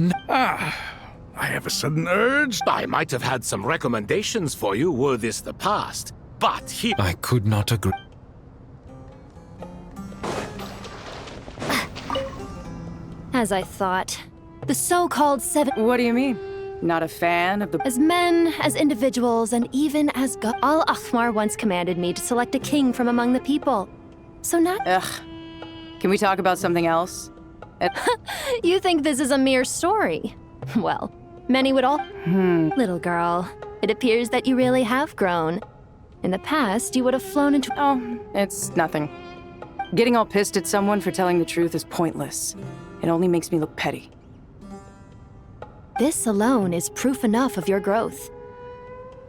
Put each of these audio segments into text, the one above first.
I have a sudden urge. I might have had some recommendations for you were this the past, but he... I could not agree. As I thought. The so-called seven... What do you mean? Not a fan of the... As men, as individuals, and even as God... Al-Ahmar once commanded me to select a king from among the people. So not... Ugh. Can we talk about something else? You think this is a mere story? Well, many would all... Little girl, it appears that you really have grown. In the past, you would have flown into... Oh, it's nothing. Getting all pissed at someone for telling the truth is pointless. It only makes me look petty. This alone is proof enough of your growth.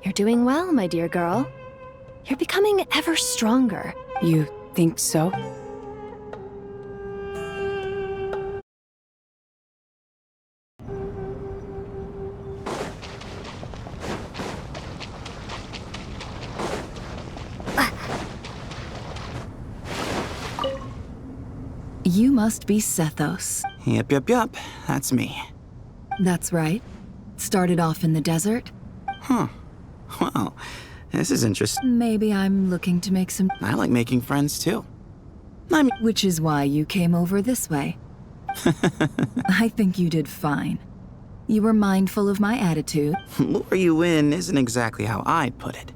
You're doing well, my dear girl. You're becoming ever stronger. You think so? You must be Sethos. Yep. That's me. That's right. Started off in the desert. Huh. Well, this is interesting. Maybe I'm looking to make some... I like making friends, too. Which is why you came over this way. I think you did fine. You were mindful of my attitude. Lure you in isn't exactly how I'd put it.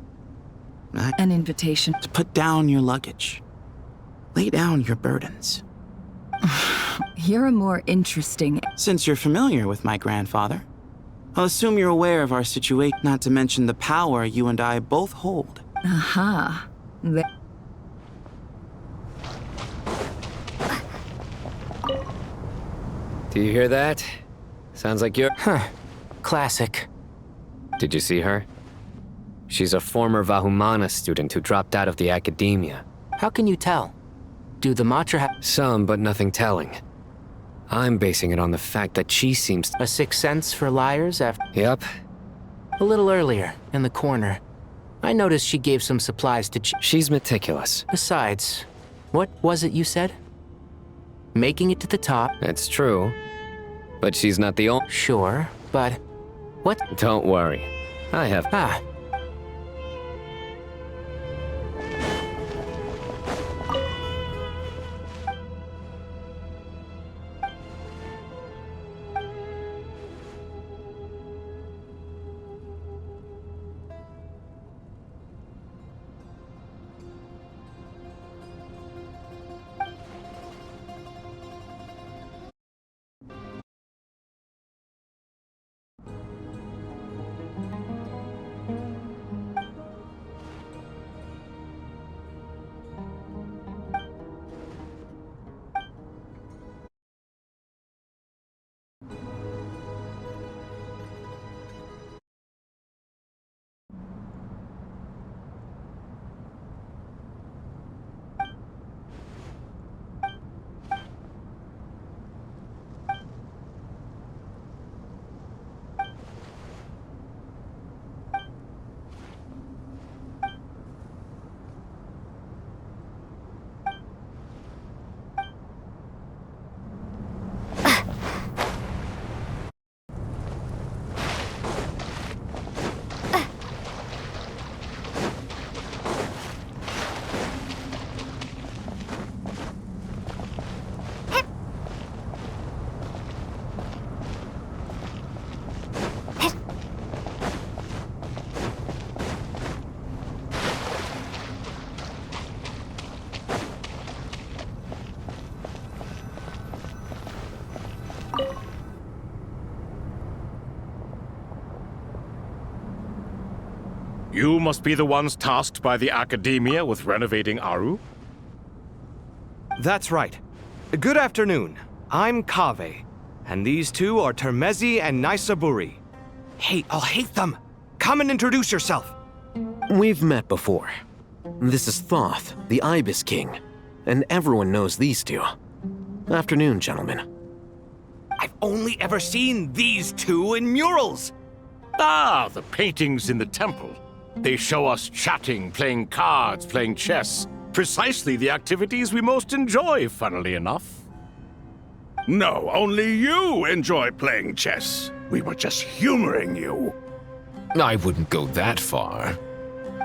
An invitation. To put down your luggage. Lay down your burdens. You're a more interesting... Since you're familiar with my grandfather, I'll assume you're aware of our situation, not to mention the power you and I both hold. Aha. Do you hear that? Sounds like you're... Classic. Did you see her? She's a former Vahumana student who dropped out of the academia. How can you tell? Do the Matra have... Some, but nothing telling. I'm basing it on the fact that she seems... A sixth sense for liars after... Yep. A little earlier, in the corner. I noticed she gave some supplies to... She's meticulous. Besides, what was it you said? Making it to the top. It's true. But she's not the only... Sure, but... What? Don't worry. I have... You must be the ones tasked by the Academia with renovating Aru? That's right. Good afternoon. I'm Kaveh, and these two are Termezi and Naisaburi. Hey, I'll hate them! Come and introduce yourself! We've met before. This is Thoth, the Ibis King, and everyone knows these two. Afternoon, gentlemen. I've only ever seen these two in murals! Ah, the paintings in the temple. They show us chatting, playing cards, playing chess. Precisely the activities we most enjoy, funnily enough. No, only you enjoy playing chess. We were just humoring you. I wouldn't go that far.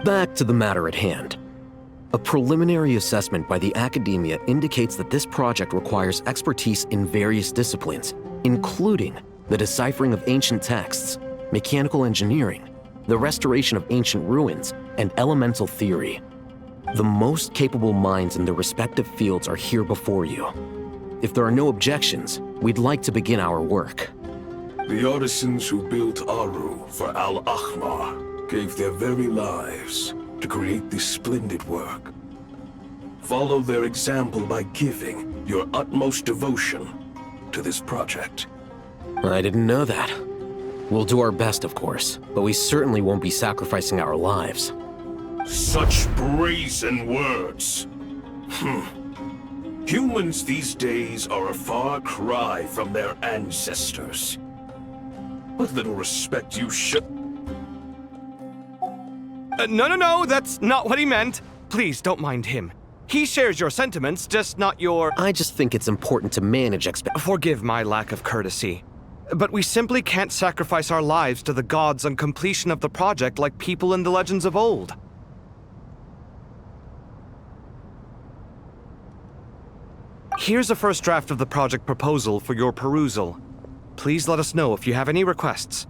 Back to the matter at hand. A preliminary assessment by the academia indicates that this project requires expertise in various disciplines, including the deciphering of ancient texts, mechanical engineering, the restoration of ancient ruins, and elemental theory. The most capable minds in their respective fields are here before you. If there are no objections, we'd like to begin our work. The artisans who built Aru for al-Ahmar gave their very lives to create this splendid work. Follow their example by giving your utmost devotion to this project. I didn't know that. We'll do our best, of course, but we certainly won't be sacrificing our lives. Such brazen words. Humans these days are a far cry from their ancestors. What little respect you should... No, that's not what he meant. Please, don't mind him. He shares your sentiments, just not your... I just think it's important to manage Forgive my lack of courtesy. But we simply can't sacrifice our lives to the gods on completion of the project like people in the legends of old. Here's a first draft of the project proposal for your perusal. Please let us know if you have any requests.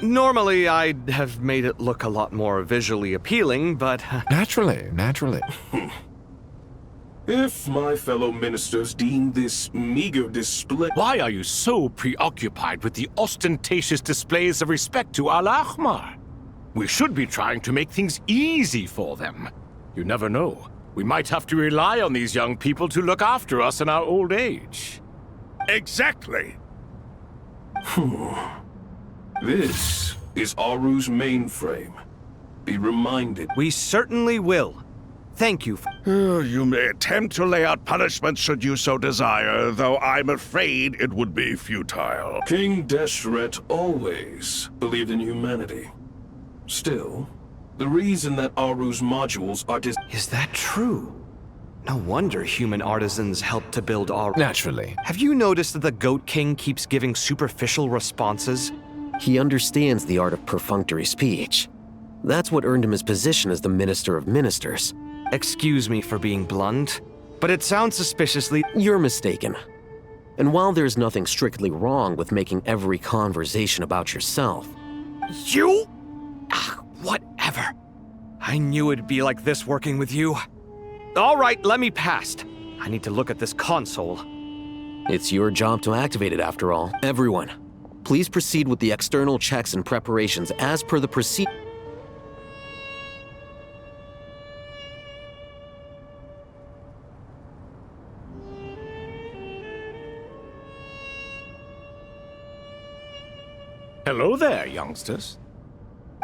Normally, I'd have made it look a lot more visually appealing, but... Naturally. If my fellow ministers deem this meager display... Why are you so preoccupied with the ostentatious displays of respect to al-Ahmar? We should be trying to make things easy for them. You never know. We might have to rely on these young people to look after us in our old age. Exactly. This is Aru's mainframe. Be reminded. We certainly will. Thank you. You may attempt to lay out punishment should you so desire, though I'm afraid it would be futile. King Deshret always believed in humanity. Still, the reason that Aru's modules are Is that true? No wonder human artisans helped to build Aru. Naturally. Have you noticed that the Goat King keeps giving superficial responses? He understands the art of perfunctory speech. That's what earned him his position as the Minister of Ministers. Excuse me for being blunt, but it sounds suspiciously... You're mistaken. And while there's nothing strictly wrong with making every conversation about yourself... You? Whatever. I knew it'd be like this working with you. All right, let me past. I need to look at this console. It's your job to activate it after all. Everyone, please proceed with the external checks and preparations as per the procedure. Hello there, youngsters.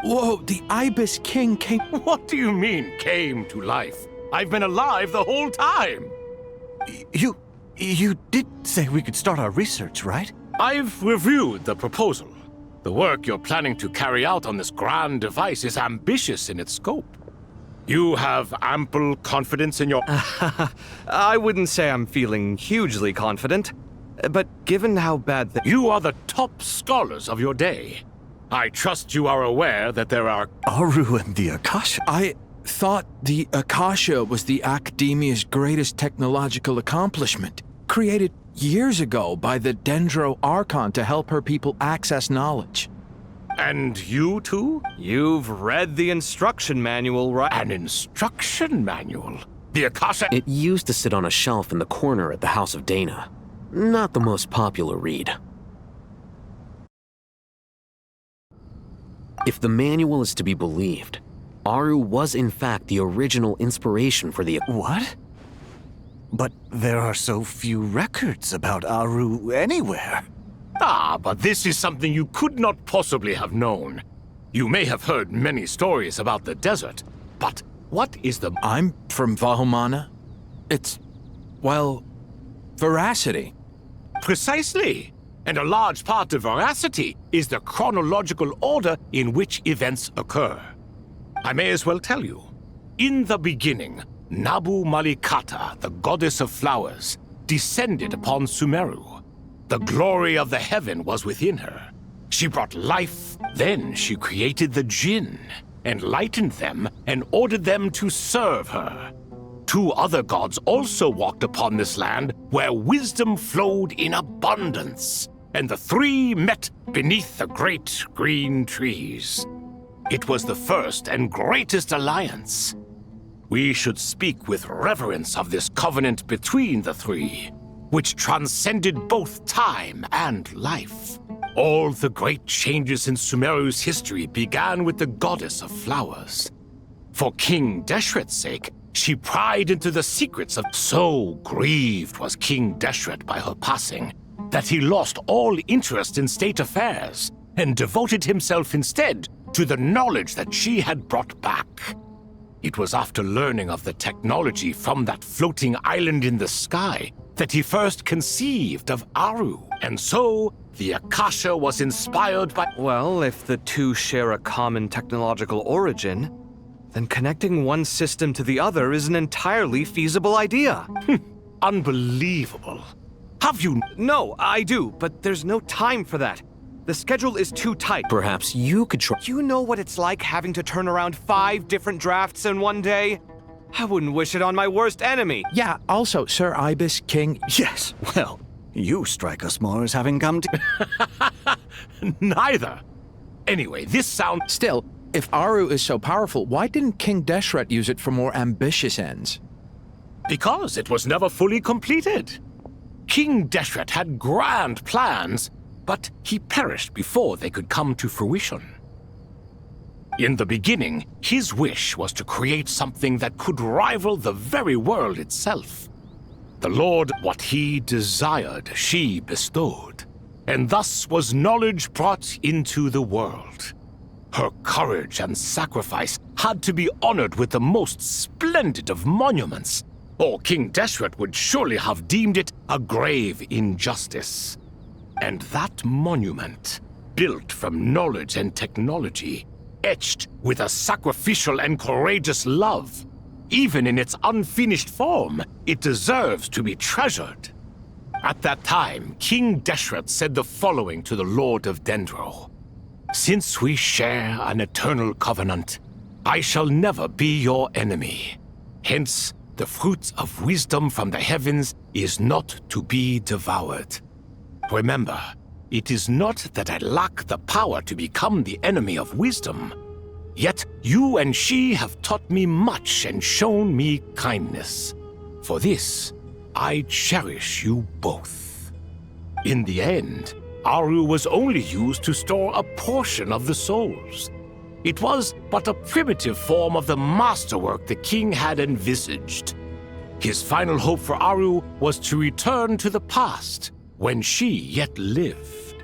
Whoa, the Ibis King came... What do you mean, came to life? I've been alive the whole time. You did say we could start our research, right? I've reviewed the proposal. The work you're planning to carry out on this grand device is ambitious in its scope. You have ample confidence in your... I wouldn't say I'm feeling hugely confident, but given how bad the... You are the top scholars of your day. I trust you are aware that there are... Aru and the Akasha? I thought the Akasha was the academia's greatest technological accomplishment, created years ago by the Dendro Archon to help her people access knowledge. And you too? You've read the instruction manual, right? An instruction manual? The Akasha... It used to sit on a shelf in the corner at the House of Dana. Not the most popular read. If the manual is to be believed, Aru was in fact the original inspiration for the... What? But there are so few records about Aru anywhere. Ah, but this is something you could not possibly have known. You may have heard many stories about the desert, but what is the... I'm from Vahumana. It's, well, veracity. Precisely. And a large part of veracity is the chronological order in which events occur. I may as well tell you. In the beginning, Nabu Malikata, the goddess of flowers, descended upon Sumeru. The glory of the heaven was within her. She brought life, then she created the jinn, enlightened them, and ordered them to serve her. 2 other gods also walked upon this land where wisdom flowed in abundance, and the 3 met beneath the great green trees. It was the first and greatest alliance. We should speak with reverence of this covenant between the 3, which transcended both time and life. All the great changes in Sumeru's history began with the goddess of flowers. For King Deshret's sake, she pried into the secrets of... So grieved was King Deshret by her passing that he lost all interest in state affairs and devoted himself instead to the knowledge that she had brought back. It was after learning of the technology from that floating island in the sky that he first conceived of Aru. And so, the Akasha was inspired by... Well, if the 2 share a common technological origin, then connecting one system to the other is an entirely feasible idea. Unbelievable. Have you... No, I do, but there's no time for that. The schedule is too tight. Perhaps you could try... You know what it's like having to turn around 5 different drafts in one day? I wouldn't wish it on my worst enemy. Yeah, also, Sir Ibis, King... Yes, well, you strike us more as having come to... Neither. Anyway, this sounds... Still, if Aru is so powerful, why didn't King Deshret use it for more ambitious ends? Because it was never fully completed. King Deshret had grand plans, but he perished before they could come to fruition. In the beginning, his wish was to create something that could rival the very world itself. The Lord, what he desired, she bestowed, and thus was knowledge brought into the world. Her courage and sacrifice had to be honored with the most splendid of monuments, or King Deshret would surely have deemed it a grave injustice. And that monument, built from knowledge and technology, etched with a sacrificial and courageous love, even in its unfinished form, it deserves to be treasured. At that time, King Deshret said the following to the Lord of Dendro. Since we share an eternal covenant, I shall never be your enemy. Hence, the fruit of wisdom from the heavens is not to be devoured. Remember, it is not that I lack the power to become the enemy of wisdom. Yet you and she have taught me much and shown me kindness. For this, I cherish you both. In the end, Aru was only used to store a portion of the souls. It was but a primitive form of the masterwork the king had envisaged. His final hope for Aru was to return to the past, when she yet lived.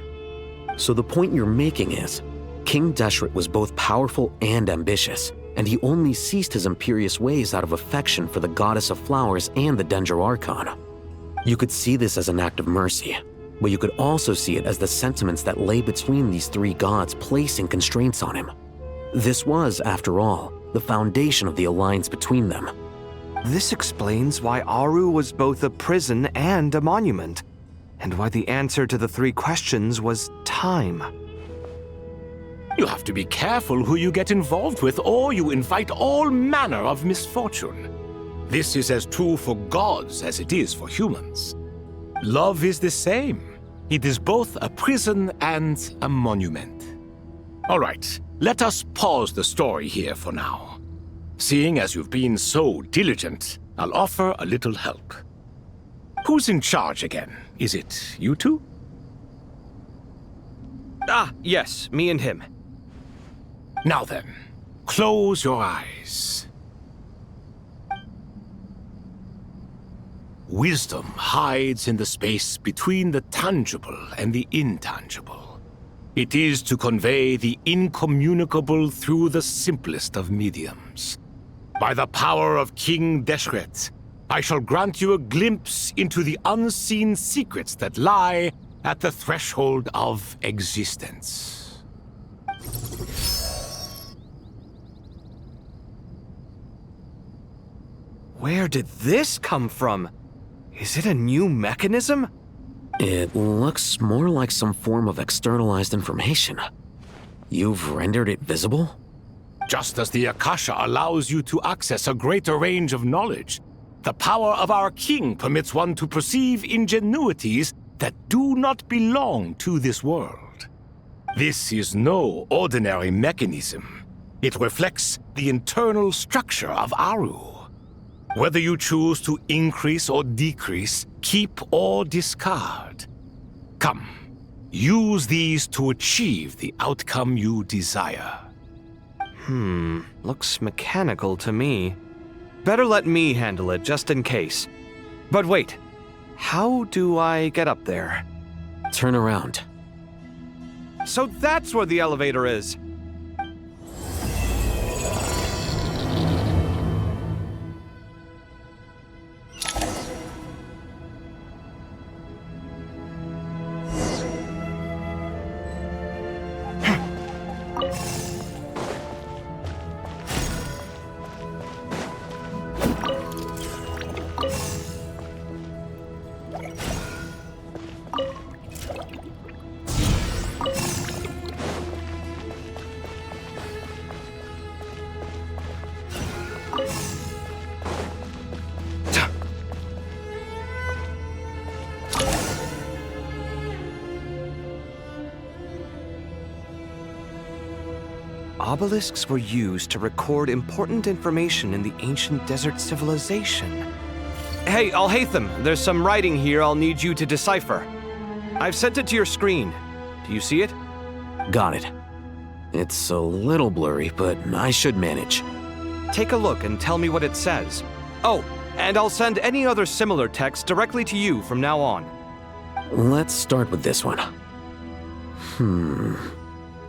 So the point you're making is, King Deshret was both powerful and ambitious, and he only ceased his imperious ways out of affection for the goddess of flowers and the Dendro Archon. You could see this as an act of mercy, but you could also see it as the sentiments that lay between these 3 gods placing constraints on him. This was, after all, the foundation of the alliance between them. This explains why Aru was both a prison and a monument, and why the answer to the 3 questions was time. You have to be careful who you get involved with, or you invite all manner of misfortune. This is as true for gods as it is for humans. Love is the same. It is both a prison and a monument. All right, let us pause the story here for now. Seeing as you've been so diligent, I'll offer a little help. Who's in charge again? Is it you 2? Ah, yes, me and him. Now then, close your eyes. Wisdom hides in the space between the tangible and the intangible. It is to convey the incommunicable through the simplest of mediums. By the power of King Deshret, I shall grant you a glimpse into the unseen secrets that lie at the threshold of existence. Where did this come from? Is it a new mechanism? It looks more like some form of externalized information. You've rendered it visible? Just as the Akasha allows you to access a greater range of knowledge, the power of our king permits one to perceive ingenuities that do not belong to this world. This is no ordinary mechanism. It reflects the internal structure of Aru. Whether you choose to increase or decrease, keep or discard. Come, use these to achieve the outcome you desire. Looks mechanical to me. Better let me handle it, just in case. But wait, how do I get up there? Turn around. So that's where the elevator is. Obelisks were used to record important information in the ancient desert civilization. Hey, Al-Haytham, there's some writing here I'll need you to decipher. I've sent it to your screen. Do you see it? Got it. It's a little blurry, but I should manage. Take a look and tell me what it says. Oh, and I'll send any other similar text directly to you from now on. Let's start with this one.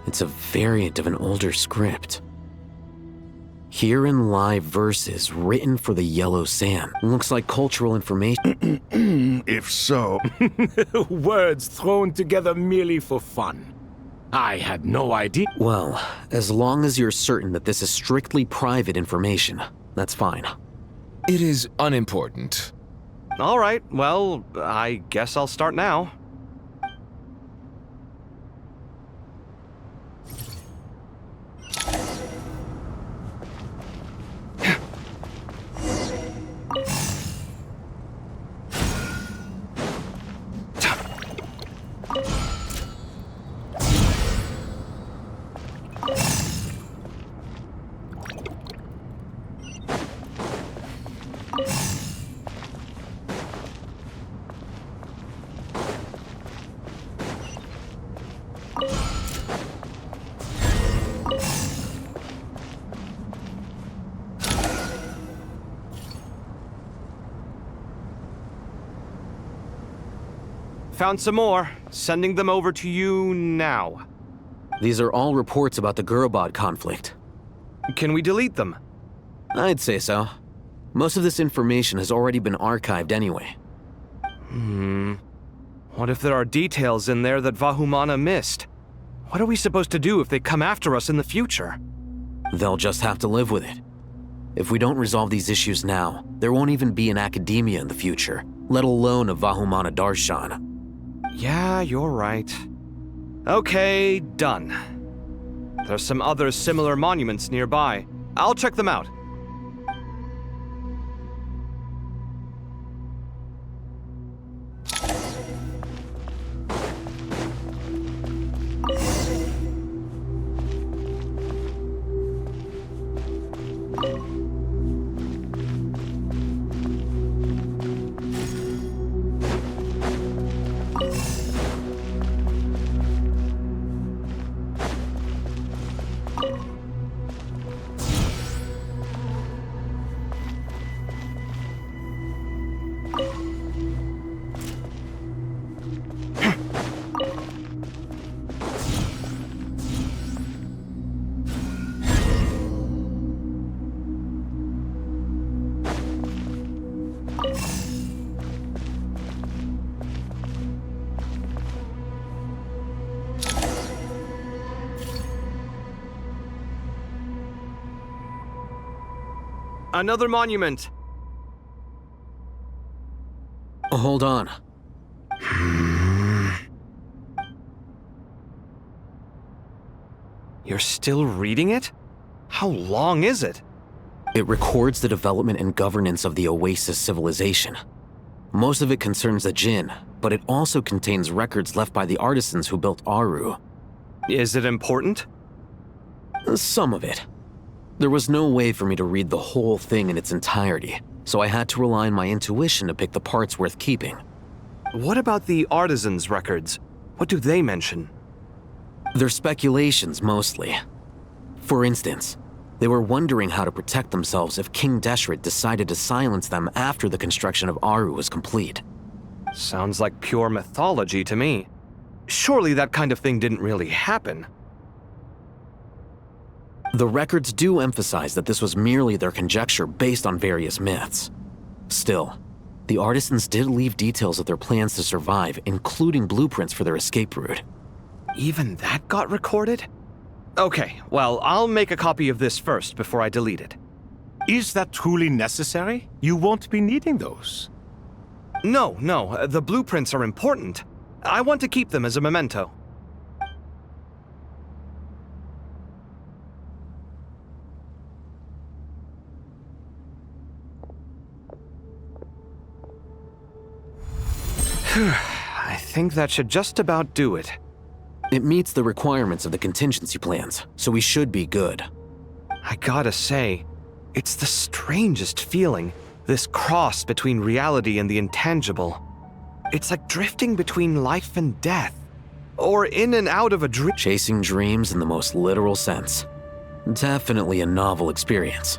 It's a variant of an older script. Herein lie verses written for the yellow sand. Looks like cultural information. If so... Words thrown together merely for fun. I had no idea. Well, as long as you're certain that this is strictly private information, that's fine. It is unimportant. All right, well, I guess I'll start now. Found some more. Sending them over to you now. These are all reports about the Gurubad conflict. Can we delete them? I'd say so. Most of this information has already been archived anyway. What if there are details in there that Vahumana missed? What are we supposed to do if they come after us in the future? They'll just have to live with it. If we don't resolve these issues now, there won't even be an academia in the future, let alone a Vahumana Darshan. Yeah, you're right. Okay, done. There's some other similar monuments nearby. I'll check them out. Another monument. Hold on. You're still reading it? How long is it? It records the development and governance of the Oasis civilization. Most of it concerns the Jinn, but it also contains records left by the artisans who built Aru. Is it important? Some of it. There was no way for me to read the whole thing in its entirety, so I had to rely on my intuition to pick the parts worth keeping. What about the artisans' records? What do they mention? They're speculations, mostly. For instance, they were wondering how to protect themselves if King Deshret decided to silence them after the construction of Aru was complete. Sounds like pure mythology to me. Surely that kind of thing didn't really happen. The records do emphasize that this was merely their conjecture based on various myths. Still, the artisans did leave details of their plans to survive, including blueprints for their escape route. Even that got recorded? Okay, well, I'll make a copy of this first before I delete it. Is that truly necessary? You won't be needing those. No, the blueprints are important. I want to keep them as a memento. I think that should just about do it. It meets the requirements of the contingency plans, so we should be good. I gotta say, it's the strangest feeling, this cross between reality and the intangible. It's like drifting between life and death, or in and out of a dream. Chasing dreams in the most literal sense. Definitely a novel experience.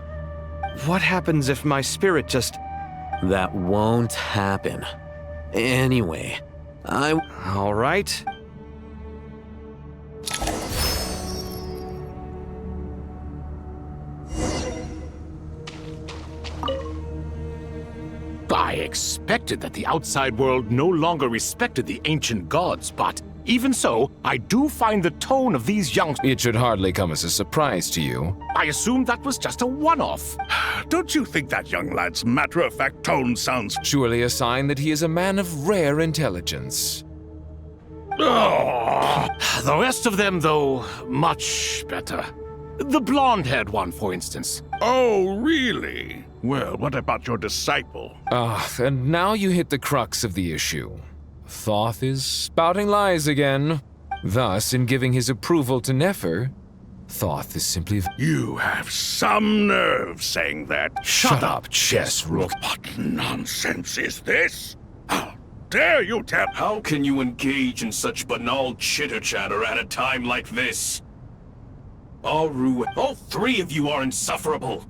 What happens if my spirit just... That won't happen. Anyway, All right. I expected that the outside world no longer respected the ancient gods, but even so, I do find the tone of these young... It should hardly come as a surprise to you. I assumed that was just a one-off. Don't you think that young lad's matter-of-fact tone sounds... Surely a sign that he is a man of rare intelligence. Oh, the rest of them, though, much better. The blonde-haired one, for instance. Oh, really? Well, what about your disciple? And now you hit the crux of the issue. Thoth is spouting lies again. Thus, in giving his approval to Nefer, Thoth is simply... You have some nerve saying that. Shut up, chess rook. What nonsense is this? How dare you tell... How can you engage in such banal chitter-chatter at a time like this? Aru, all three of you are insufferable.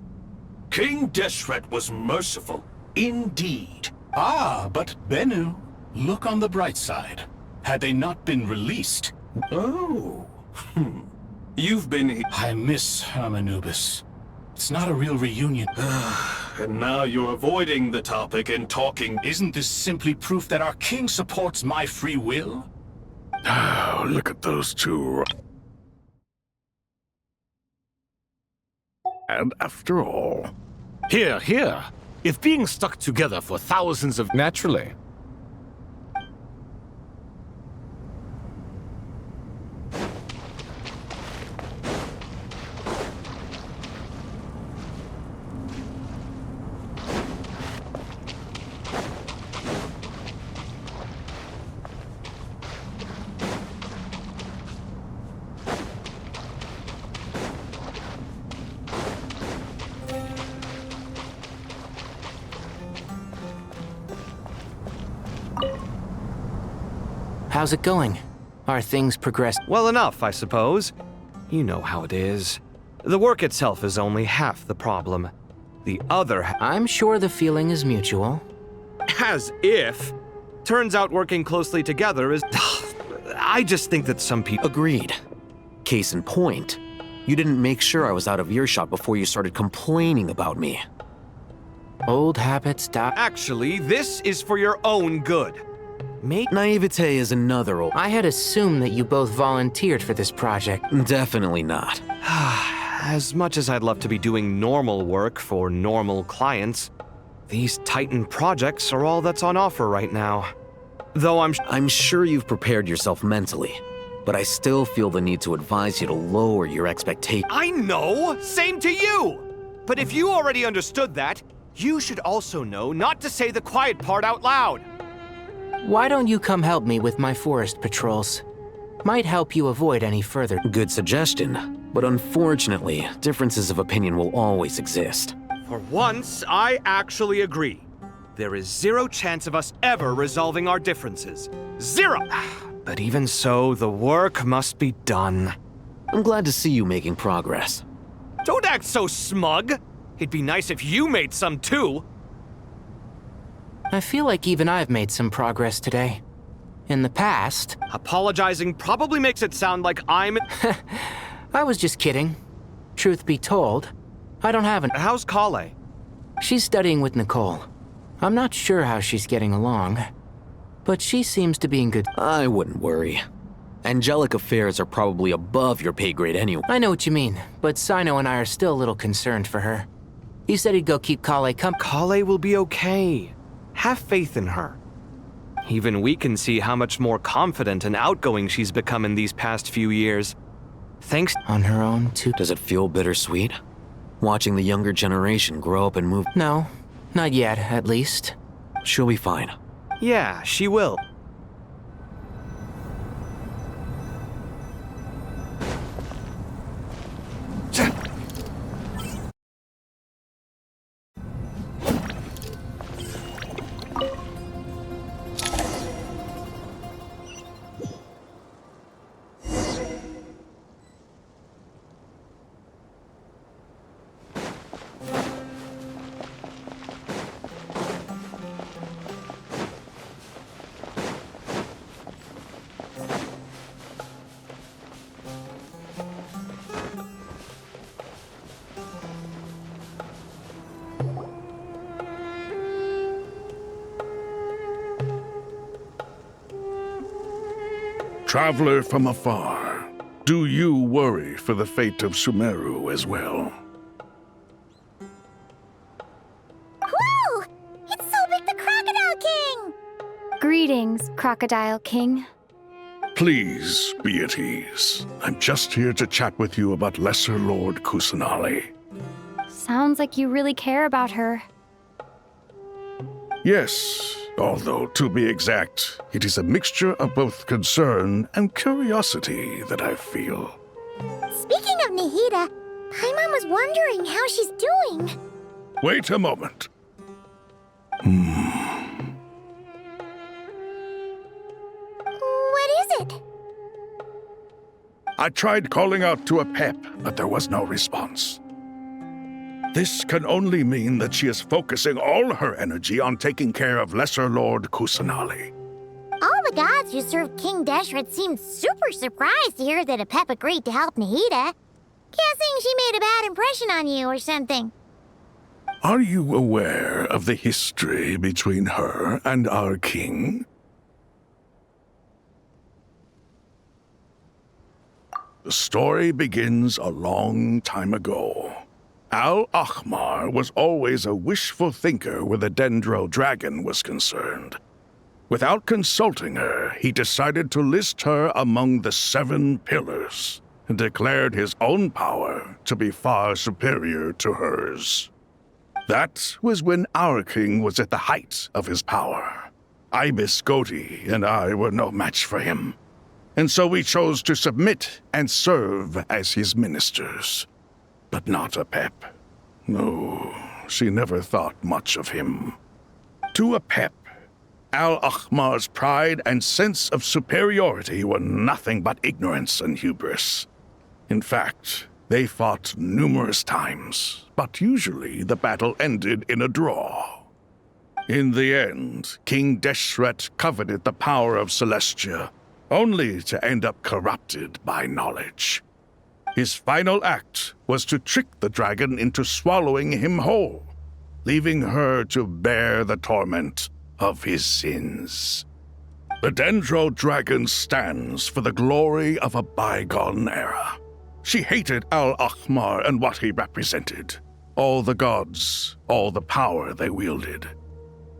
King Deshret was merciful, indeed. Ah, but Bennu, look on the bright side. Had they not been released... Oh. You've been... I miss Hermanubis. It's not a real reunion. And now you're avoiding the topic and talking... Isn't this simply proof that our king supports my free will? Oh, look at those two. And after all... Here. If being stuck together for thousands of... Naturally. How's it going? Are things progressed? Well enough, I suppose. You know how it is. The work itself is only half the problem. The other I'm sure the feeling is mutual. As if. Turns out working closely together is... I just think that some people... Agreed. Case in point, you didn't make sure I was out of earshot before you started complaining about me. Old habits die. Actually, this is for your own good. Naivete is another old... I had assumed that you both volunteered for this project. Definitely not. As much as I'd love to be doing normal work for normal clients, These Titan projects are all that's on offer right now. Though I'm sure you've prepared yourself mentally, but I still feel the need to advise you to lower your expectations. I know! Same to you! But if you already understood that, you should also know not to say the quiet part out loud. Why don't you come help me with my forest patrols? Might help you avoid any further. Good suggestion, but unfortunately, differences of opinion will always exist. For once, I actually agree. There is zero chance of us ever resolving our differences. Zero! But even so, the work must be done. I'm glad to see you making progress. Don't act so smug! It'd be nice if you made some too. I feel like even I've made some progress today. In the past... Apologizing probably makes it sound like I'm... I was just kidding. Truth be told, I don't have an... How's Kale? She's studying with Nicole. I'm not sure how she's getting along, but she seems to be in good... I wouldn't worry. Angelic affairs are probably above your pay grade anyway. I know what you mean, but Sino and I are still a little concerned for her. He said he'd go keep Kale company. Kale will be okay. Have faith in her. Even we can see how much more confident and outgoing she's become in these past few years. Thanks... On her own, too. Does it feel bittersweet? Watching the younger generation grow up and move... No, not yet, at least. She'll be fine. Yeah, she will. Traveler from afar, do you worry for the fate of Sumeru as well? Whoa! It's Sobek the Crocodile King! Greetings, Crocodile King. Please be at ease. I'm just here to chat with you about Lesser Lord Kusanali. Sounds like you really care about her. Yes, although to be exact, it is a mixture of both concern and curiosity that I feel. Speaking of Nahida, Paimon was wondering how she's doing. Wait a moment. What is it? I tried calling out to a pep, but there was no response. This can only mean that she is focusing all her energy on taking care of Lesser Lord Kusanali. All the gods who served King Deshret seemed super surprised to hear that a pep agreed to help Nahida. Guessing she made a bad impression on you or something. Are you aware of the history between her and our king? The story begins a long time ago. Al-Ahmar was always a wishful thinker where the Dendro dragon was concerned. Without consulting her, he decided to list her among the 7 pillars and declared his own power to be far superior to hers. That was when our king was at the height of his power. Ibis Goti and I were no match for him, and so we chose to submit and serve as his ministers. But not a pep. No, she never thought much of him. To a pep, Al-Ahmar's pride and sense of superiority were nothing but ignorance and hubris. In fact, they fought numerous times, but usually the battle ended in a draw. In the end, King Deshret coveted the power of Celestia, only to end up corrupted by knowledge. His final act was to trick the dragon into swallowing him whole, leaving her to bear the torment of his sins. The Dendro dragon stands for the glory of a bygone era. She hated Al-Ahmar and what he represented. all the gods, all the power they wielded.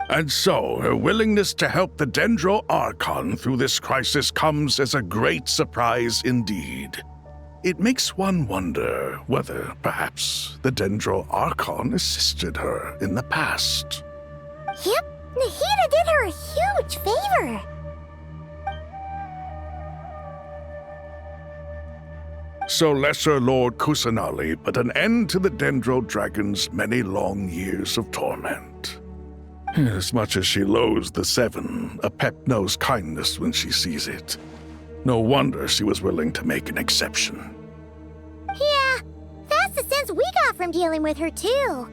And so, her willingness to help the Dendro Archon through this crisis comes as a great surprise indeed. It makes one wonder whether, perhaps, the Dendro Archon assisted her in the past. Yep, Nahida did her a huge favor. So Lesser Lord Kusanali put an end to the Dendro Dragon's many long years of torment. As much as she loathes the Seven, Apep knows kindness when she sees it. No wonder she was willing to make an exception. Yeah, that's the sense we got from dealing with her, too.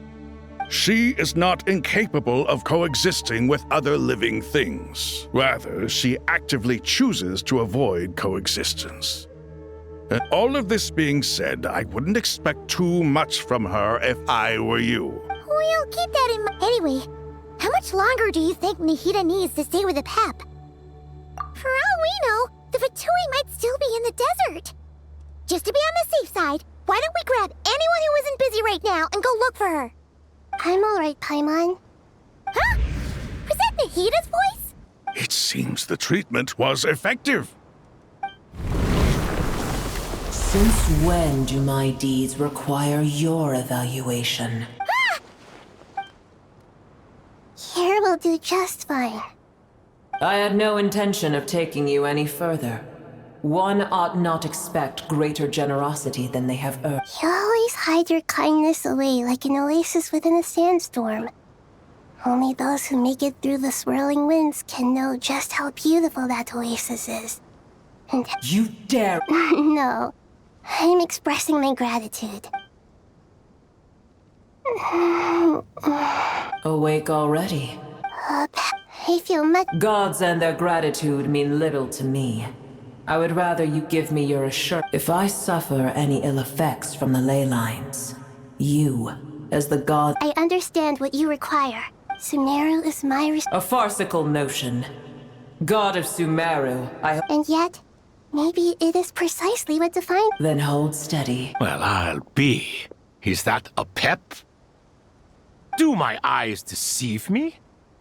She is not incapable of coexisting with other living things. Rather, she actively chooses to avoid coexistence. And all of this being said, I wouldn't expect too much from her if I were you. We'll keep that in mind. Anyway, how much longer do you think Nahida needs to stay with the Pep? For all we know, the Fatui might still be in the desert. Just to be on the safe side, why don't we grab anyone who isn't busy right now and go look for her? I'm alright, Paimon. Huh? Was that Nahida's voice? It seems the treatment was effective. Since when do my deeds require your evaluation? Here will do just fine. I had no intention of taking you any further. One ought not expect greater generosity than they have earned. You always hide your kindness away like an oasis within a sandstorm. Only those who make it through the swirling winds can know just how beautiful that oasis is. And you dare! No, I'm expressing my gratitude. Awake already? I feel much— Gods and their gratitude mean little to me. I would rather you give me your assurance. If I suffer any ill effects from the ley lines, you, as the god— I understand what you require. Sumeru is my— A farcical notion. God of Sumeru, And yet, maybe it is precisely what defines— Then hold steady. Well, I'll be. Is that a pep? Do my eyes deceive me?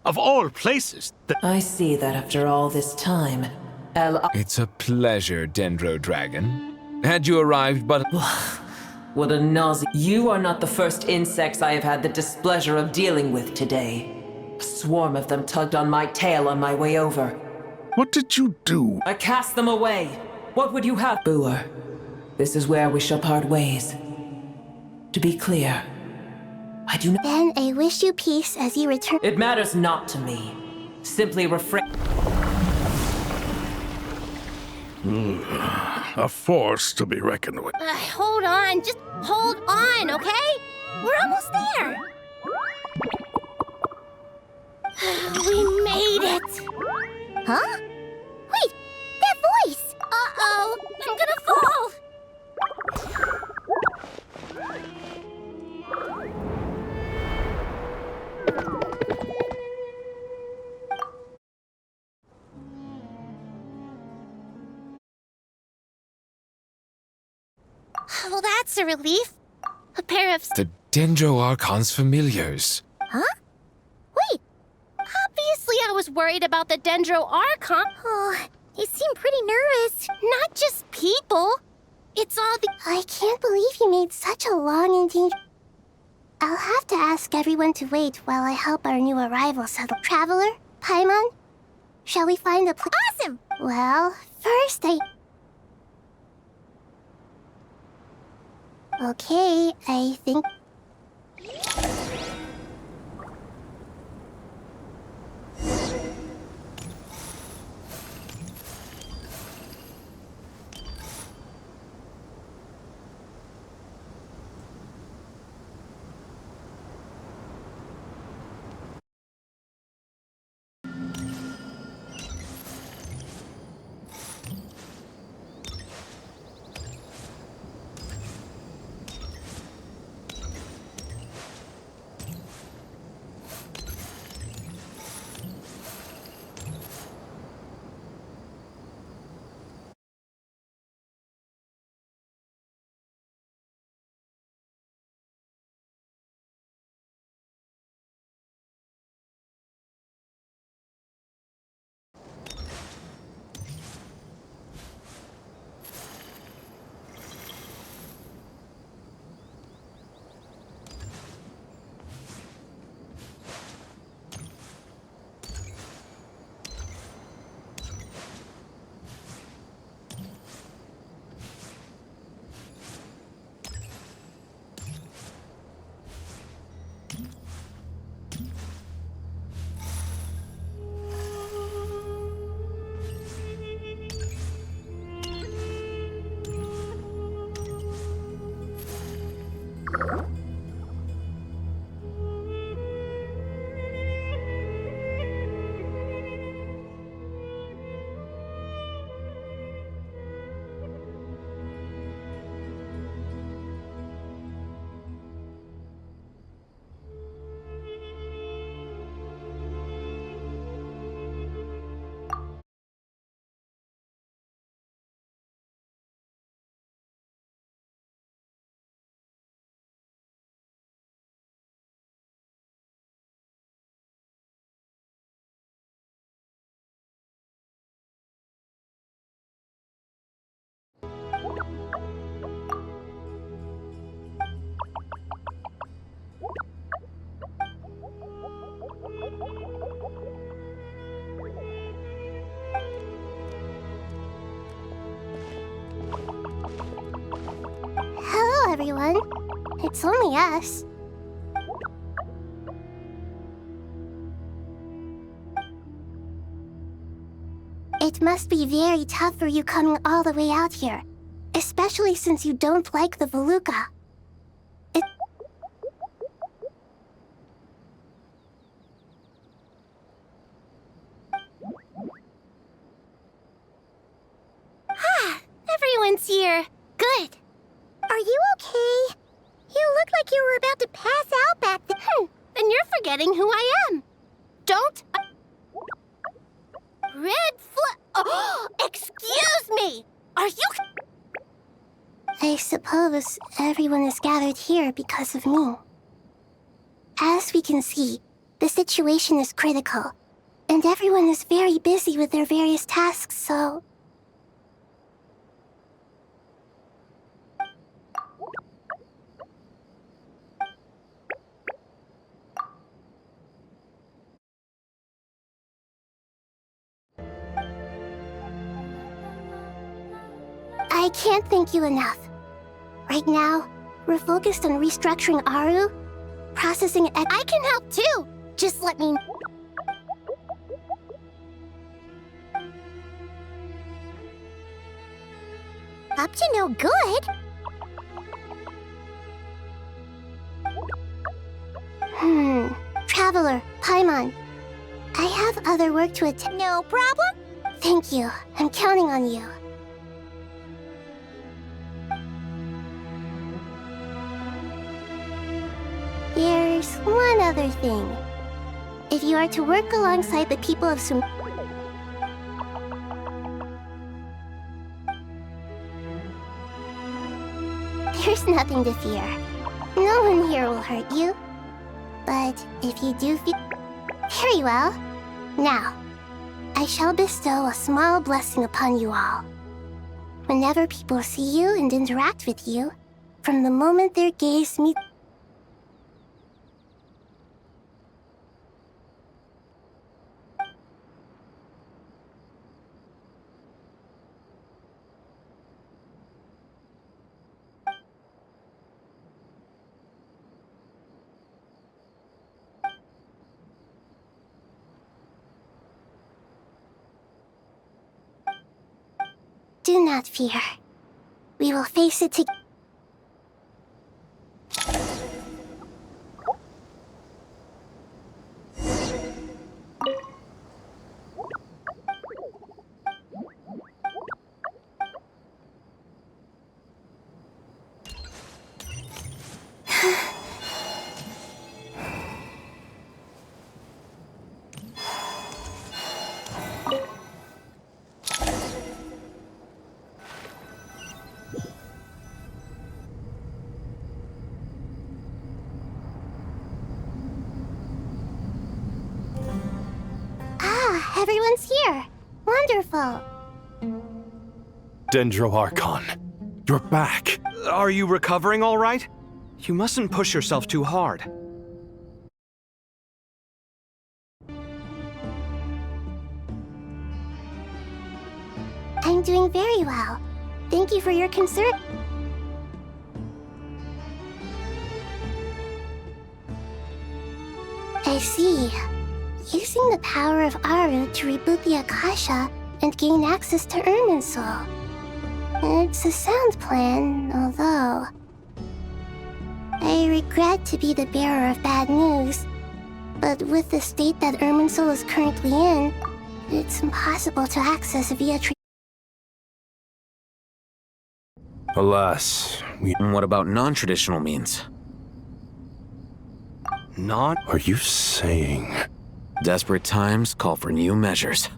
Of all places, I see that after all this time, It's a pleasure, Dendro Dragon. Had you arrived but— What a nausea. You are not the first insects I have had the displeasure of dealing with today. A swarm of them tugged on my tail on my way over. What did you do? I cast them away. What would you have? Boer, this is where we shall part ways. To be clear, I do not— Then I wish you peace as you return— It matters not to me. Simply refrain— A force to be reckoned with. Hold on, just hold on, okay? We're almost there. We made it. Huh? Wait, that voice! Uh-oh, I'm gonna fall! Well, that's a relief. A pair of— The Dendro Archon's familiars. Huh? Wait. Obviously I was worried about the Dendro Archon. Oh, they seem pretty nervous. Not just people. It's all the— I can't believe you made such a long and dangerous— I'll have to ask everyone to wait while I help our new arrival settle. Traveler? Paimon? Shall we find a place? Awesome! Well, first Okay, I think— everyone. It's only us. It must be very tough for you coming all the way out here, especially since you don't like the Voluka. Everyone's here. Good. Are you okay? You look like you were about to pass out back there. Then you're forgetting who I am. Don't... Red Oh, excuse me! Are you... I suppose everyone is gathered here because of me. As we can see, the situation is critical, and everyone is very busy with their various tasks, so... I can't thank you enough. Right now, we're focused on restructuring Aru, processing it. I can help too! Just let me... Up to no good? Traveler, Paimon. I have other work to attend. No problem? Thank you. I'm counting on you. There's one other thing. If you are to work alongside the people of Sum... There's nothing to fear. No one here will hurt you. But if you do feel... Very well. Now, I shall bestow a small blessing upon you all. Whenever people see you and interact with you, from the moment their gaze meets... Do not fear. We will face it together. Everyone's here. Wonderful. Dendro Archon, you're back. Are you recovering all right? You mustn't push yourself too hard. I'm doing very well. Thank you for your concern. I see. Using the power of Aru to reboot the Akasha and gain access to Irminsul. It's a sound plan, although... I regret to be the bearer of bad news, but with the state that Irminsul is currently in, it's impossible to access via Alas, what about non-traditional means? Are you saying... Desperate times call for new measures.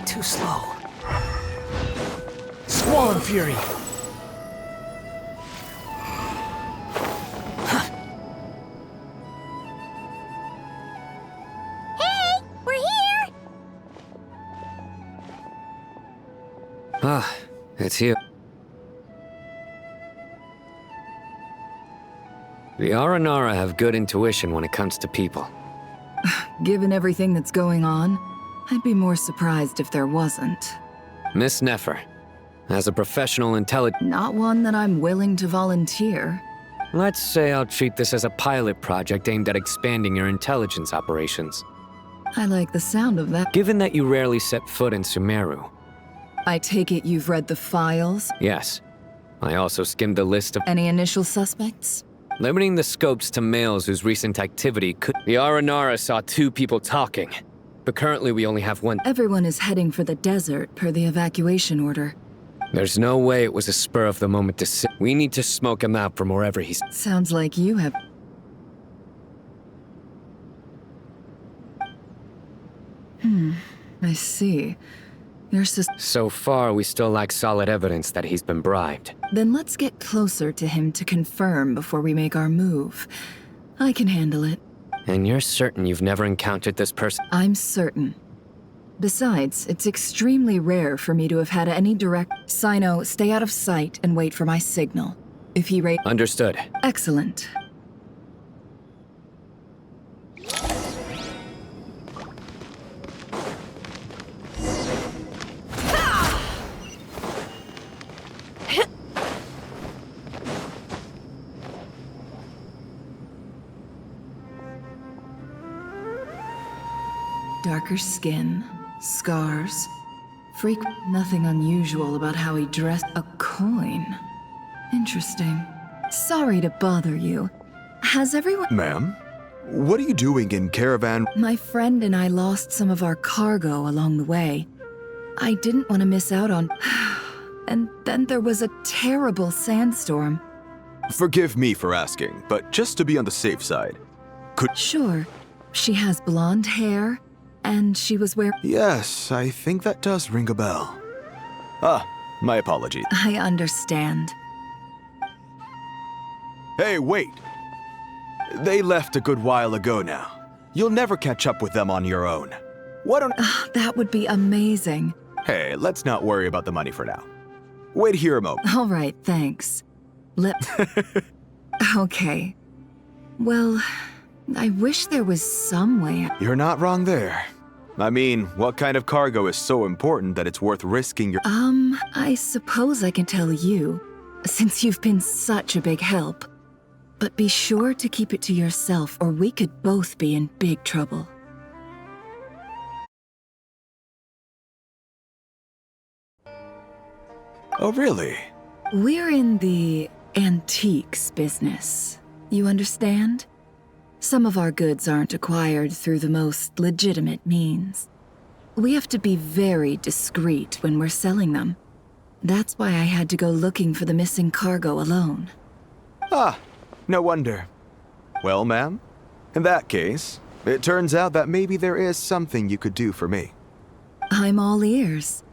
Too slow. Squall Fury! Ah, it's you. The Aranara have good intuition when it comes to people. Given everything that's going on, I'd be more surprised if there wasn't. Miss Nefer, as a professional Not one that I'm willing to volunteer. Let's say I'll treat this as a pilot project aimed at expanding your intelligence operations. I like the sound of that. Given that you rarely set foot in Sumeru. I take it you've read the files? Yes. I also skimmed the list of... Any initial suspects? Limiting the scopes to males whose recent activity could... The Aranara saw 2 people talking, but currently we only have 1. Everyone is heading for the desert per the evacuation order. There's no way it was a spur of the moment decision. We need to smoke him out from wherever he's... Sounds like you have... I see. You're So far, we still lack solid evidence that he's been bribed. Then let's get closer to him to confirm before we make our move. I can handle it. And you're certain you've never encountered this person? I'm certain. Besides, it's extremely rare for me to have had any direct... Sino, stay out of sight and wait for my signal. If he Understood. Excellent. Darker skin, scars. Nothing unusual about how he dressed. A coin. Interesting. Sorry to bother you. Has everyone... Ma'am? What are you doing in Caravan? My friend and I lost some of our cargo along the way. I didn't want to miss out on... And then there was a terrible sandstorm. Forgive me for asking, but just to be on the safe side, could... Sure. She has blonde hair, and she was wearing... Yes, I think that does ring a bell. Ah, my apologies. I understand. Hey, wait! They left a good while ago now. You'll never catch up with them on your own. Why don't... That would be amazing. Hey, let's not worry about the money for now. Wait here a moment. All right, thanks. Okay. Well, I wish there was some way... You're not wrong there. I mean, what kind of cargo is so important that it's worth risking your... I suppose I can tell you, since you've been such a big help. But be sure to keep it to yourself, or we could both be in big trouble. Oh, really? We're in the antiques business. You understand? Some of our goods aren't acquired through the most legitimate means. We have to be very discreet when we're selling them. That's why I had to go looking for the missing cargo alone. Ah, no wonder. Well, ma'am, in that case, it turns out that maybe there is something you could do for me. I'm all ears.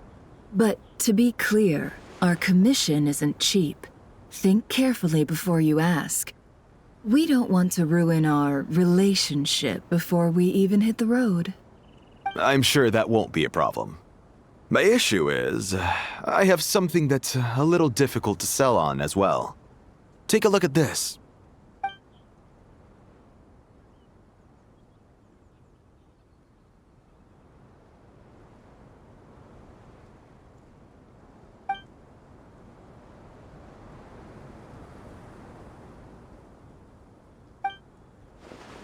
But to be clear, our commission isn't cheap. Think carefully before you ask. We don't want to ruin our relationship before we even hit the road. I'm sure that won't be a problem. My issue is, I have something that's a little difficult to sell on as well. Take a look at this.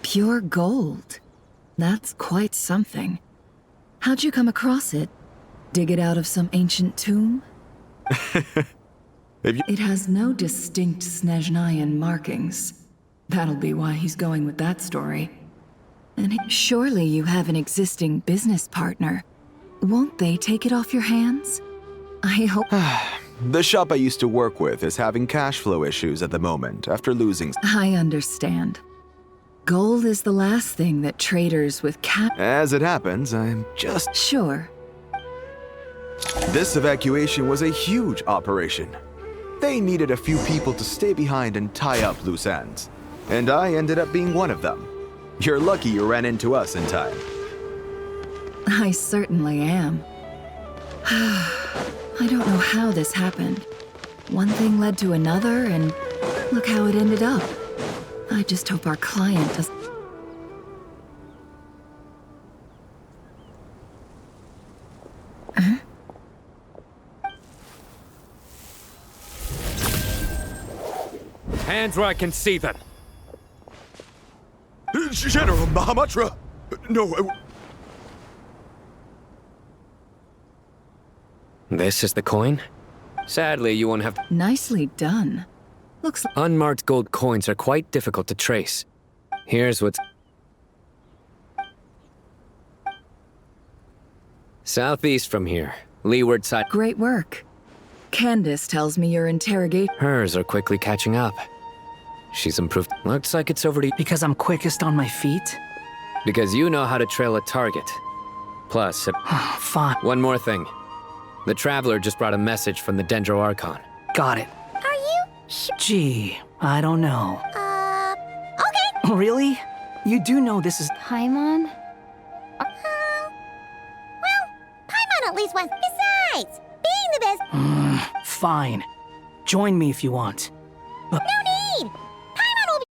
Pure gold. That's quite something. How'd you come across it? Dig it out of some ancient tomb? It has no distinct Snezhnayan markings. That'll be why he's going with that story. And surely you have an existing business partner. Won't they take it off your hands? I hope... The shop I used to work with is having cash flow issues at the moment after losing... I understand. Gold is the last thing that traders with As it happens, I'm just... Sure. This evacuation was a huge operation. They needed a few people to stay behind and tie up loose ends. And I ended up being one of them. You're lucky you ran into us in time. I certainly am. I don't know how this happened. One thing led to another, and look how it ended up. I just hope our client does. Hands where I can see them. General Mahamatra! No. This is the coin? Sadly, you won't have to. Nicely done. Looks like. Unmarked gold coins are quite difficult to trace. Here's what's. Southeast from here. Leeward side. Great work. Candace tells me your interrogate. Hers are quickly catching up. She's improved. Looks like it's over to you. Because I'm quickest on my feet? Because you know how to trail a target. Plus, fine. One more thing. The Traveler just brought a message from the Dendro Archon. Got it. Are you? Gee, I don't know. Okay. Really? You do know this is... Paimon? Well, Paimon at least went. Besides, being the best... Fine. Join me if you want. But... No need! Paimon will be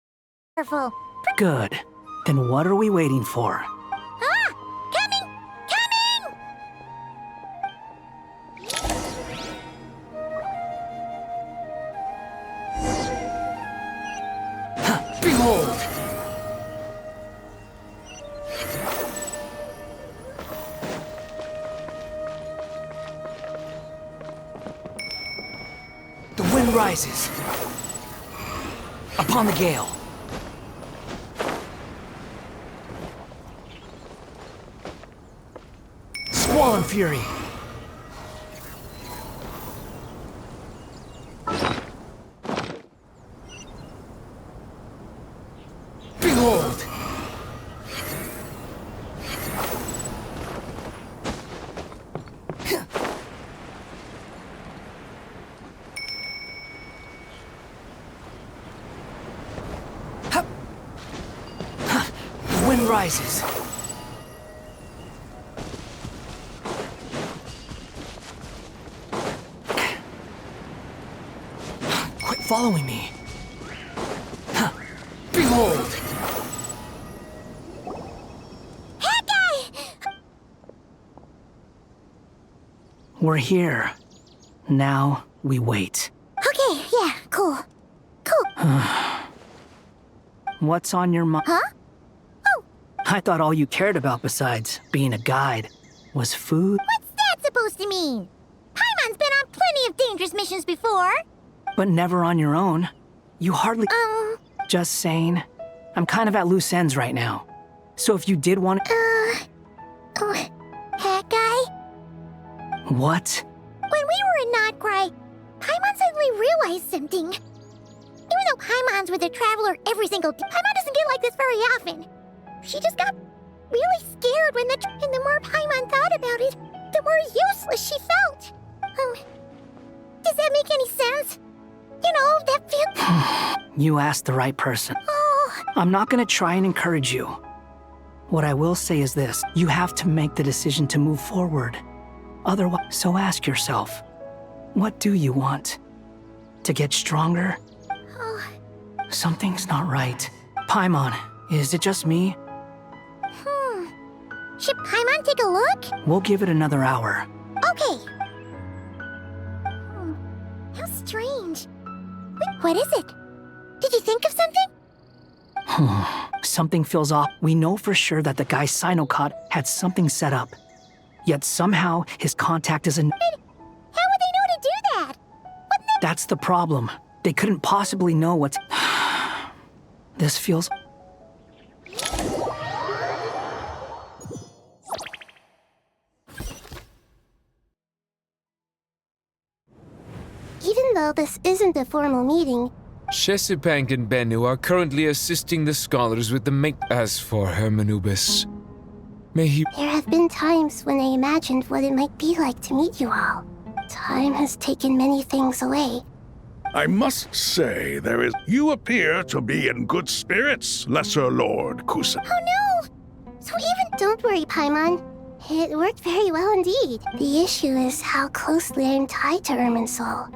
careful. Good. Then what are we waiting for? Coming! Coming! Behold! The wind rises. Upon the gale. Squall and fury. Behold! The wind rises. Quit following me. Behold! We're here. Now we wait. Okay, yeah, cool. Cool. What's on your mind? Huh? Oh. I thought all you cared about besides being a guide was food. What's that supposed to mean? Paimon's been on plenty of dangerous missions before. But never on your own. You hardly... Just saying. I'm kind of at loose ends right now. So if you did want... That guy? What? When we were in nod-craj, Paimon suddenly realized something. Even though Paimon's with the Traveler every single day, Paimon doesn't get like this very often. She just got really scared when and the more Paimon thought about it, the more useless she felt. Does that make any sense? You know, that feel... You asked the right person. Oh. I'm not gonna try and encourage you. What I will say is this. You have to make the decision to move forward. Otherwise, so ask yourself, what do you want? To get stronger? Something's not right. Paimon, is it just me? Should Paimon take a look? We'll give it another hour. Okay. How strange. Wait, what is it? Did you think of something? Something feels off. We know for sure that the guy Sinocot had something set up. Yet somehow his contact isn't... How would they know to do that? That's the problem. They couldn't possibly know what's... This feels... Even though this isn't a formal meeting... Shesipank and Bennu are currently assisting the scholars with the make. As for Hermanubis, may he... There have been times when I imagined what it might be like to meet you all. Time has taken many things away. I must say, you appear to be in good spirits, Lesser Lord Kusan. Oh no! So even... Don't worry, Paimon. It worked very well indeed. The issue is how closely I'm tied to Irminsul.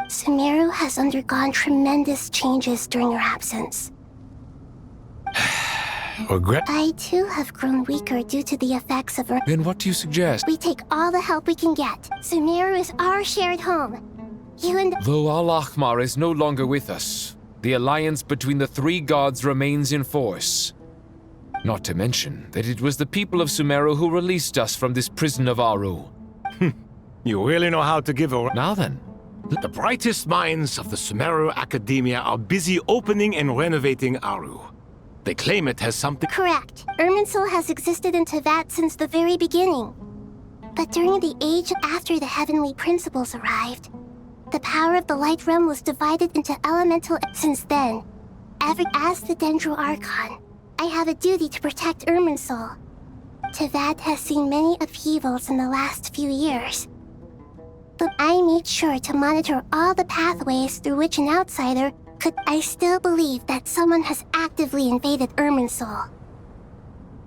Sumeru has undergone tremendous changes during your absence. Regret? I too have grown weaker due to the effects of Then what do you suggest? We take all the help we can get. Sumeru is our shared home. You and Though al-Ahmar is no longer with us, the alliance between the three gods remains in force. Not to mention that it was the people of Sumeru who released us from this prison of Aru. You really know how to give a... Now then. The brightest minds of the Sumeru Academia are busy opening and renovating Aru. They claim it has something... Correct. Irminsul has existed in Teyvat since the very beginning. But during the age after the heavenly principles arrived, the power of the Light Realm was divided into elemental... Since then, as the Dendro Archon, I have a duty to protect Irminsul. Teyvat has seen many upheavals in the last few years. But I made sure to monitor all the pathways through which an outsider could... I still believe that someone has actively invaded Irminsul.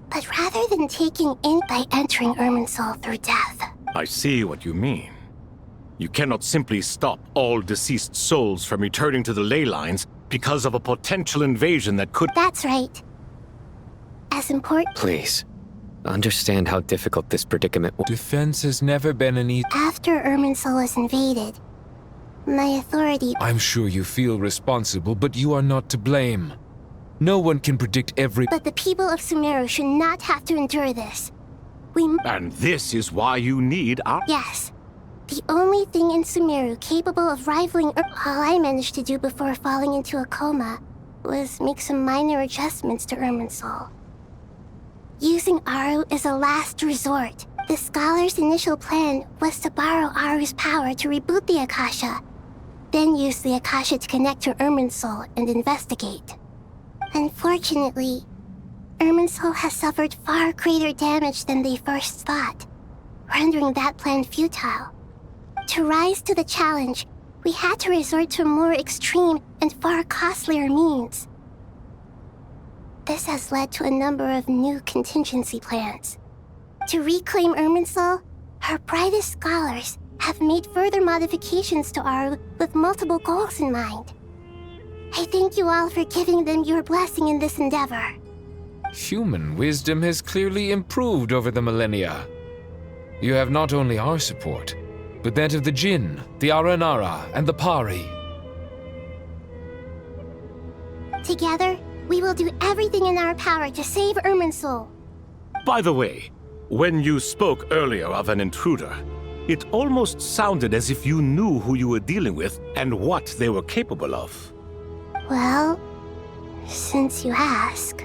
But rather than taking in by entering Irminsul through death... I see what you mean. You cannot simply stop all deceased souls from returning to the ley lines because of a potential invasion that could... That's right. As important... Please, understand how difficult this predicament was. Defense has never been an easy... After Irminsul was invaded, my authority... I'm sure you feel responsible, but you are not to blame. No one can predict every... But the people of Sumeru should not have to endure this. And this is why you need our... Yes. The only thing in Sumeru capable of rivaling all I managed to do before falling into a coma was make some minor adjustments to Irminsul. Using Aru is a last resort. The scholar's initial plan was to borrow Aru's power to reboot the Akasha, then use the Akasha to connect to Irminsul and investigate. Unfortunately, Irminsul has suffered far greater damage than they first thought, rendering that plan futile. To rise to the challenge, we had to resort to more extreme and far costlier means. This has led to a number of new contingency plans. To reclaim Irminsul, our brightest scholars have made further modifications to Aru with multiple goals in mind. I thank you all for giving them your blessing in this endeavor. Human wisdom has clearly improved over the millennia. You have not only our support, but that of the Jinn, the Aranara, and the Pari. Together, we will do everything in our power to save Irminsul. By the way, when you spoke earlier of an intruder, it almost sounded as if you knew who you were dealing with and what they were capable of. Well, since you ask...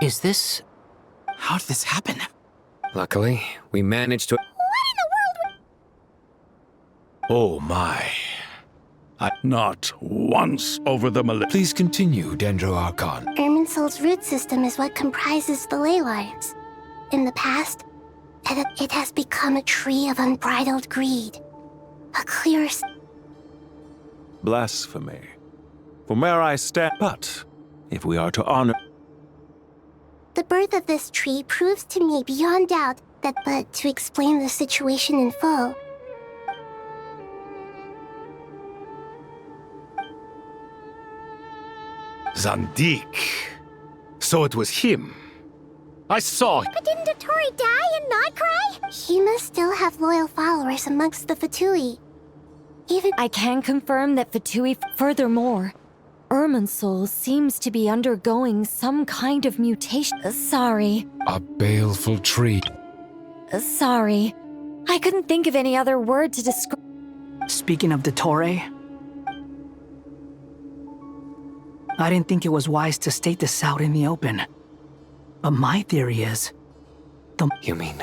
Is this... How did this happen? Luckily, we managed to... What in the world? Oh my. Not once over the millennia. Please continue, Dendro Archon. Irminsul's root system is what comprises the ley lines. In the past, it has become a tree of unbridled greed. A clear... Blasphemy. From where I stand... But, if we are to honor... The birth of this tree proves to me beyond doubt that, but to explain the situation in full... Zandik. So it was him. I saw... But didn't Dotori die in nod-crai? He must still have loyal followers amongst the Fatui. I can confirm that Fatui... Furthermore, Irminsul seems to be undergoing some kind of mutation. Sorry. A baleful tree. Sorry. I couldn't think of any other word to describe. Speaking of Dottore, I didn't think it was wise to state this out in the open. But my theory is... You mean...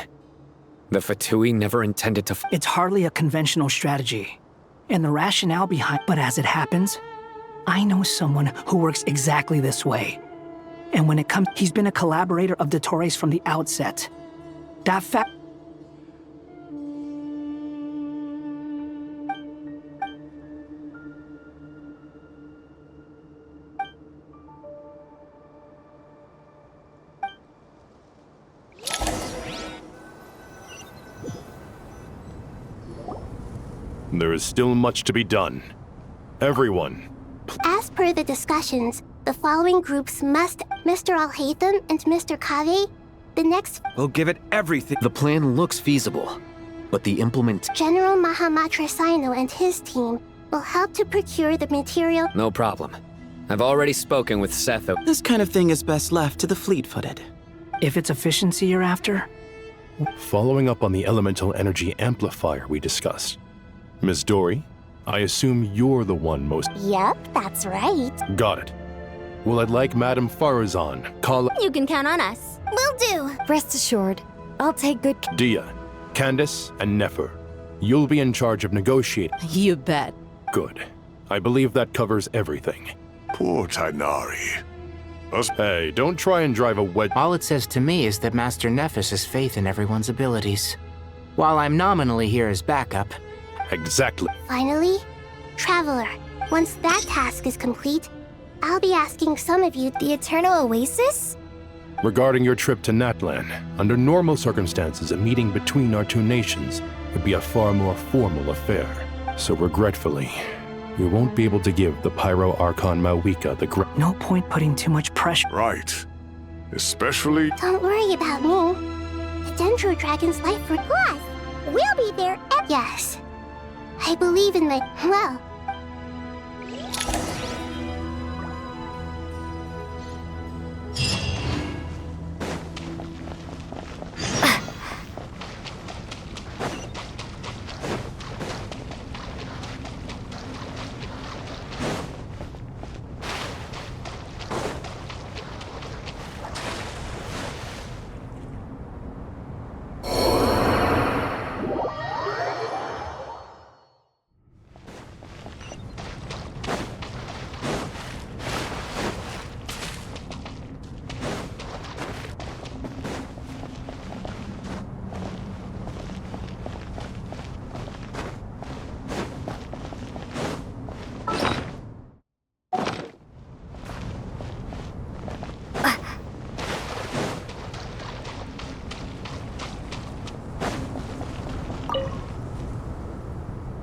the Fatui never intended to... It's hardly a conventional strategy. And the rationale behind... But as it happens, I know someone who works exactly this way. And when it comes... He's been a collaborator of Dottore's from the outset. That fact... There is still much to be done. Everyone. As per the discussions, the following groups must... Mr. Al-Haytham and Mr. Kaveh, the next... We'll give it everything. The plan looks feasible, but the General Mahamatra Sino and his team will help to procure the material... No problem. I've already spoken with Setho. This kind of thing is best left to the fleet-footed. If it's efficiency you're after... Following up on the elemental energy amplifier we discussed. Ms. Dory, I assume you're the one most... Yep, that's right. Got it. Well, I'd like Madame Farazan, call... You can count on us. Will do. Rest assured, I'll take good... Dia, Candace, and Nefer. You'll be in charge of negotiating. You bet. Good. I believe that covers everything. Poor Tainari. Hey, don't try and drive a wedge... All it says to me is that Master Nephis has faith in everyone's abilities. While I'm nominally here as backup... Exactly. Finally, Traveler, once that task is complete, I'll be asking some of you the Eternal Oasis? Regarding your trip to Natlan, under normal circumstances, a meeting between our two nations would be a far more formal affair. So regretfully, we won't be able to give the Pyro Archon Mawika the No point putting too much pressure. Right. Especially... Don't worry about me. The Dendro Dragon's life for us. We'll be there. Yes. I believe in my... well...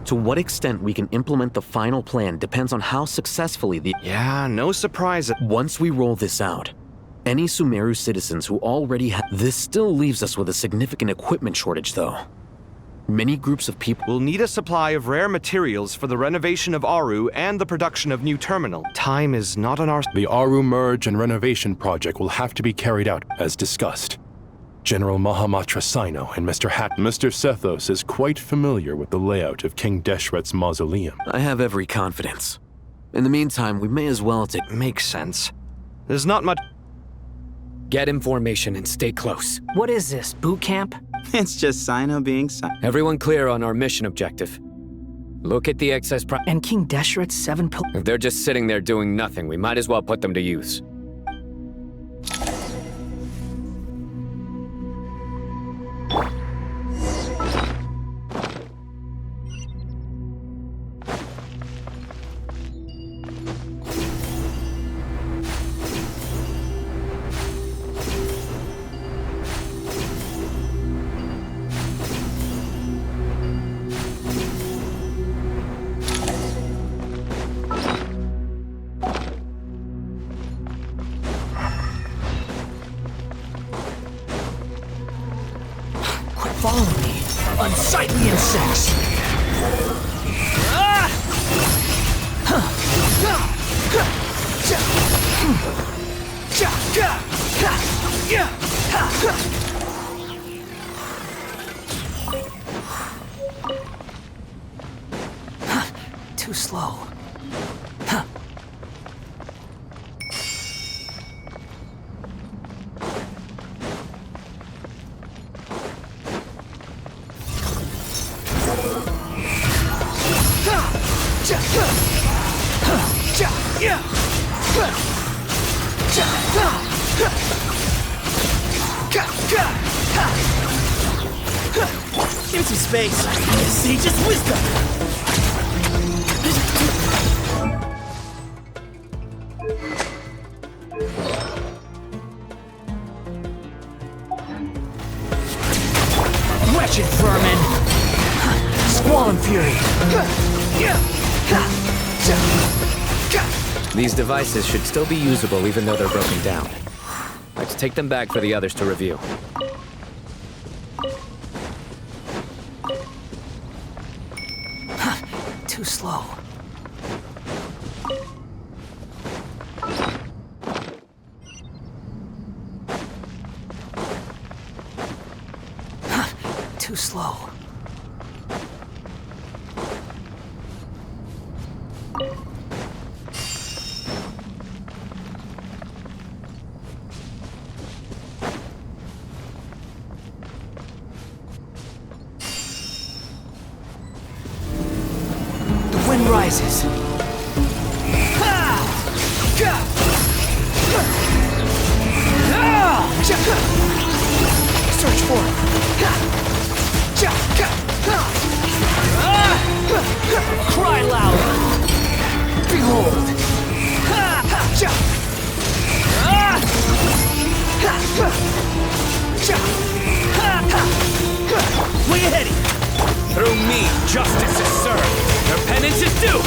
To what extent we can implement the final plan depends on how successfully the... Yeah, no surprise. Once we roll this out, any Sumeru citizens who already have... This still leaves us with a significant equipment shortage, though. Many groups of people... will need a supply of rare materials for the renovation of Aru and the production of new terminal. Time is not on our... The Aru merge and renovation project will have to be carried out, as discussed. General Mahamatra Sino and Mr. Mr. Sethos is quite familiar with the layout of King Deshret's mausoleum. I have every confidence. In the meantime, we may as well take... Makes sense. There's not much... Get information and stay close. What is this, boot camp? It's just Sino being Sino. Everyone clear on our mission objective. Look at the excess And King Deshret's 7 pillars. If they're just sitting there doing nothing, we might as well put them to use. Follow me, unsightly insects! Too slow. Give some space. Sage's wisdom. Wretched vermin. Squallen fury. These devices should still be usable even though they're broken down. Let's take them back for the others to review. Too slow. Too slow. Rises. Search for it. Cry loud. Behold. Way ahead. Through me, justice is served. Your penance is due!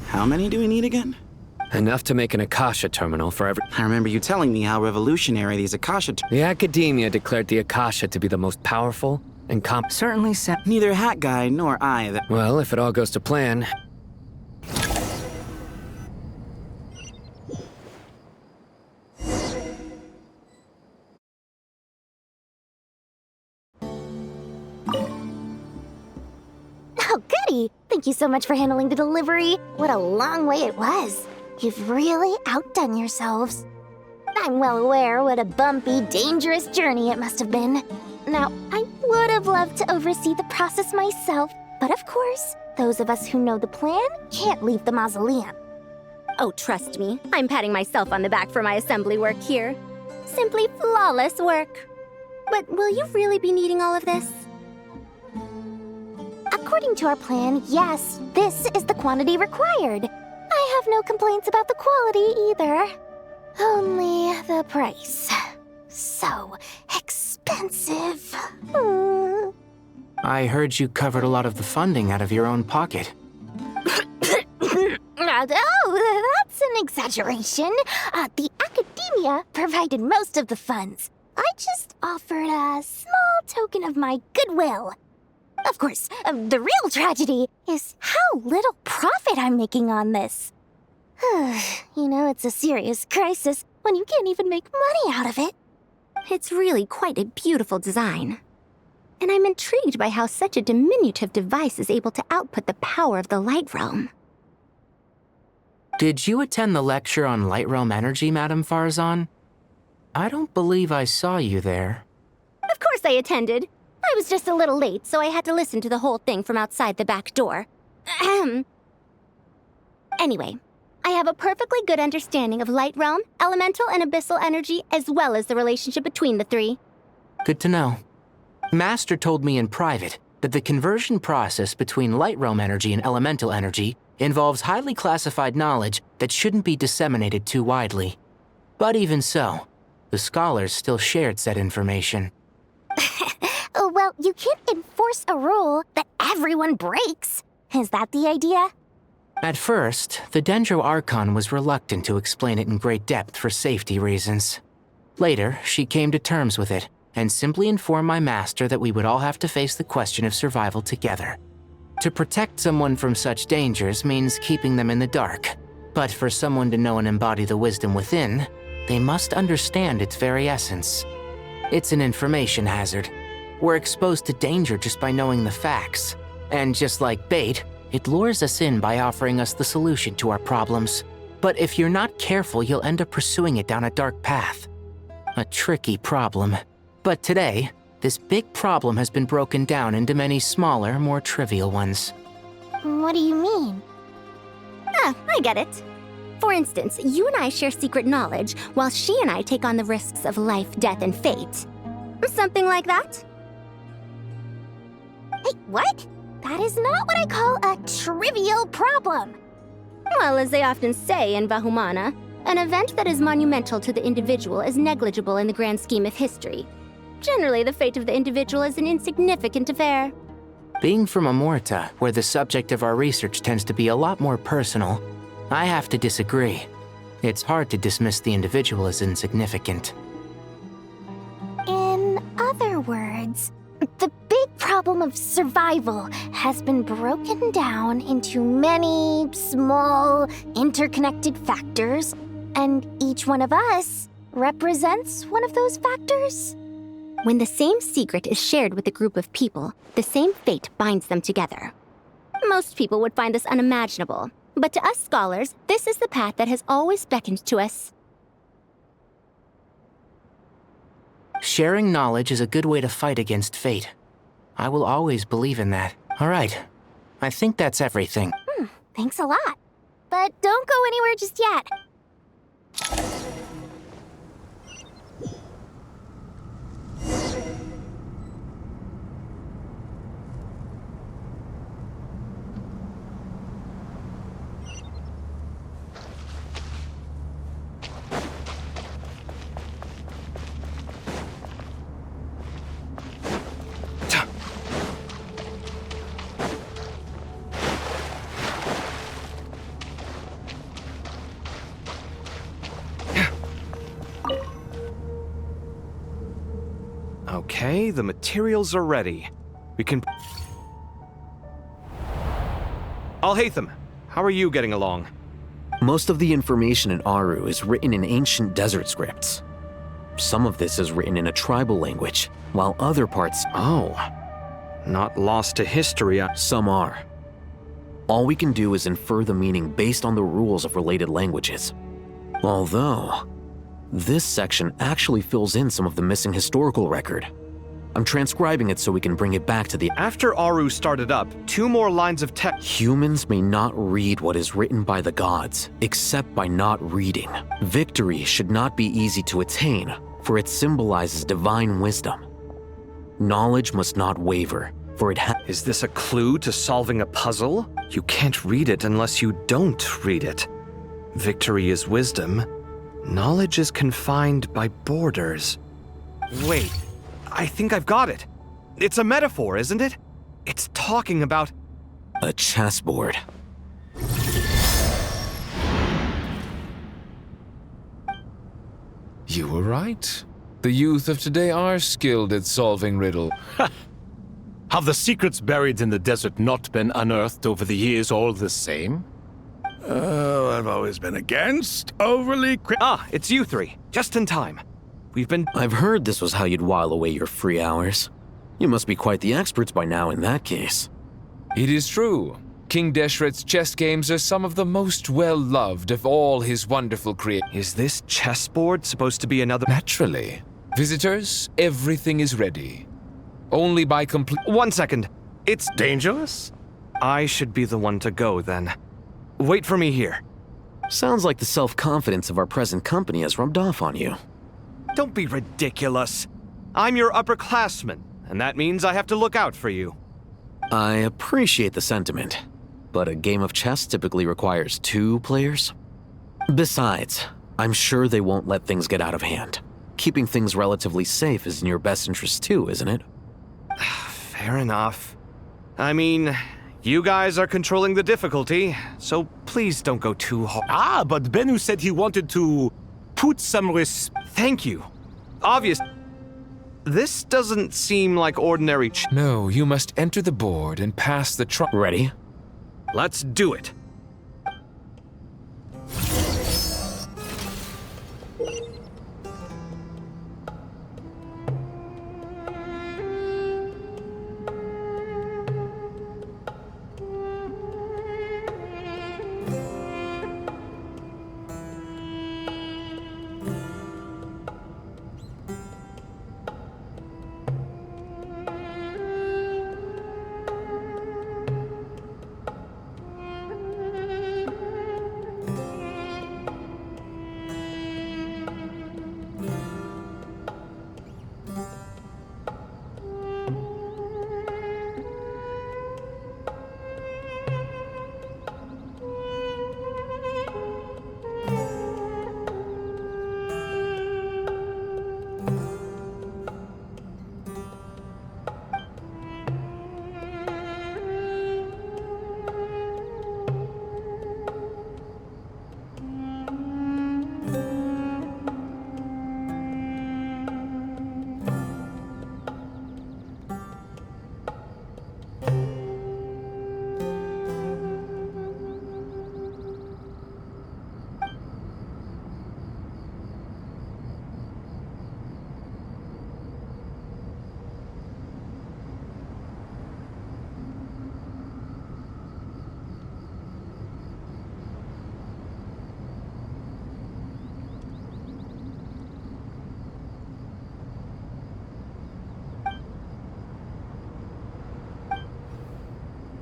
How many do we need again? Enough to make an Akasha terminal for every... I remember you telling me how revolutionary these Akasha... The Academia declared the Akasha to be the most powerful and Certainly, neither Hat Guy nor I... Well, if it all goes to plan... Oh, goody! Thank you so much for handling the delivery. What a long way it was. You've really outdone yourselves. I'm well aware what a bumpy, dangerous journey it must have been. Now, I would have loved to oversee the process myself, but of course, those of us who know the plan can't leave the mausoleum. Oh, trust me, I'm patting myself on the back for my assembly work here. Simply flawless work. But will you really be needing all of this? According to our plan, yes, this is the quantity required. I have no complaints about the quality either. Only the price. So expensive. I heard you covered a lot of the funding out of your own pocket. Oh, that's an exaggeration. The Academia provided most of the funds. I just offered a small token of my goodwill. Of course, the real tragedy is how little profit I'm making on this. You know, it's a serious crisis when you can't even make money out of it. It's really quite a beautiful design. And I'm intrigued by how such a diminutive device is able to output the power of the Light Realm. Did you attend the lecture on Light Realm energy, Madame Farzan? I don't believe I saw you there. Of course I attended. I was just a little late, so I had to listen to the whole thing from outside the back door. Anyway, I have a perfectly good understanding of Light Realm, elemental and abyssal energy, as well as the relationship between the three. Good to know. Master told me in private that the conversion process between Light Realm energy and elemental energy involves highly classified knowledge that shouldn't be disseminated too widely. But even so, the scholars still shared said information. Well, you can't enforce a rule that everyone breaks. Is that the idea? At first, the Dendro Archon was reluctant to explain it in great depth for safety reasons. Later, she came to terms with it and simply inform my master that we would all have to face the question of survival together. To protect someone from such dangers means keeping them in the dark, but for someone to know and embody the wisdom within, they must understand its very essence. It's an information hazard. We're exposed to danger just by knowing the facts. And just like bait, it lures us in by offering us the solution to our problems. But if you're not careful, you'll end up pursuing it down a dark path. A tricky problem. But today, this big problem has been broken down into many smaller, more trivial ones. What do you mean? Ah, I get it. For instance, you and I share secret knowledge, while she and I take on the risks of life, death, and fate. Something like that? Hey, what? That is not what I call a trivial problem. Well, as they often say in Vahumana, an event that is monumental to the individual is negligible in the grand scheme of history. Generally, the fate of the individual is an insignificant affair. Being from Amorta, where the subject of our research tends to be a lot more personal, I have to disagree. It's hard to dismiss the individual as insignificant. In other words, the big problem of survival has been broken down into many small, interconnected factors, and each one of us represents one of those factors. When the same secret is shared with a group of people, the same fate binds them together. Most people would find this unimaginable, but to us scholars, this is the path that has always beckoned to us. Sharing knowledge is a good way to fight against fate. I will always believe in that. All right, I think that's everything. Thanks a lot. But don't go anywhere just yet. Okay, the materials are ready. We can... Al-Haytham, how are you getting along? Most of the information in Aru is written in ancient desert scripts. Some of this is written in a tribal language, while other parts... Oh, not lost to history. Some are. All we can do is infer the meaning based on the rules of related languages. Although, this section actually fills in some of the missing historical record. I'm transcribing it so we can bring it back to the... After Aru started up, 2 more lines of text... Humans may not read what is written by the gods, except by not reading. Victory should not be easy to attain, for it symbolizes divine wisdom. Knowledge must not waver, for it Is this a clue to solving a puzzle? You can't read it unless you don't read it. Victory is wisdom. Knowledge is confined by borders. Wait, I think I've got it. It's a metaphor, isn't it? It's talking about... a chessboard. You were right. The youth of today are skilled at solving riddles. Have the secrets buried in the desert not been unearthed over the years all the same? I've always been against overly... it's you 3. Just in time. I've heard this was how you'd while away your free hours. You must be quite the experts by now in that case. It is true. King Deshret's chess games are some of the most well-loved of all his wonderful creations. Is this chessboard supposed to be another... Naturally. Visitors, everything is ready. Only by complete... 1 second. It's... dangerous? I should be the one to go, then. Wait for me here. Sounds like the self-confidence of our present company has rubbed off on you. Don't be ridiculous. I'm your upperclassman, and that means I have to look out for you. I appreciate the sentiment, but a game of chess typically requires 2 players. Besides, I'm sure they won't let things get out of hand. Keeping things relatively safe is in your best interest too, isn't it? Fair enough. I mean, you guys are controlling the difficulty, so please don't go too hard. But Bennu said he wanted to put some respect. Thank you. Obvious. This doesn't seem like ordinary No, you must enter the board and pass the Ready? Let's do it.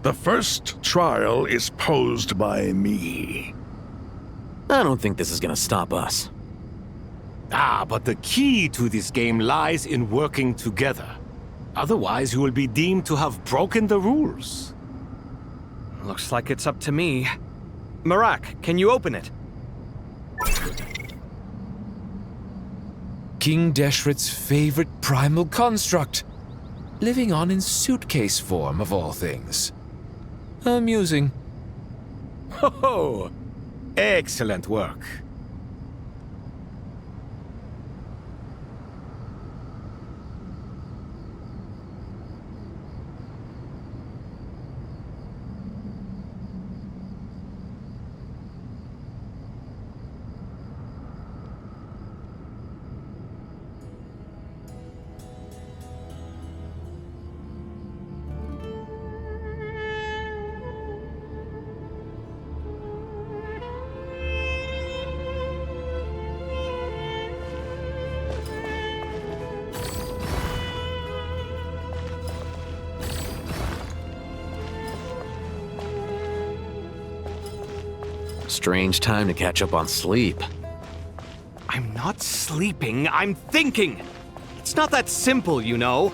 The first trial is posed by me. I don't think this is gonna stop us. Ah, but the key to this game lies in working together. Otherwise, you will be deemed to have broken the rules. Looks like it's up to me. Marak, can you open it? King Deshret's favorite primal construct, living on in suitcase form of all things. Amusing. Ho-ho! Excellent work. Strange time to catch up on sleep. I'm not sleeping, I'm thinking! It's not that simple, you know.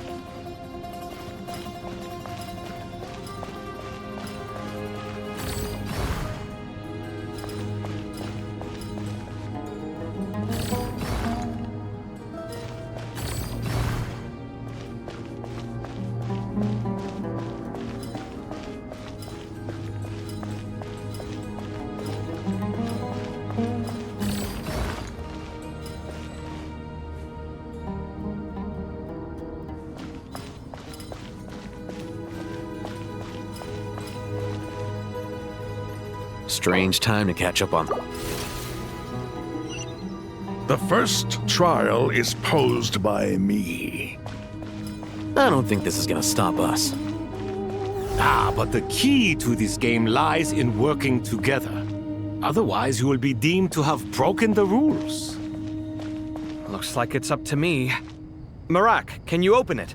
Strange time to catch up on. The first trial is posed by me. I don't think this is gonna stop us. Ah, but the key to this game lies in working together. Otherwise, you will be deemed to have broken the rules. Looks like it's up to me. Marak, can you open it?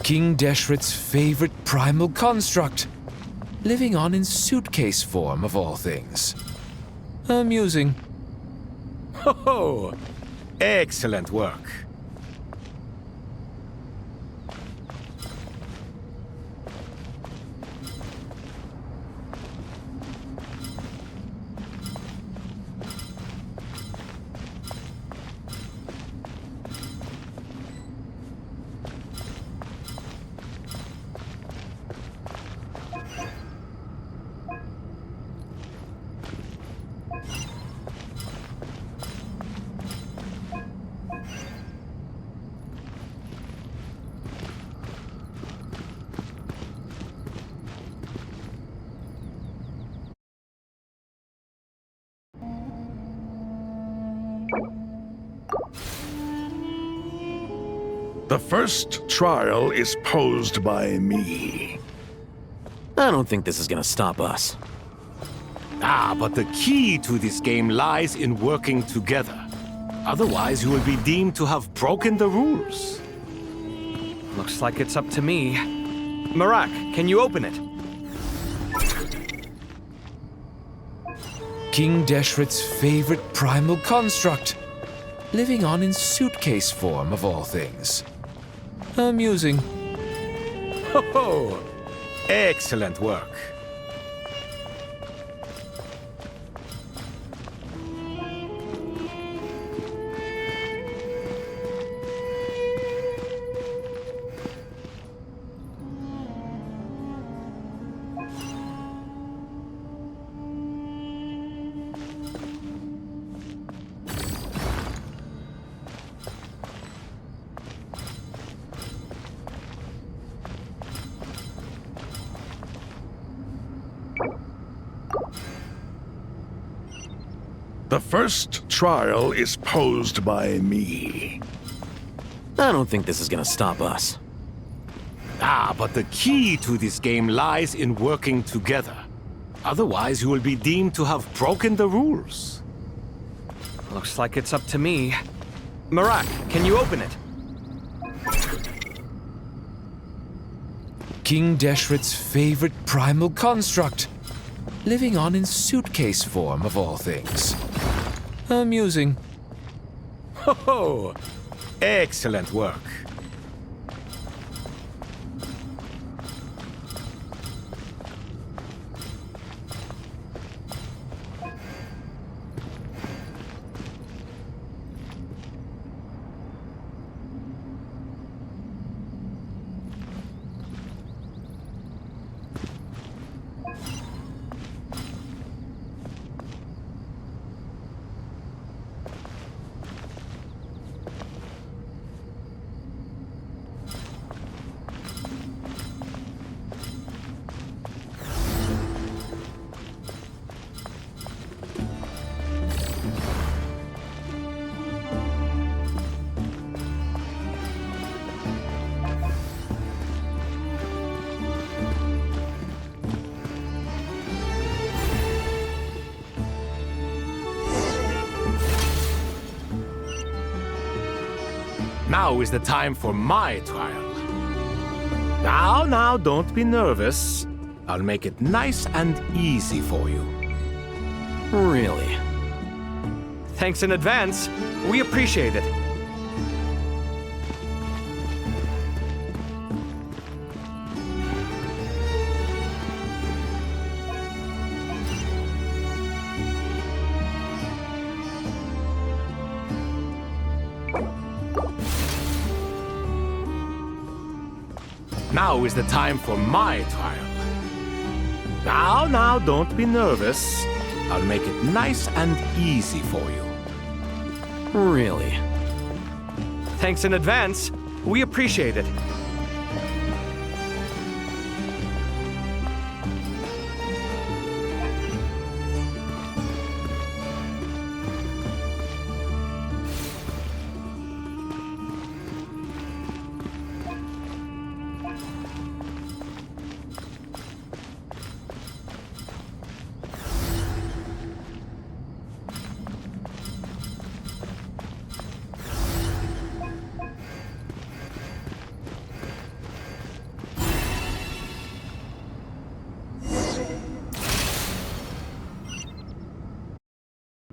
King Deshret's favorite primal construct, living on in suitcase form of all things. Amusing. Ho-ho! Excellent work. The first trial is posed by me. I don't think this is gonna stop us. Ah, but the key to this game lies in working together. Otherwise, you will be deemed to have broken the rules. Looks like it's up to me. Marak, can you open it? King Deshret's favorite primal construct. Living on in suitcase form, of all things. Amusing. Ho ho! Excellent work. The first trial is posed by me. I don't think this is gonna stop us. Ah, but the key to this game lies in working together. Otherwise, you will be deemed to have broken the rules. Looks like it's up to me. Marak, can you open it? King Deshret's favorite primal construct. Living on in suitcase form, of all things. Amusing. Ho ho! Excellent work. Now is the time for my trial. Now, don't be nervous. I'll make it nice and easy for you. Really? Thanks in advance. We appreciate it. Now is the time for my trial. Now, don't be nervous. I'll make it nice and easy for you. Really? Thanks in advance. We appreciate it.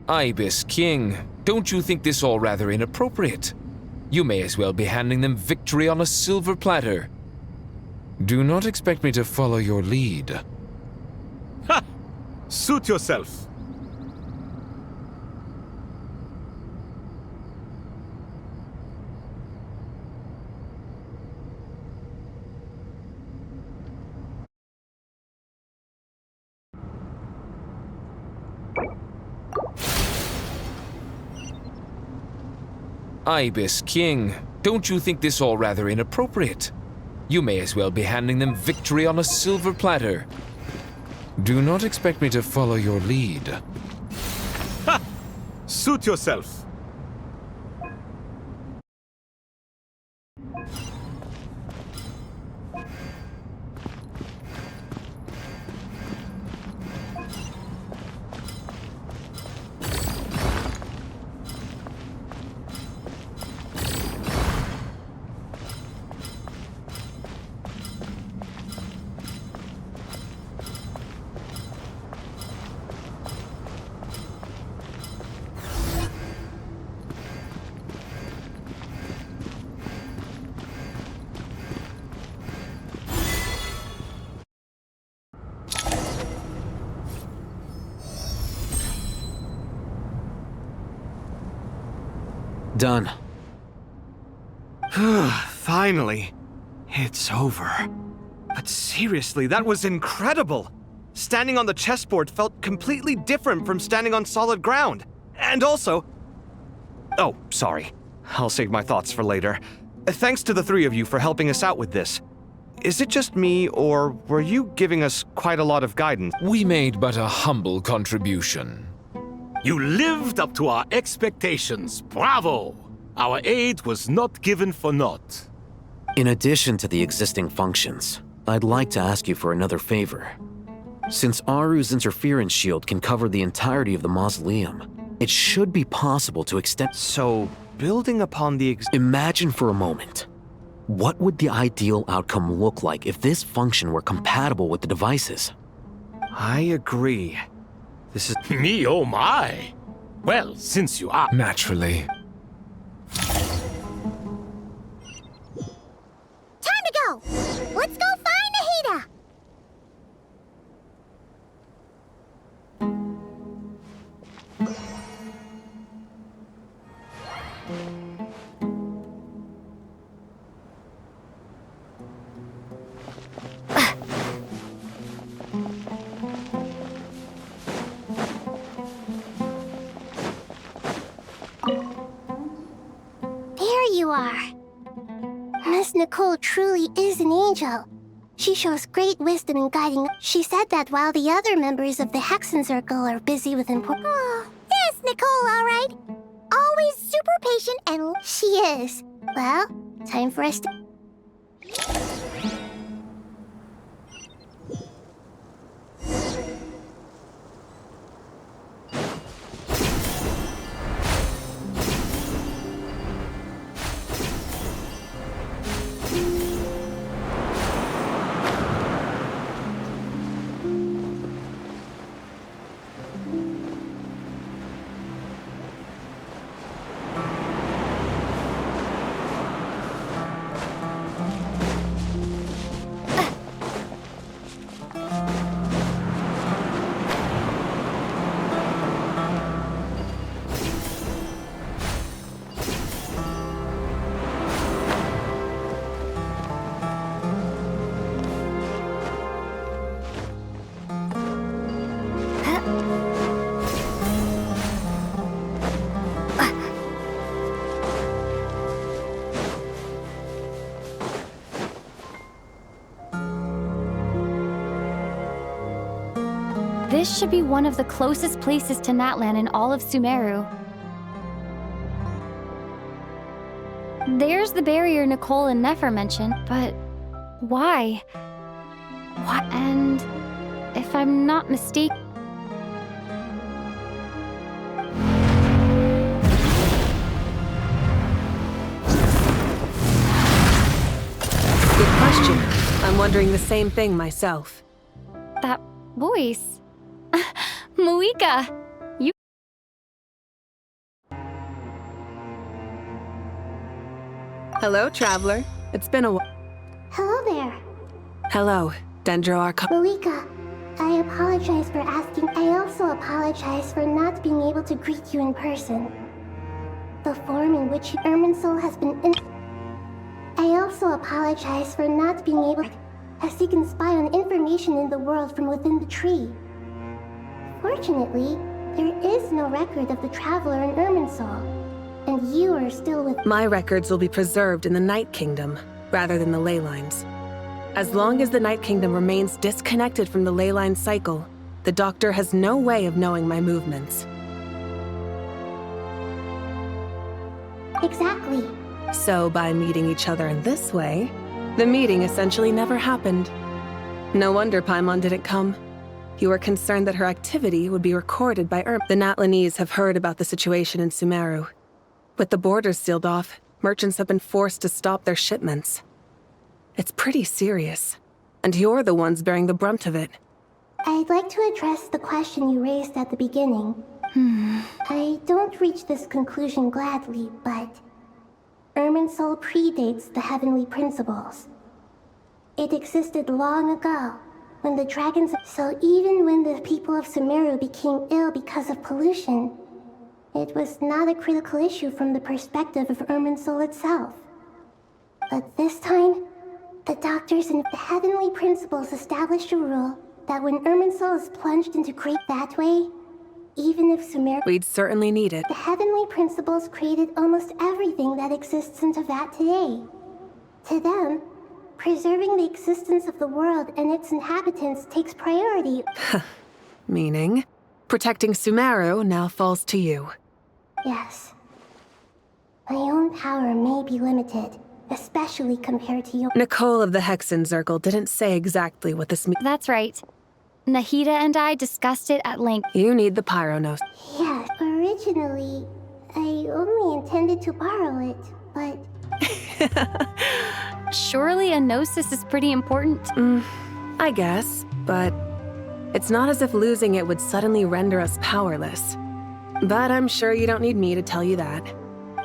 Ibis King, don't you think this all rather inappropriate? You may as well be handing them victory on a silver platter. Do not expect me to follow your lead. Ha! Suit yourself. Ibis King, don't you think this all rather inappropriate? You may as well be handing them victory on a silver platter. Do not expect me to follow your lead. Ha! Suit yourself. Done. Finally. It's over. But seriously, that was incredible! Standing on the chessboard felt completely different from standing on solid ground. And also... Oh, sorry. I'll save my thoughts for later. Thanks to the three of you for helping us out with this. Is it just me, or were you giving us quite a lot of guidance? We made but a humble contribution. You lived up to our expectations. Bravo! Our aid was not given for naught. In addition to the existing functions, I'd like to ask you for another favor. Since Aru's interference shield can cover the entirety of the mausoleum, it should be possible to extend... So, building upon the... Imagine for a moment. What would the ideal outcome look like if this function were compatible with the devices? I agree. This is... Me, oh my! Well, since you are... Naturally. Time to go! Let's go find Nahida! There you are. Miss Nicole truly is an angel. She shows great wisdom in guiding. She said that while the other members of the Hexen Circle are busy with important... Oh, yes, Nicole, all right. Always super patient, and she is. Well, time for us to... This should be one of the closest places to Natlan in all of Sumeru. There's the barrier Nicole and Nefer mentioned, but why? What? And if I'm not mistaken... Good question. I'm wondering the same thing myself. That voice... Malika! You... Hello, traveler. It's been a while. Hello there. Hello, Dendro Archon. Malika, I apologize for asking. I also apologize for not being able to greet you in person. The form in which Irminsul has been in... I also apologize for not being able... as he can spy on information in the world from within the tree. Fortunately, there is no record of the traveler in Irminsul, and you are still with... My records will be preserved in the Night Kingdom, rather than the ley lines. As long as the Night Kingdom remains disconnected from the ley line cycle, the Doctor has no way of knowing my movements. Exactly. So by meeting each other in this way, the meeting essentially never happened. No wonder Paimon didn't come. You were concerned that her activity would be recorded by The Natlanese have heard about the situation in Sumeru. With the borders sealed off, merchants have been forced to stop their shipments. It's pretty serious, and you're the ones bearing the brunt of it. I'd like to address the question you raised at the beginning. I don't reach this conclusion gladly, but... Irminsul predates the heavenly principles. It existed long ago, when the dragons... So even when the people of Sumeru became ill because of pollution, It was not a critical issue from the perspective of Irminsul itself. But this time, the doctors and the heavenly principles established a rule that when Irminsul is plunged into great that way, even if Sumer— We'd certainly need it. The heavenly principles created almost everything that exists in Teyvat today. To them, preserving the existence of the world and its inhabitants takes priority. Meaning, protecting Sumeru now falls to you. Yes. My own power may be limited, especially compared to your— Nicole of the Hexen Circle didn't say exactly what this means. That's right. Nahida and I discussed it at length. You need the Pyronos. Yes, originally, I only intended to borrow it, but— Surely a gnosis is pretty important. I guess, but it's not as if losing it would suddenly render us powerless. But I'm sure you don't need me to tell you that.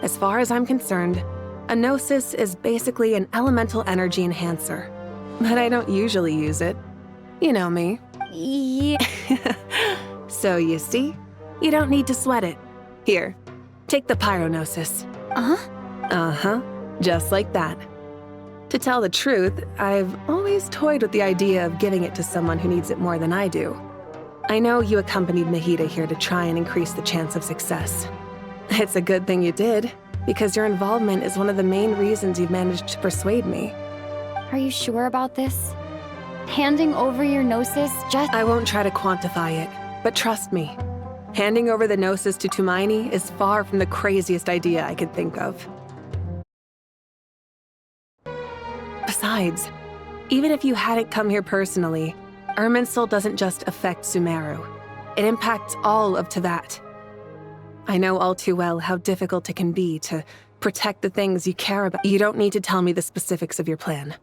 As far as I'm concerned, a gnosis is basically an elemental energy enhancer. But I don't usually use it. You know me. Yeah. So you see, you don't need to sweat it. Here, take the Pyronosis. Uh-huh, just like that. To tell the truth, I've always toyed with the idea of giving it to someone who needs it more than I do. I know you accompanied Nahida here to try and increase the chance of success. It's a good thing you did, because your involvement is one of the main reasons you've managed to persuade me. Are you sure about this? Handing over your gnosis just— I won't try to quantify it, but trust me. Handing over the gnosis to Tumaini is far from the craziest idea I could think of. Besides, even if you hadn't come here personally, Irminsul doesn't just affect Sumeru. It impacts all of Teyvat. I know all too well how difficult it can be to protect the things you care about. You don't need to tell me the specifics of your plan.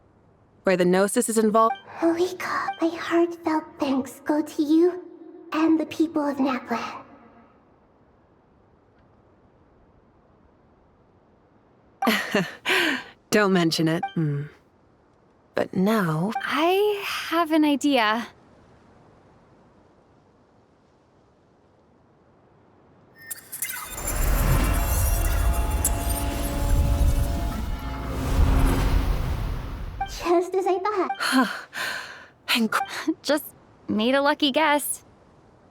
Where the gnosis is involved— Malika, my heartfelt thanks go to you and the people of Natlan. Don't mention it. But now— I have an idea. Just as I thought. Just made a lucky guess.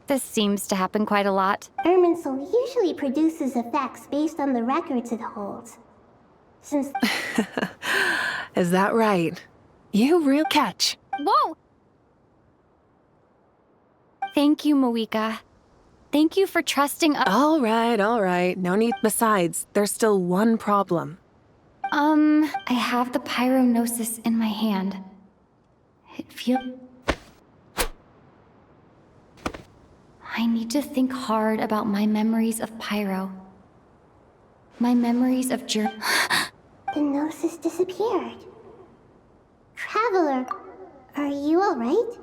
This seems to happen quite a lot. Irminsul usually produces effects based on the records it holds. Since— Is that right? You real catch. Whoa! Thank you, Moika. Thank you for trusting us. All right. No need. Besides, there's still one problem. I have the Pyronosis in my hand. It feels— I need to think hard about my memories of Pyro. My memories of journey. The gnosis disappeared. Traveler, are you alright?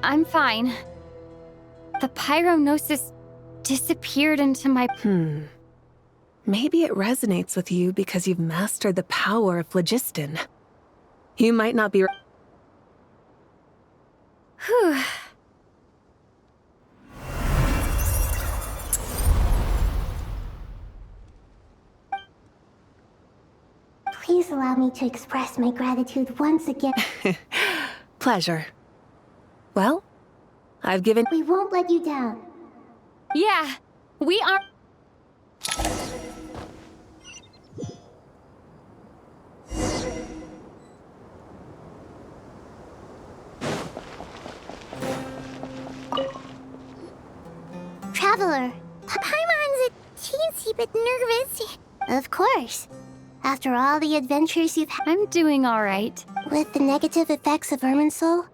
I'm fine. The Pyronosis disappeared into my— Maybe it resonates with you because you've mastered the power of phlogiston. You might not be— Whew. Please allow me to express my gratitude once again. Pleasure. Well, I've given— We won't let you down. Yeah, we are— Traveler, Paimon's a teensy bit nervous. Of course. After all the adventures you've had— I'm doing alright. With the negative effects of Irminsul,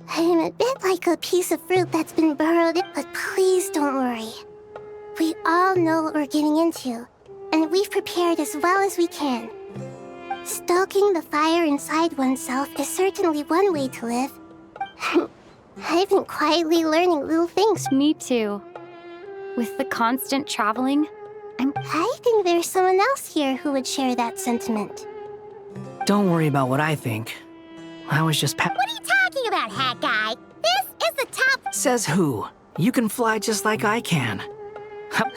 I'm a bit like a piece of fruit that's been burrowed in. But please don't worry. We all know what we're getting into, and we've prepared as well as we can. Stoking the fire inside oneself is certainly one way to live. I've been quietly learning little things. Me too. With the constant traveling, I think there's someone else here who would share that sentiment. Don't worry about what I think. I was just What are you talking about? out, Hat Guy. This is the top... Says who? You can fly just like I can.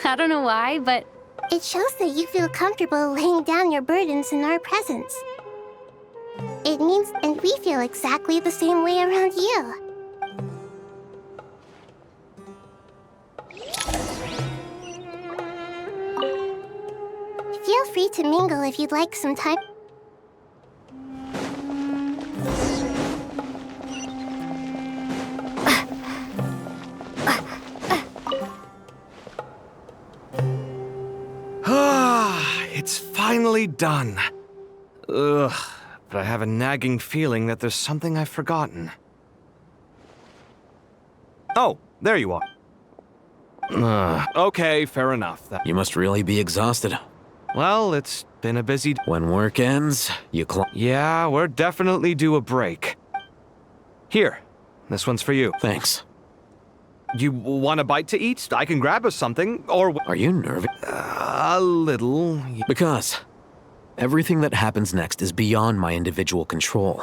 I don't know why, but... It shows that you feel comfortable laying down your burdens in our presence. It means, and we feel exactly the same way around you. Feel free to mingle if you'd like some time. It's finally done. Ugh, but I have a nagging feeling that there's something I've forgotten. Oh, there you are. Okay, fair enough. You must really be exhausted. Well, it's been a busy... When work ends, you Yeah, we're definitely due a break. Here, this one's for you. Thanks. You want a bite to eat? I can grab us something, or... Are you nervous? A little. Because everything that happens next is beyond my individual control.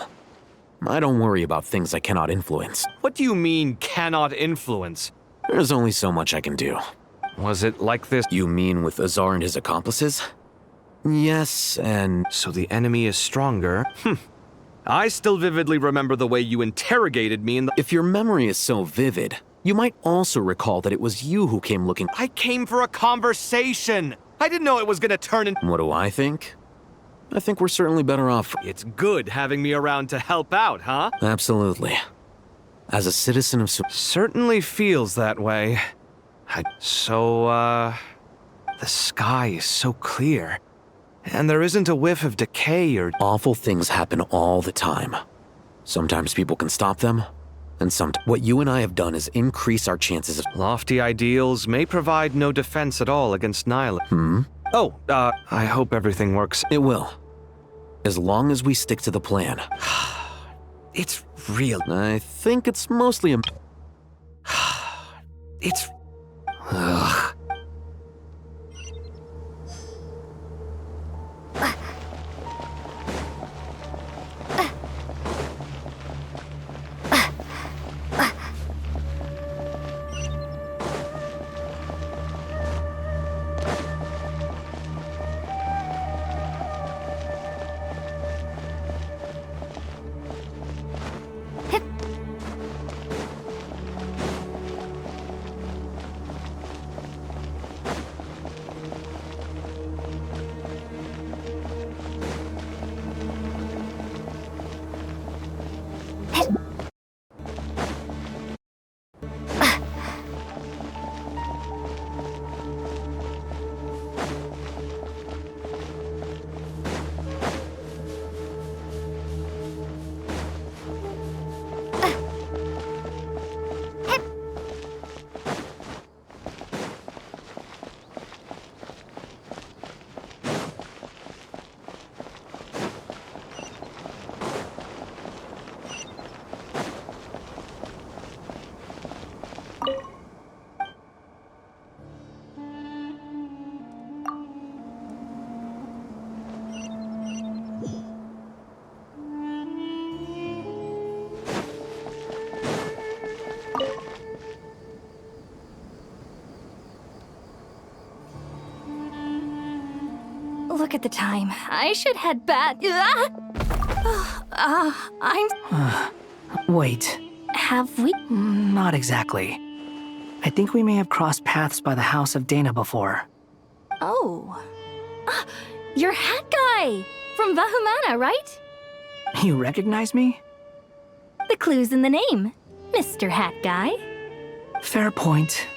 I don't worry about things I cannot influence. What do you mean, cannot influence? There's only so much I can do. Was it like this? You mean with Azar and his accomplices? Yes, and... So the enemy is stronger? I still vividly remember the way you interrogated me in the... If your memory is so vivid, you might also recall that it was you who came looking... I came for a conversation! I didn't know it was gonna turn in... What do I think? I think we're certainly better off... It's good having me around to help out, huh? Absolutely. As a citizen of... Certainly feels that way. The sky is so clear. And there isn't a whiff of decay or... Awful things happen all the time. Sometimes people can stop them, and what you and I have done is increase our chances of... Lofty ideals may provide no defense at all against nihilism. I hope everything works. It will. As long as we stick to the plan. It's real. I think it's mostly a... It's... Ugh. Look at the time. I should head back. Wait. Have we? Not exactly. I think we may have crossed paths by the house of Dana before. Oh. You're Hat Guy! From Vahumana, right? You recognize me? The clue's in the name. Mr. Hat Guy. Fair point.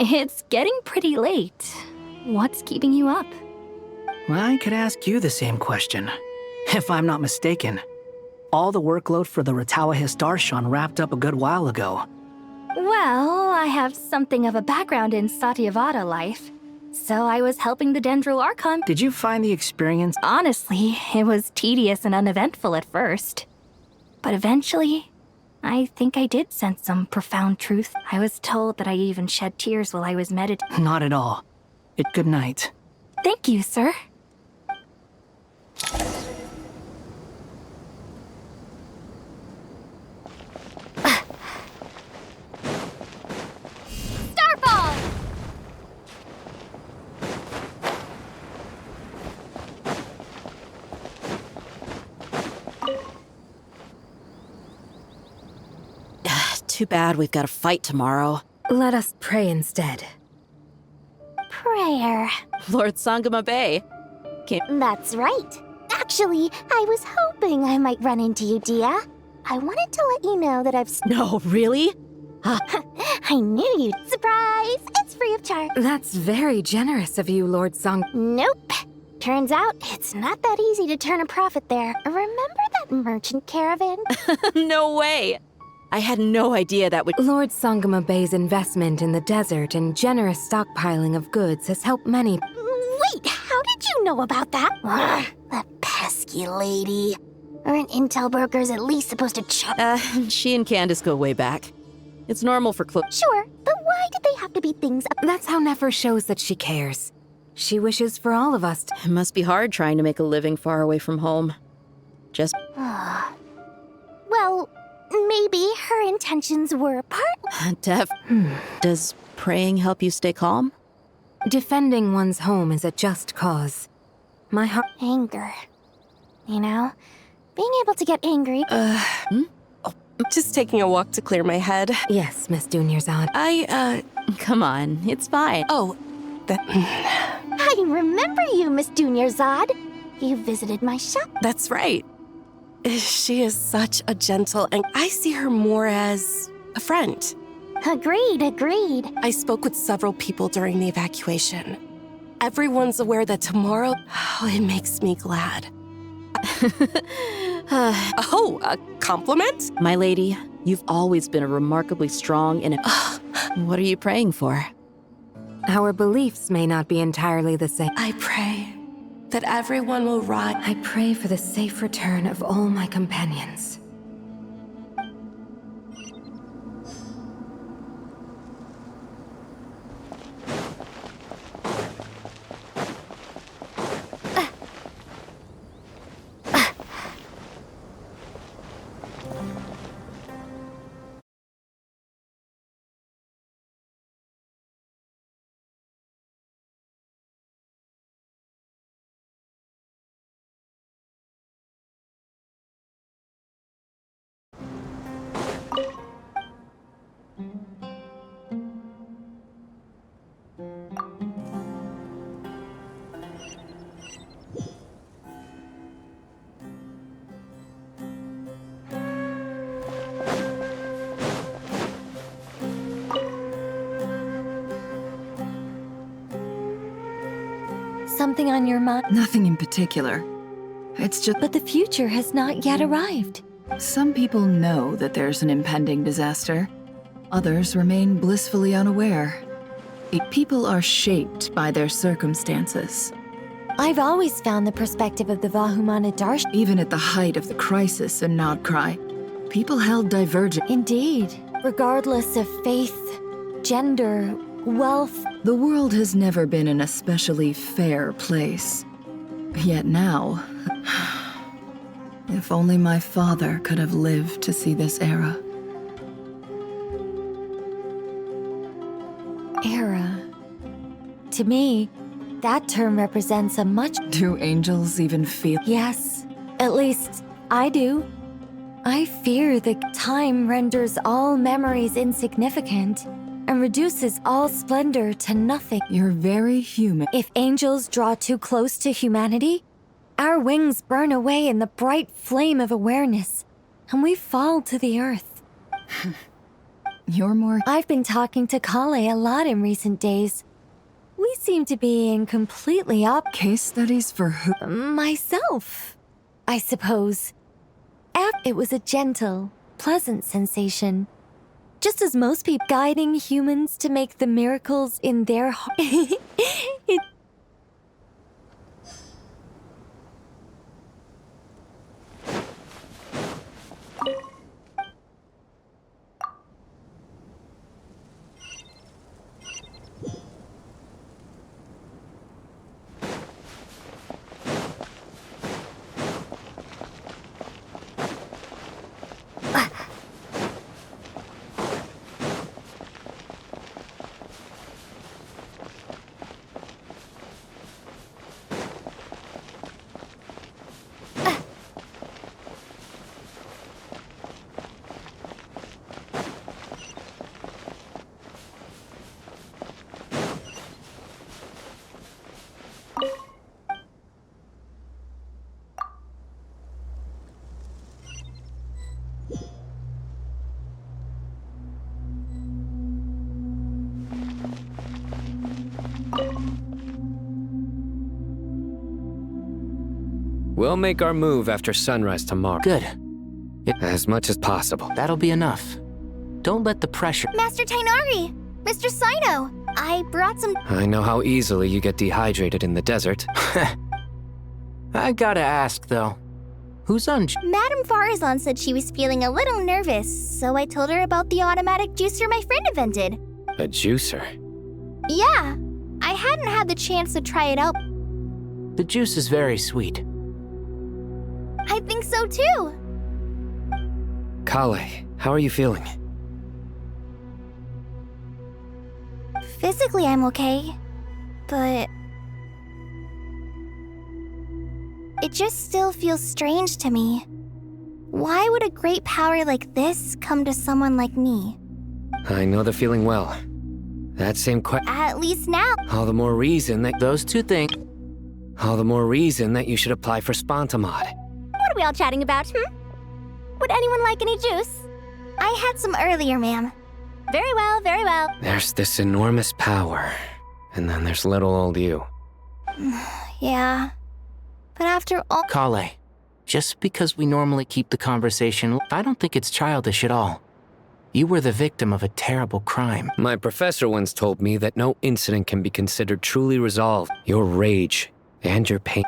It's getting pretty late. What's keeping you up? I could ask you the same question. If I'm not mistaken, all the workload for the Ratawa Histarshan wrapped up a good while ago. Well, I have something of a background in Satyavada life, so I was helping the Dendro Archon. Did you find the experience? Honestly, it was tedious and uneventful at first. But eventually, I think I did sense some profound truth. I was told that I even shed tears while I was meditating. Not at all. Good night. Thank you, sir. Too bad we've got a fight tomorrow. Let us pray instead. Prayer. Lord Sangama Bay. That's right. Actually, I was hoping I might run into you, Dia. I wanted to let you know that I've... No, really? I knew you'd... Surprise! It's free of charge. That's very generous of you, Lord Sang... Nope. Turns out, it's not that easy to turn a profit there. Remember that merchant caravan? No way! I had no idea that would... Lord Sangama Bay's investment in the desert and generous stockpiling of goods has helped many... Wait, how did you know about that? That pesky lady. Aren't intel brokers at least supposed to she and Candace go way back. It's normal for Sure, but why did they have to be things... That's how Nefer shows that she cares. She wishes for all of us to... It must be hard trying to make a living far away from home. Just... Well, maybe her intentions were part... Does praying help you stay calm? Defending one's home is a just cause. My heart... Anger. You know? Being able to get angry... Just taking a walk to clear my head. Yes, Miss Dunyarzad. Come on, it's fine. Oh, I remember you, Miss Dunyarzad. You visited my shop. That's right. She is such a gentle, and I see her more as a friend. Agreed. I spoke with several people during the evacuation. Everyone's aware that tomorrow... it makes me glad. A compliment? My lady, you've always been a remarkably strong and... What are you praying for? Our beliefs may not be entirely the same. I pray that everyone will rise. I pray for the safe return of all my companions. Something on your mind? Nothing in particular. It's just... But the future has not yet arrived. Some people know that there's an impending disaster. Others remain blissfully unaware. People are shaped by their circumstances. I've always found the perspective of the Vahumana Darshan. Even at the height of the crisis in nod-crai, people held divergent... Indeed. Regardless of faith, gender, wealth... The world has never been an especially fair place. Yet now... If only my father could have lived to see this era. Era. To me, that term represents a much... Do angels even feel... Yes, at least I do. I fear that time renders all memories insignificant and reduces all splendor to nothing. You're very human. If angels draw too close to humanity, our wings burn away in the bright flame of awareness, and we fall to the earth. You're more... I've been talking to Kale a lot in recent days. We seem to be in completely Case studies for who? Myself, I suppose. It was a gentle, pleasant sensation. Just as most people guiding humans to make the miracles in their heart. We'll make our move after sunrise tomorrow. Good. As much as possible. That'll be enough. Don't let the pressure... Master Tainari! Mr. Sino! I brought some... I know how easily you get dehydrated in the desert. I gotta ask, though. Who's on... Madame Farazan said she was feeling a little nervous, so I told her about the automatic juicer my friend invented. A juicer? Yeah. I hadn't had the chance to try it out. The juice is very sweet. I think so too. Kale, how are you feeling? Physically, I'm okay. But... it just still feels strange to me. Why would a great power like this come to someone like me? I know the feeling well. That same question... At least now... All the more reason that... Those two things... All the more reason that you should apply for Spontamod. What are we all chatting about, Would anyone like any juice? I had some earlier, ma'am. Very well, very well. There's this enormous power, and then there's little old you. Yeah. But after all... Kale, just because we normally keep the conversation, I don't think it's childish at all. You were the victim of a terrible crime. My professor once told me that no incident can be considered truly resolved. Your rage and your pain...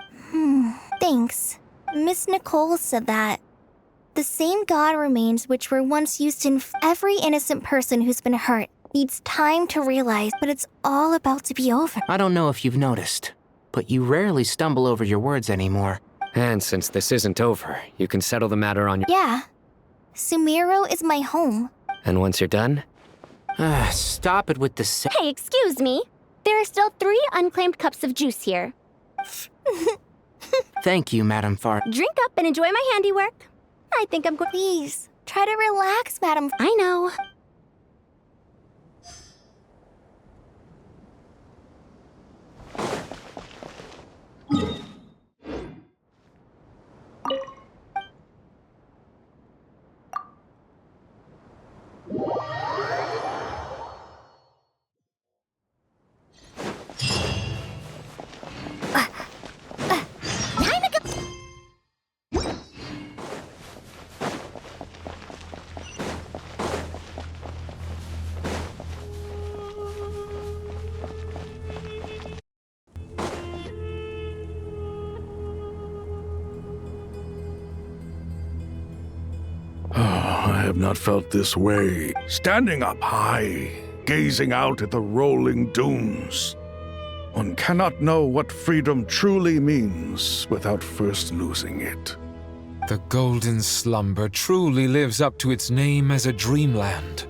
Thanks. Miss Nicole said that. The same God remains which were once used in every innocent person who's been hurt needs time to realize, but it's all about to be over. I don't know if you've noticed, but you rarely stumble over your words anymore. And since this isn't over, you can settle the matter on your... Yeah. Sumero is my home. And once you're done? Stop it with the... Hey, excuse me. There are still 3 unclaimed cups of juice here. Thank you, Madame Far. Drink up and enjoy my handiwork. I think I'm going... Please, try to relax, Madame... I know. I have not felt this way. Standing up high, gazing out at the rolling dunes. One cannot know what freedom truly means without first losing it. The golden slumber truly lives up to its name as a dreamland.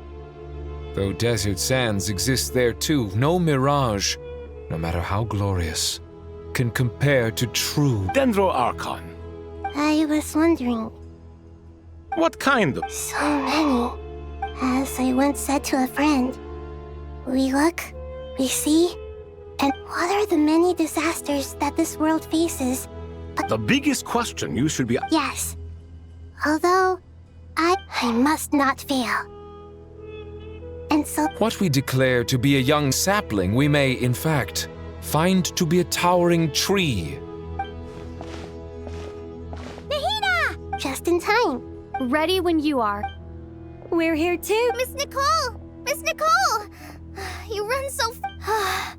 Though desert sands exist there too, no mirage, no matter how glorious, can compare to true Dendro-Archon. I was wondering... What kind of... So many. As I once said to a friend, we look, we see, and what are the many disasters that this world faces? The biggest question you should be... Yes. Although, I must not fail. And so... What we declare to be a young sapling, we may, in fact, find to be a towering tree. Nahida! Just in time. Ready when you are. We're here too. Miss Nicole! Miss Nicole! You run so I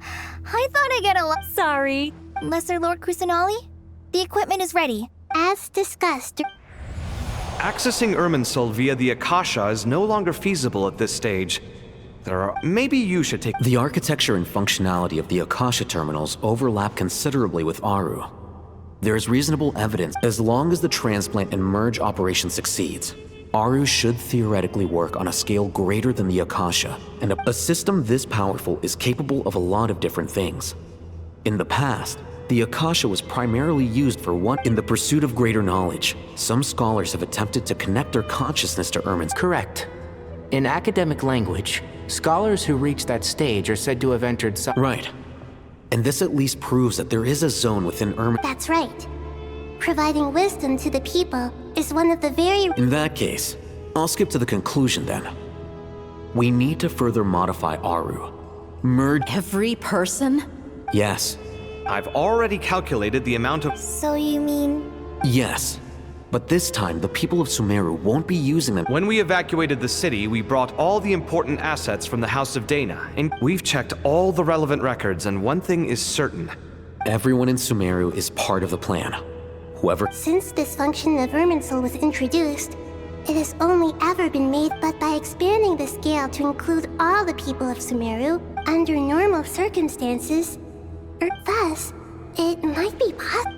thought I'd get a lot. Sorry. Lesser Lord Kusanali? The equipment is ready. As discussed. Accessing Irminsul via the Akasha is no longer feasible at this stage. Maybe you should take... The architecture and functionality of the Akasha terminals overlap considerably with Aru. There is reasonable evidence as long as the transplant and merge operation succeeds. Aru should theoretically work on a scale greater than the Akasha, and a system this powerful is capable of a lot of different things. In the past, the Akasha was primarily used for in the pursuit of greater knowledge. Some scholars have attempted to connect their consciousness to Irmin's. Correct. In academic language, scholars who reach that stage are said to have entered some... Right. And this at least proves that there is a zone within Irmin... That's right. Providing wisdom to the people is one of the very... In that case, I'll skip to the conclusion then. We need to further modify Aru. Merge... Every person? Yes. I've already calculated the amount of... So you mean... Yes, but this time the people of Sumeru won't be using them. When we evacuated the city, we brought all the important assets from the House of Dana, and we've checked all the relevant records, and one thing is certain. Everyone in Sumeru is part of the plan. Whoever— Since this function of Irminsul was introduced, it has only ever been made, but by expanding the scale to include all the people of Sumeru, under normal circumstances, thus, it might be possible.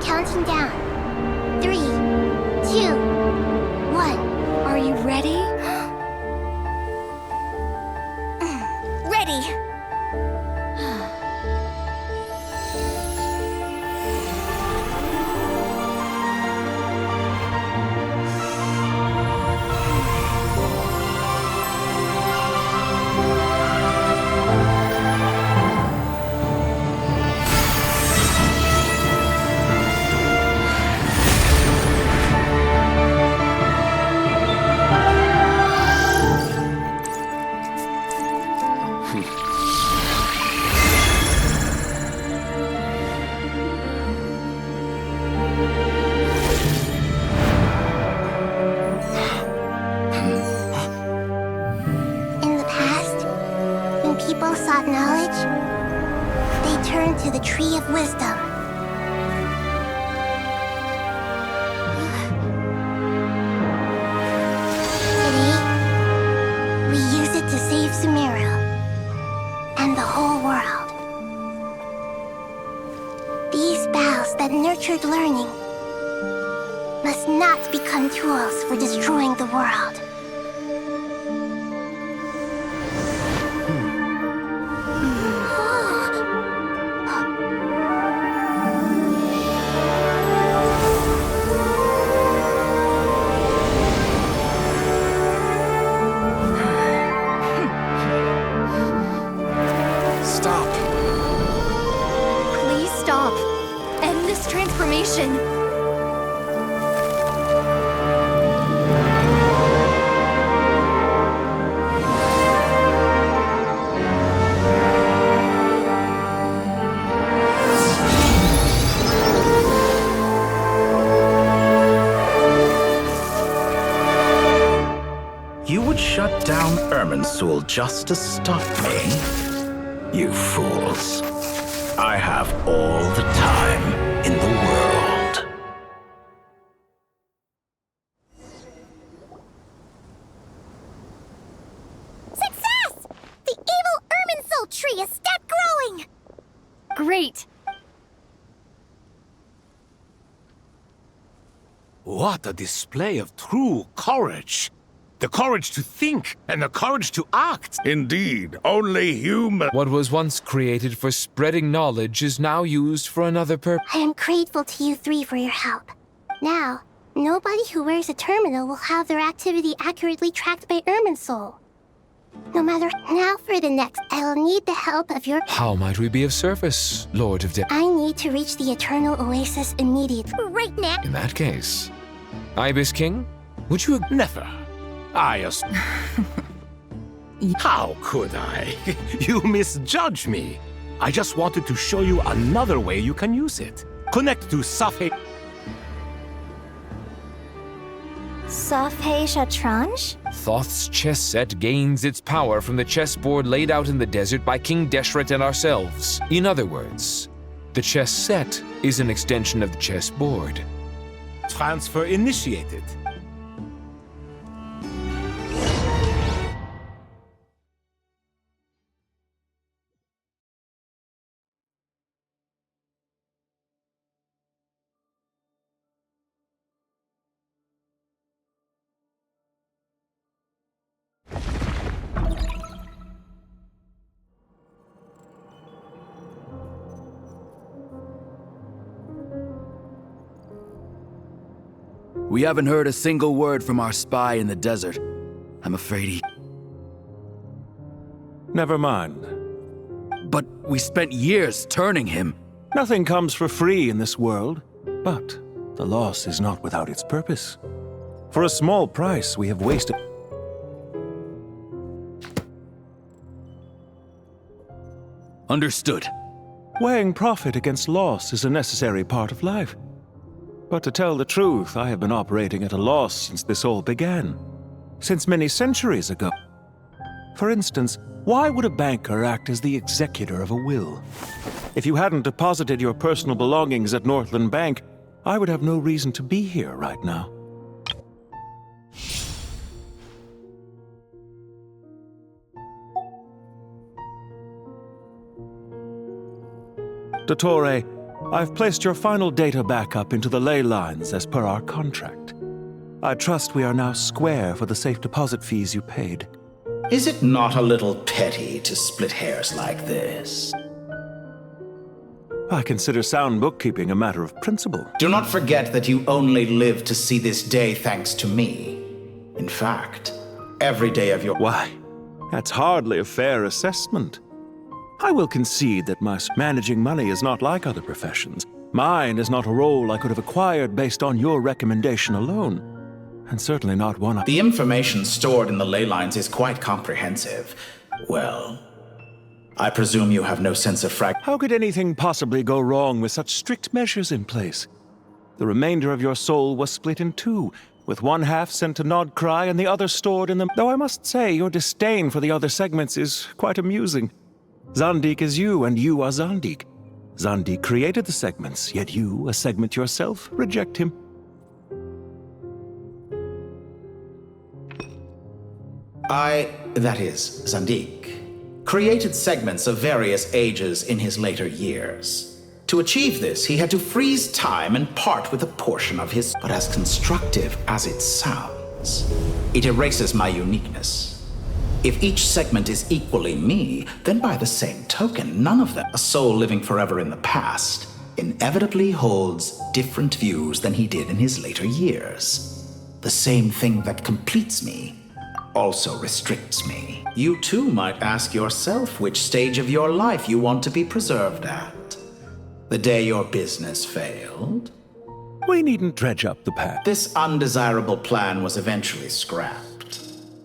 Counting down. 3, 2, 1. Are you ready? Ready! To the Tree of Wisdom. Today, we use it to save Sumeru and the whole world. These boughs that nurtured learning must not become tools for destroying the world. Shut down Irminsul just to stop me? You fools. I have all the time in the world. Success! The evil Irminsul tree has stopped growing! Great! What a display of true courage! The courage to think and the courage to act. Indeed, only human. What was once created for spreading knowledge is now used for another purpose. I am grateful to you three for your help. Now, nobody who wears a terminal will have their activity accurately tracked by Irminsul. No matter. Now for the next, I will need the help of your— How might we be of service, Lord of Death? I need to reach the Eternal Oasis immediately. Right now. In that case, Ibis King, would you— Never. How could I? You misjudge me. I just wanted to show you another way you can use it. Connect to Safhe. Safhe Shatranj? Thoth's chess set gains its power from the chessboard laid out in the desert by King Deshret and ourselves. In other words, the chess set is an extension of the chessboard. Transfer initiated. We haven't heard a single word from our spy in the desert. I'm afraid he... Never mind. But we spent years turning him. Nothing comes for free in this world, but The loss is not without its purpose. For a small price, we have wasted... Understood. Weighing profit against loss is a necessary part of life. But to tell the truth, I have been operating at a loss since this all began. Since many centuries ago. For instance, why would a banker act as the executor of a will? If you hadn't deposited your personal belongings at Northland Bank, I would have no reason to be here right now. Dottore, I've placed your final data backup into the ley lines as per our contract. I trust we are now square for the safe deposit fees you paid. Is it not a little petty to split hairs like this? I consider sound bookkeeping a matter of principle. Do not forget that you only live to see this day thanks to me. In fact, every day of your... Why, that's hardly a fair assessment. I will concede that my managing money is not like other professions. Mine is not a role I could have acquired based on your recommendation alone, and certainly not one I... The information stored in the ley lines is quite comprehensive. Well, I presume you have no sense of How could anything possibly go wrong with such strict measures in place? The remainder of your soul was split in two, with one half sent to nod-crai and the other stored in them. Though I must say, your disdain for the other segments is quite amusing. Zandik is you, and you are Zandik. Zandik created the segments, yet you, a segment yourself, reject him. That is, Zandik, created segments of various ages in his later years. To achieve this, he had to freeze time and part with a portion of his... But as constructive as it sounds, it erases my uniqueness. If each segment is equally me, then by the same token, none of them, a soul living forever in the past, inevitably holds different views than he did in his later years. The same thing that completes me also restricts me. You too might ask yourself which stage of your life you want to be preserved at. The day your business failed? We needn't dredge up the past. This undesirable plan was eventually scrapped.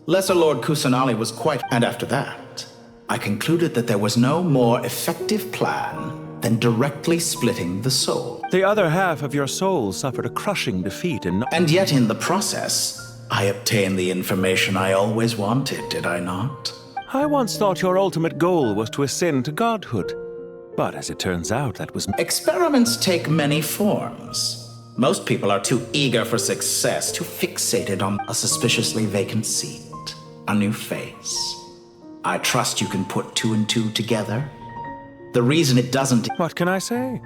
Lesser Lord Kusanali was quite... And after that, I concluded that there was no more effective plan than directly splitting the soul. The other half of your soul suffered a crushing defeat in... And yet in the process, I obtained the information I always wanted, did I not? I once thought your ultimate goal was to ascend to godhood. But as it turns out, that was... Experiments take many forms. Most people are too eager for success, too fixated on a suspiciously vacant seat, a new face. I trust you can put two and two together. The reason it doesn't... What can I say?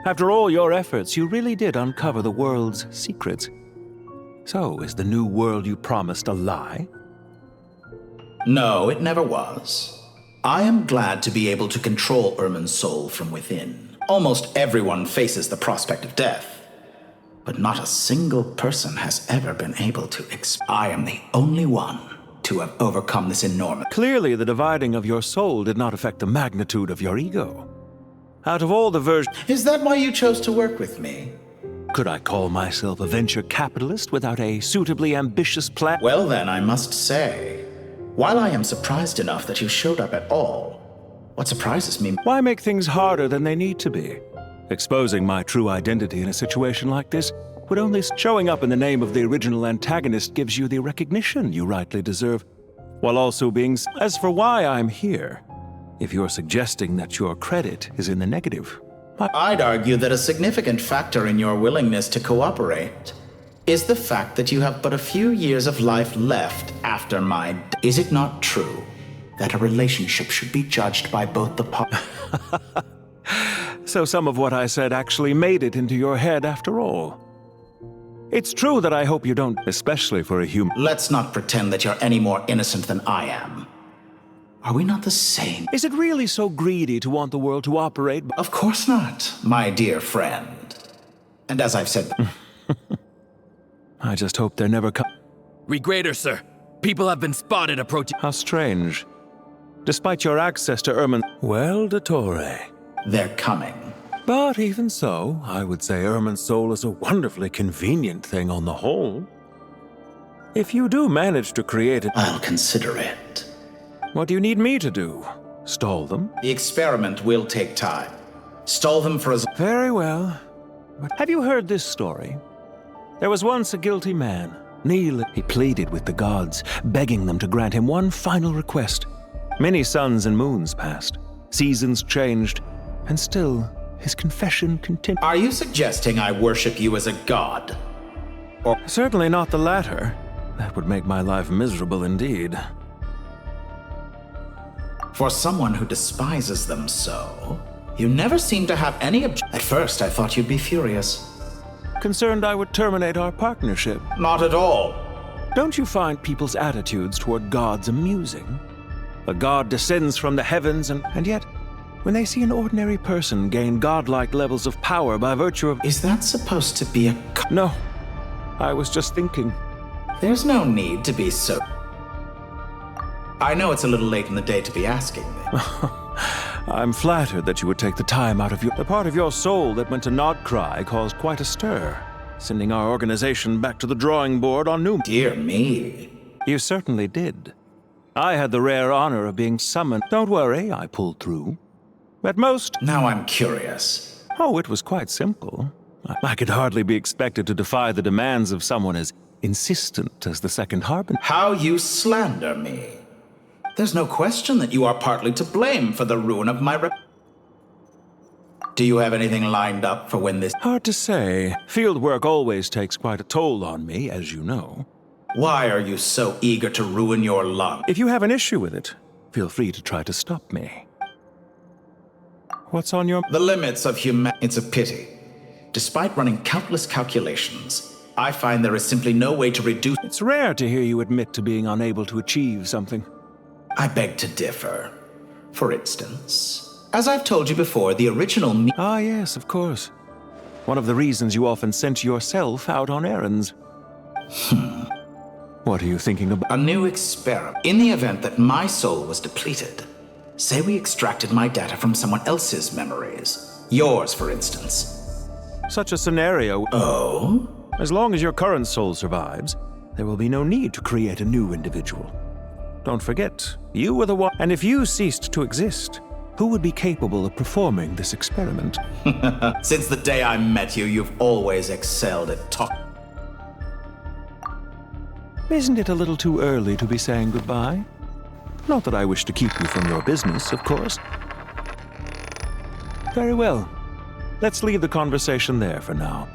After all your efforts, you really did uncover the world's secrets. So, is the new world you promised a lie? No, it never was. I am glad to be able to control Irmin's soul from within. Almost everyone faces the prospect of death. But not a single person has ever been able to I am the only one to have overcome this enormous... Clearly, the dividing of your soul did not affect the magnitude of your ego. Out of all the versions... Is that why you chose to work with me? Could I call myself a venture capitalist without a suitably ambitious plan? Well then, I must say, while I am surprised enough that you showed up at all, what surprises me... Why make things harder than they need to be? Exposing my true identity in a situation like this would only... Showing up in the name of the original antagonist gives you the recognition you rightly deserve, while also being... As for why I'm here, if you're suggesting that your credit is in the negative... I'd argue that a significant factor in your willingness to cooperate is the fact that you have but a few years of life left after my... Is it not true that a relationship should be judged by both the parties? So some of what I said actually made it into your head after all. It's true that I hope you don't, especially for a human... Let's not pretend that you're any more innocent than I am. Are we not the same? Is it really so greedy to want the world to operate? Of course not, my dear friend. And as I've said... I just hope there never come... Regrader, sir. People have been spotted approaching... How strange. Despite your access to Irmin... Well, Dottore... They're coming. But even so, I would say Ermin's soul is a wonderfully convenient thing on the whole. If you do manage to create it, I'll consider it. What do you need me to do? Stall them? The experiment will take time. Stall them for as... Very well. But have you heard this story? There was once a guilty man. He pleaded with the gods, begging them to grant him one final request. Many suns and moons passed. Seasons changed. And still, his confession continued. Are you suggesting I worship you as a god? Or... Certainly not the latter. That would make my life miserable indeed. For someone who despises them so, you never seem to have any At first, I thought you'd be furious. Concerned I would terminate our partnership? Not at all. Don't you find people's attitudes toward gods amusing? A god descends from the heavens and yet, when they see an ordinary person gain godlike levels of power by virtue of... Is that supposed to be a... No. I was just thinking. There's no need to be so... I know it's a little late in the day to be asking me. I'm flattered that you would take the time out of the part of your soul that went to nod-crai caused quite a stir, sending our organization back to the drawing board on new... Dear me. You certainly did. I had the rare honor of being summoned. Don't worry, I pulled through. At most... Now I'm curious. Oh, it was quite simple. I could hardly be expected to defy the demands of someone as insistent as the second harbinger. How you slander me. There's no question that you are partly to blame for the ruin of my Do you have anything lined up for when this... Hard to say. Field work always takes quite a toll on me, as you know. Why are you so eager to ruin your lung? If you have an issue with it, feel free to try to stop me. What's on your... The limits of It's a pity. Despite running countless calculations, I find there is simply no way to reduce... It's rare to hear you admit to being unable to achieve something. I beg to differ. For instance, as I've told you before, the original me... Ah, yes, of course. One of the reasons you often sent yourself out on errands. What are you thinking about? A new experiment. In the event that my soul was depleted, say we extracted my data from someone else's memories. Yours, for instance. Such a scenario... Oh? As long as your current soul survives, there will be no need to create a new individual. Don't forget, you were the one... And if you ceased to exist, who would be capable of performing this experiment? Since the day I met you, you've always excelled at talk. Isn't it a little too early to be saying goodbye? Not that I wish to keep you from your business, of course. Very well. Let's leave the conversation there for now.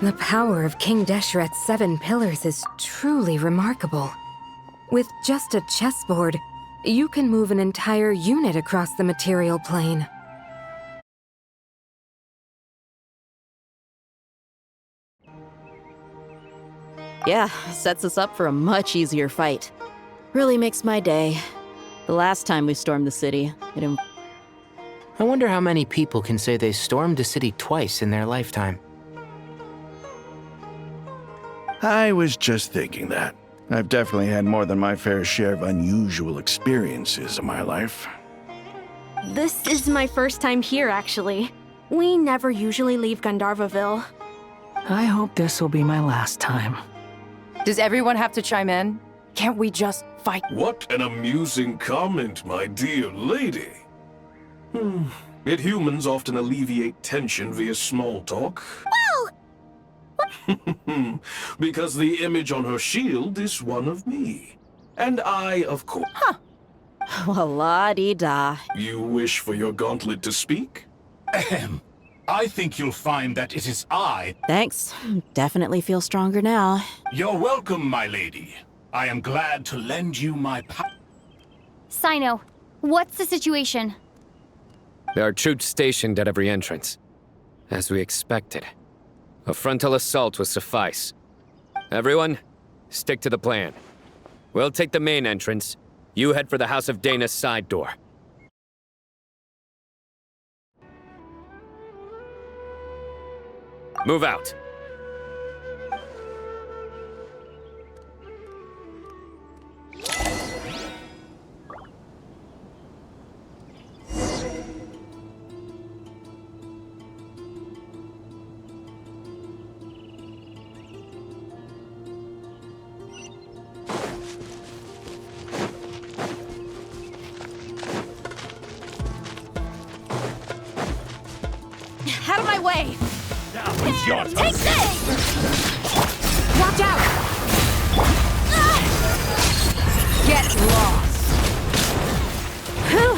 The power of King Deshret's 7 pillars is truly remarkable. With just a chessboard, you can move an entire unit across the material plane. Yeah, sets us up for a much easier fight. Really makes my day. The last time we stormed the city, I wonder how many people can say they stormed a city twice in their lifetime. I was just thinking that. I've definitely had more than my fair share of unusual experiences in my life. This is my first time here, actually. We never usually leave Gandharvaville. I hope this will be my last time. Does everyone have to chime in? Can't we just fight? What an amusing comment, my dear lady. Yet humans often alleviate tension via small talk. Because the image on her shield is one of me. And I, of course... Huh. Well, la-dee-da. You wish for your gauntlet to speak? Ahem. I think you'll find that it is I... Thanks. Definitely feel stronger now. You're welcome, my lady. I am glad to lend you my power. Sino, what's the situation? There are troops stationed at every entrance. As we expected. A frontal assault will suffice. Everyone, stick to the plan. We'll take the main entrance. You head for the House of Dana's side door. Move out. Out of my way! It's your turn. Take this! Watch out! Get lost! Whew.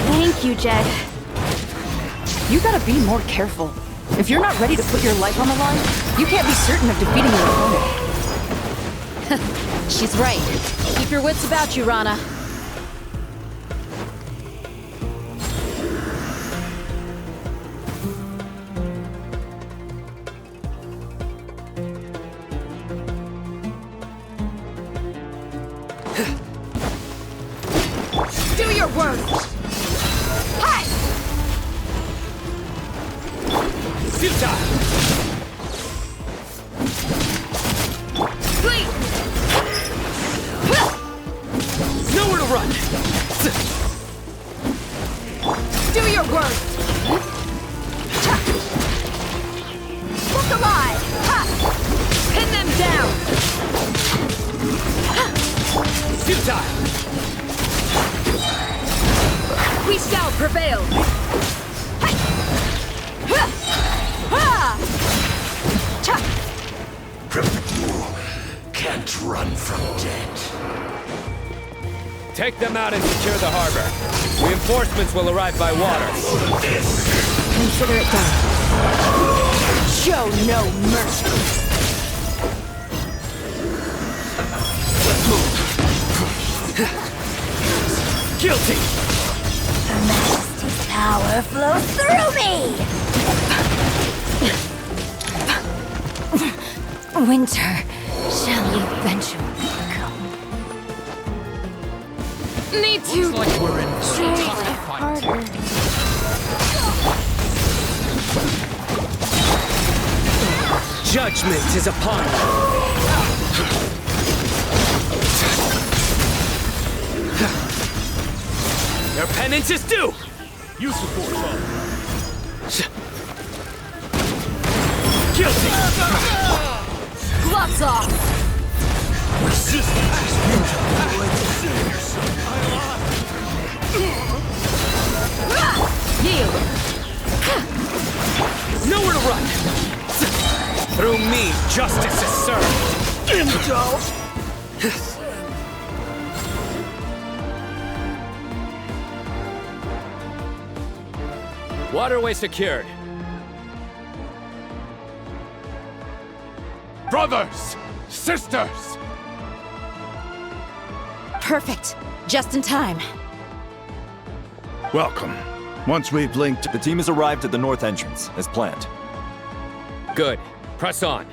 Thank you, Jed. You gotta be more careful. If you're not ready to put your life on the line, you can't be certain of defeating your opponent. She's right. Keep your wits about you, Rana. Do your work! Hi! Suta! Flee! Nowhere to run! Do your work! Look alive! Ha! Pin them down! Suta! We shall prevail! You can't run from death. Take them out and secure the harbor. Reinforcements will arrive by water. Consider it done. Show no mercy. Guilty! Her Majesty's power flows through me! Winter shall eventually come. Need to like we're in try harder. Judgment is upon you. Your penance is due! Use the force on. Guilty! Gloves off! Resistance is futile. Yield! Nowhere to run! Through me, justice is served! Indulge! Waterway secured. Brothers! Sisters! Perfect. Just in time. Welcome. Once we've blinked, the team has arrived at the north entrance, as planned. Good. Press on.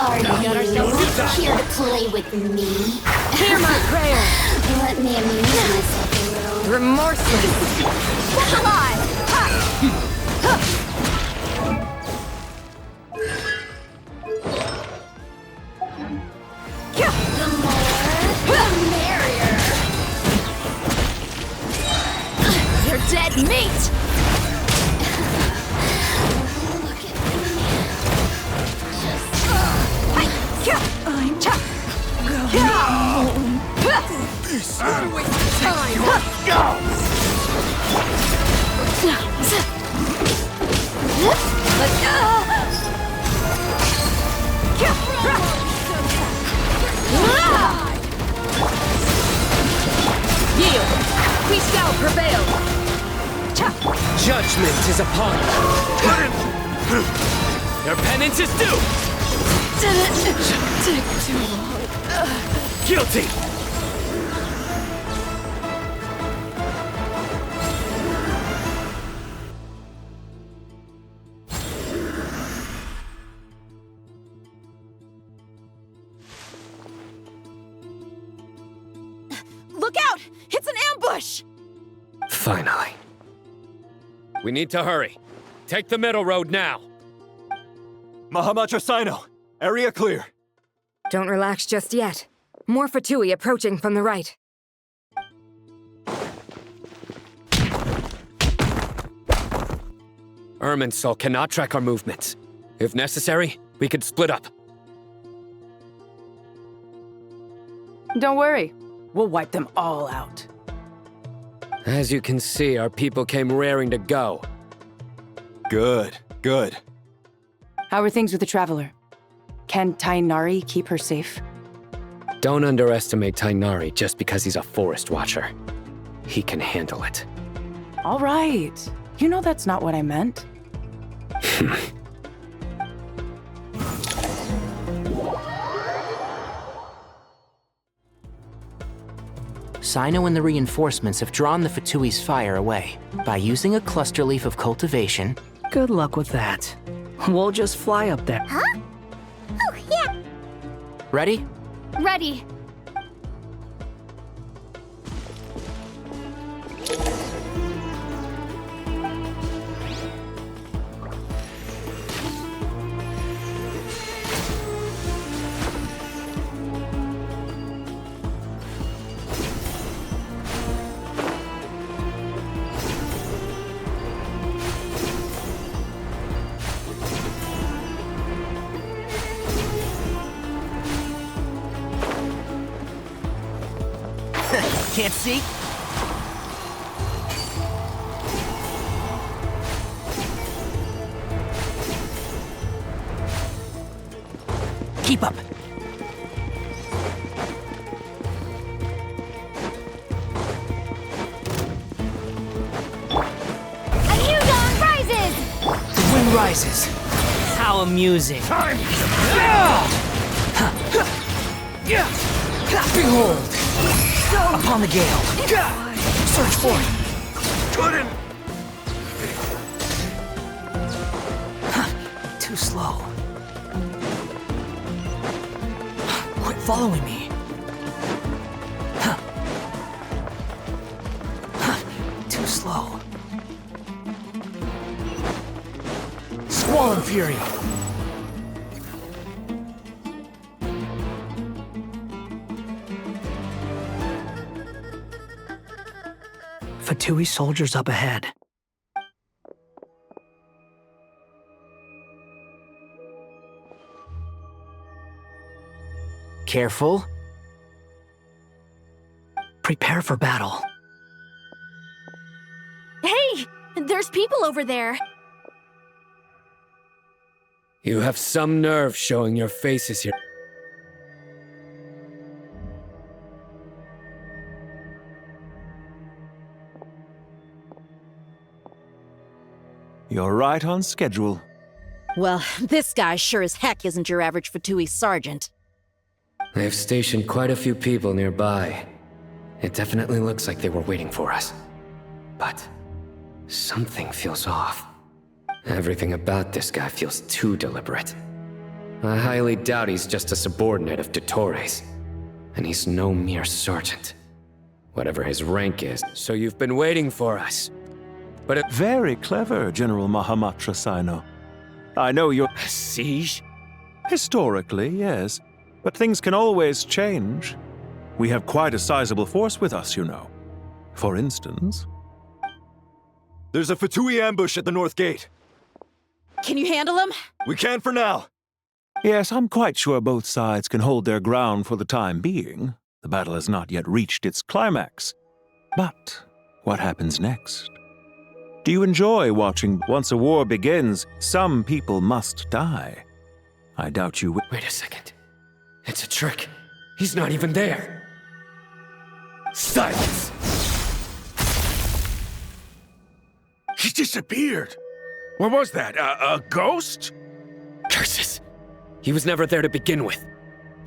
Are you here to play with me? Hear my prayer! Let me amuse myself a little. Remorseless! Look alive! Ha! Ha! The more, the merrier! You're dead meat! shall prevail! Judgment is upon you. Your penance is due! Did it take too long? Guilty! Look out! It's an ambush! Finally. We need to hurry. Take the middle road now. Mahamatra Sino, area clear. Don't relax just yet. More Fatui approaching from the right. Irminsul cannot track our movements. If necessary, we could split up. Don't worry. We'll wipe them all out. As you can see, our people came raring to go. Good, good. How are things with the Traveler? Can Tainari keep her safe? Don't underestimate Tainari just because he's a forest watcher. He can handle it. All right. You know that's not what I meant. Sino and the reinforcements have drawn the Fatui's fire away. By using a cluster leaf of cultivation... Good luck with that. We'll just fly up there. Huh? Oh, yeah. Ready? Ready. Can't see? Keep up. A new dawn rises! The wind rises. How amusing. Time! Behold! Upon the gale. Search for it. Couldn't! Too slow. Quit following me. Too slow. Squall and fury. Fatui soldiers up ahead. Careful. Prepare for battle. Hey! There's people over there. You have some nerve showing your faces here. You're right on schedule. Well, this guy sure as heck isn't your average Fatui sergeant. They've stationed quite a few people nearby. It definitely looks like they were waiting for us. But something feels off. Everything about this guy feels too deliberate. I highly doubt he's just a subordinate of Dottores. And he's no mere sergeant. Whatever his rank is. So you've been waiting for us. But it— Very clever, General Mahamatra Sino. I know you're— A siege? Historically, yes. But things can always change. We have quite a sizable force with us, you know. For instance... There's a Fatui ambush at the north gate. Can you handle him? We can for now. Yes, I'm quite sure both sides can hold their ground for the time being. The battle has not yet reached its climax. But what happens next? Do you enjoy watching once a war begins, some people must die? I doubt you will. Wait a second. It's a trick. He's not even there. Silence! disappeared. What was that? A ghost? Curses! He was never there to begin with.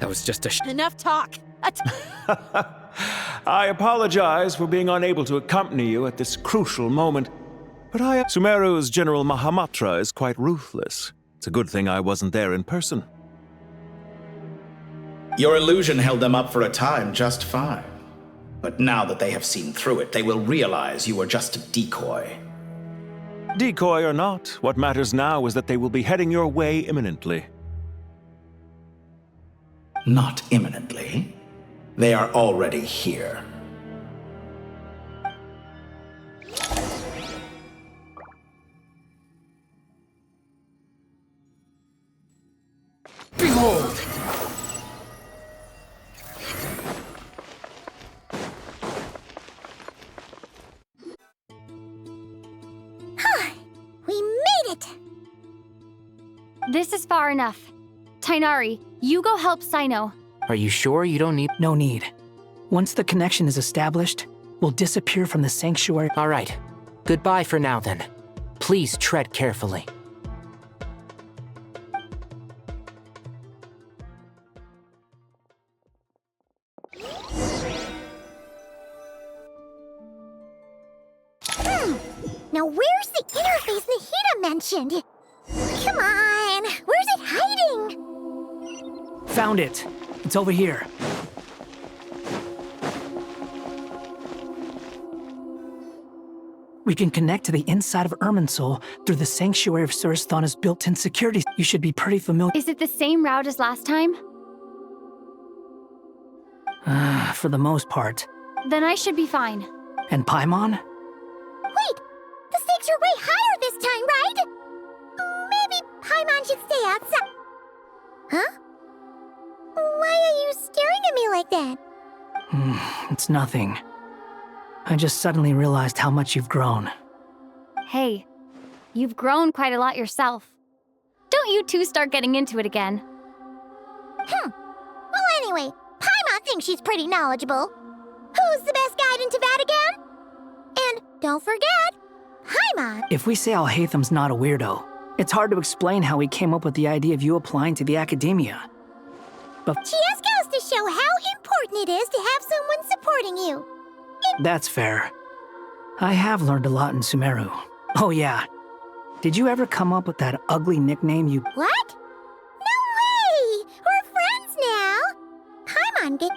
That was just a Enough talk. I apologize for being unable to accompany you at this crucial moment, but Sumeru's General Mahamatra is quite ruthless. It's a good thing I wasn't there in person. Your illusion held them up for a time just fine. But now that they have seen through it, they will realize you were just a decoy. Decoy or not, what matters now is that they will be heading your way imminently. Not imminently. They are already here. Behold! We made it! This is far enough. Tainari, you go help Sino. Are you sure you don't need— No need. Once the connection is established, we'll disappear from the sanctuary. All right. Goodbye for now, then. Please tread carefully. Now where's the interface Nahida mentioned? Come on, where's it hiding? Found it. It's over here. We can connect to the inside of Irminsul through the Sanctuary of Surasthana's built-in security. You should be pretty familiar. Is it the same route as last time? For the most part. Then I should be fine. And Paimon? Wait! The stakes are way higher this time, right? Maybe Paimon should stay outside. Huh? Why are you staring at me like that? It's nothing. I just suddenly realized how much you've grown. Hey, you've grown quite a lot yourself. Don't you two start getting into it again. Well, anyway, Paimon thinks she's pretty knowledgeable. Who's the best guide into Vatican? And don't forget, Paimon. If we say Al-Haytham's not a weirdo, it's hard to explain how he came up with the idea of you applying to the academia. But She just goes to show how important it is to have someone supporting you. that's fair. I have learned a lot in Sumeru. Oh yeah. Did you ever come up with that ugly nickname you— What? No way! We're friends now! Paimon did—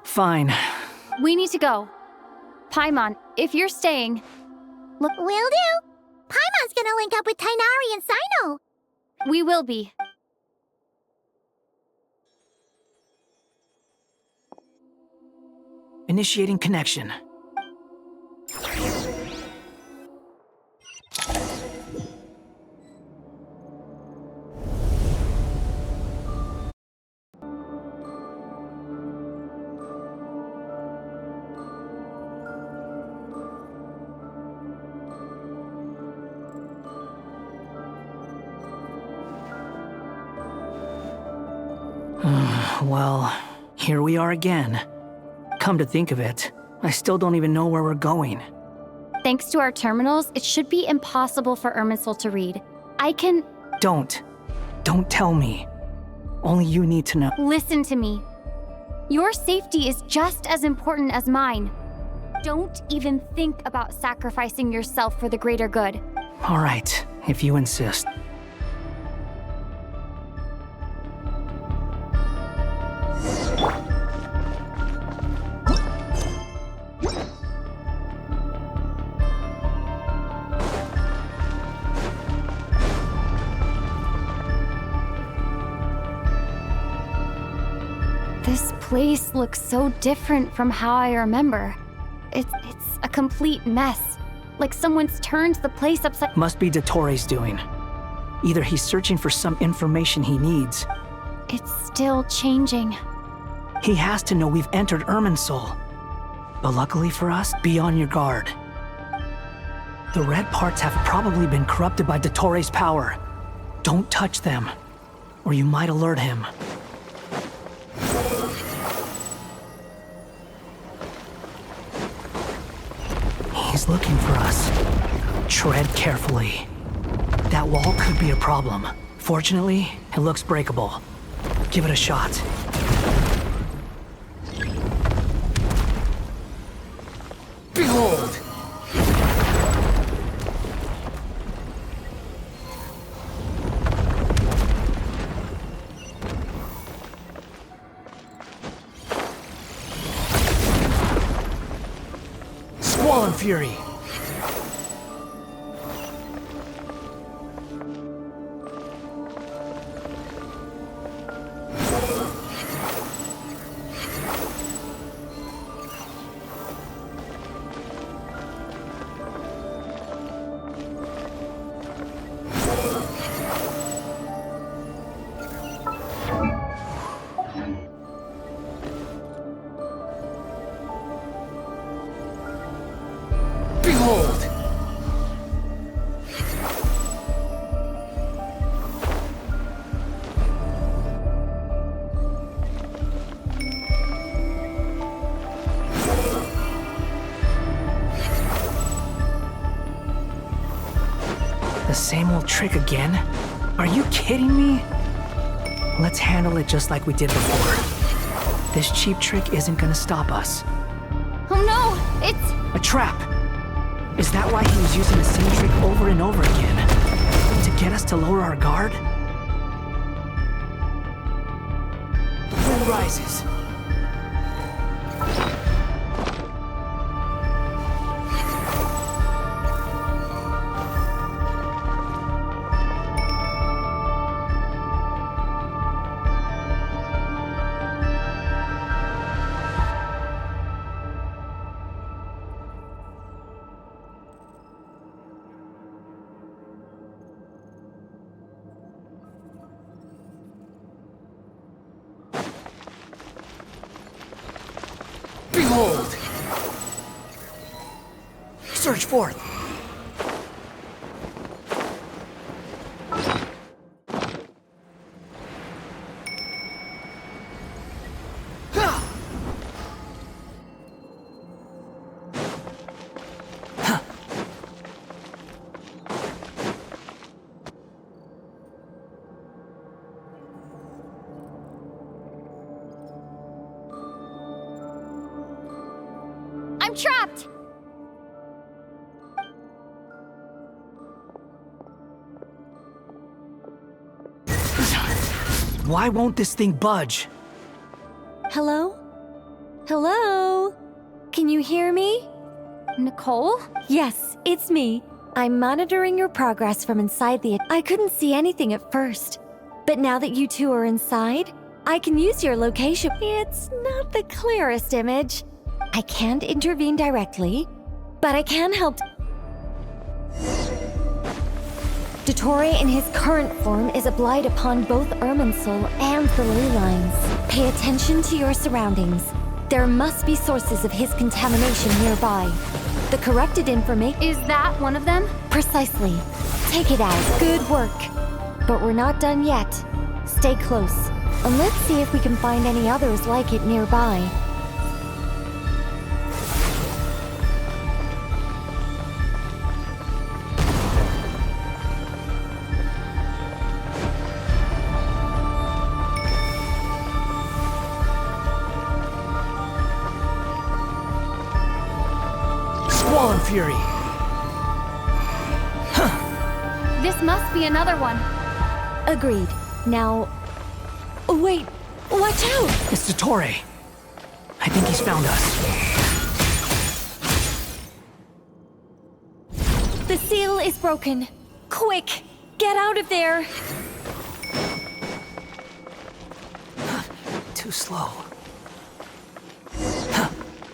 Fine. We need to go. Paimon, if you're staying... Will do! Paimon's gonna link up with Tainari and Sino! We will be. Initiating connection. Well, here we are again. Come to think of it, I still don't even know where we're going. Thanks to our terminals, it should be impossible for Irminsul to read. I can... Don't tell me. Only you need to know. Listen to me. Your safety is just as important as mine. Don't even think about sacrificing yourself for the greater good. All right, if you insist. This place looks so different from how I remember. It's a complete mess. Like someone's turned the place upside— Must be Dottores' doing. Either he's searching for some information he needs. It's still changing. He has to know we've entered Irminsul. But luckily for us, be on your guard. The red parts have probably been corrupted by Dottores' power. Don't touch them, or you might alert him. He's looking for us. Tread carefully. That wall could be a problem. Fortunately, it looks breakable. Give it a shot. Behold! Squall and Fury! Behold! The same old trick again? Are you kidding me? Let's handle it just like we did before. This cheap trick isn't gonna stop us. Oh no! It's... A trap! Is that why he was using the same trick over and over again? To get us to lower our guard? The wind rises. Behold! Surge forth! I'm trapped! Why won't this thing budge? Hello? Hello? Can you hear me? Nicole? Yes, it's me. I'm monitoring your progress from inside the... I couldn't see anything at first. But now that you two are inside, I can use your location. It's not the clearest image. I can't intervene directly, but I can help. Dottore in his current form is a blight upon both Irminsul and the ley lines. Pay attention to your surroundings. There must be sources of his contamination nearby. The corrupted information... Is that one of them? Precisely. Take it out. Good work. But we're not done yet. Stay close, and let's see if we can find any others like it nearby. Fury. Huh. This must be another one. Agreed. Now... Wait! Watch out! It's Dottore. I think he's found us. The seal is broken. Quick! Get out of there! Too slow.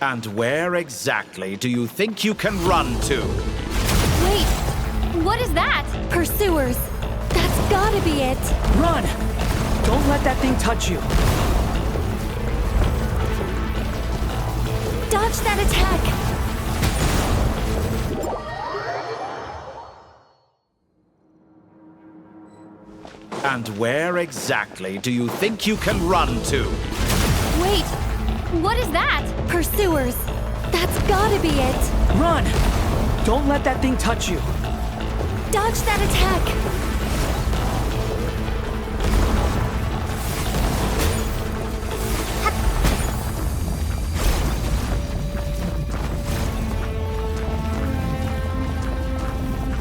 And where exactly do you think you can run to? Wait, what is that? Pursuers. That's gotta be it. Run! Don't let that thing touch you. Dodge that attack! And where exactly do you think you can run to? Wait, what is that? Pursuers. That's gotta be it. Run! Don't let that thing touch you. Dodge that attack!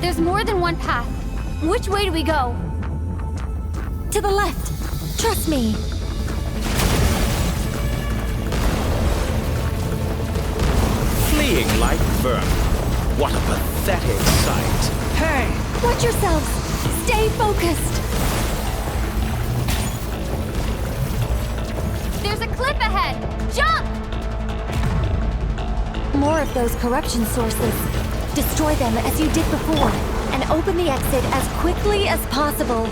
There's more than one path. Which way do we go? To the left. Trust me. Fleeing like vermin. What a pathetic sight. Hey! Watch yourselves! Stay focused! There's a cliff ahead! Jump! More of those corruption sources. Destroy them as you did before, and open the exit as quickly as possible.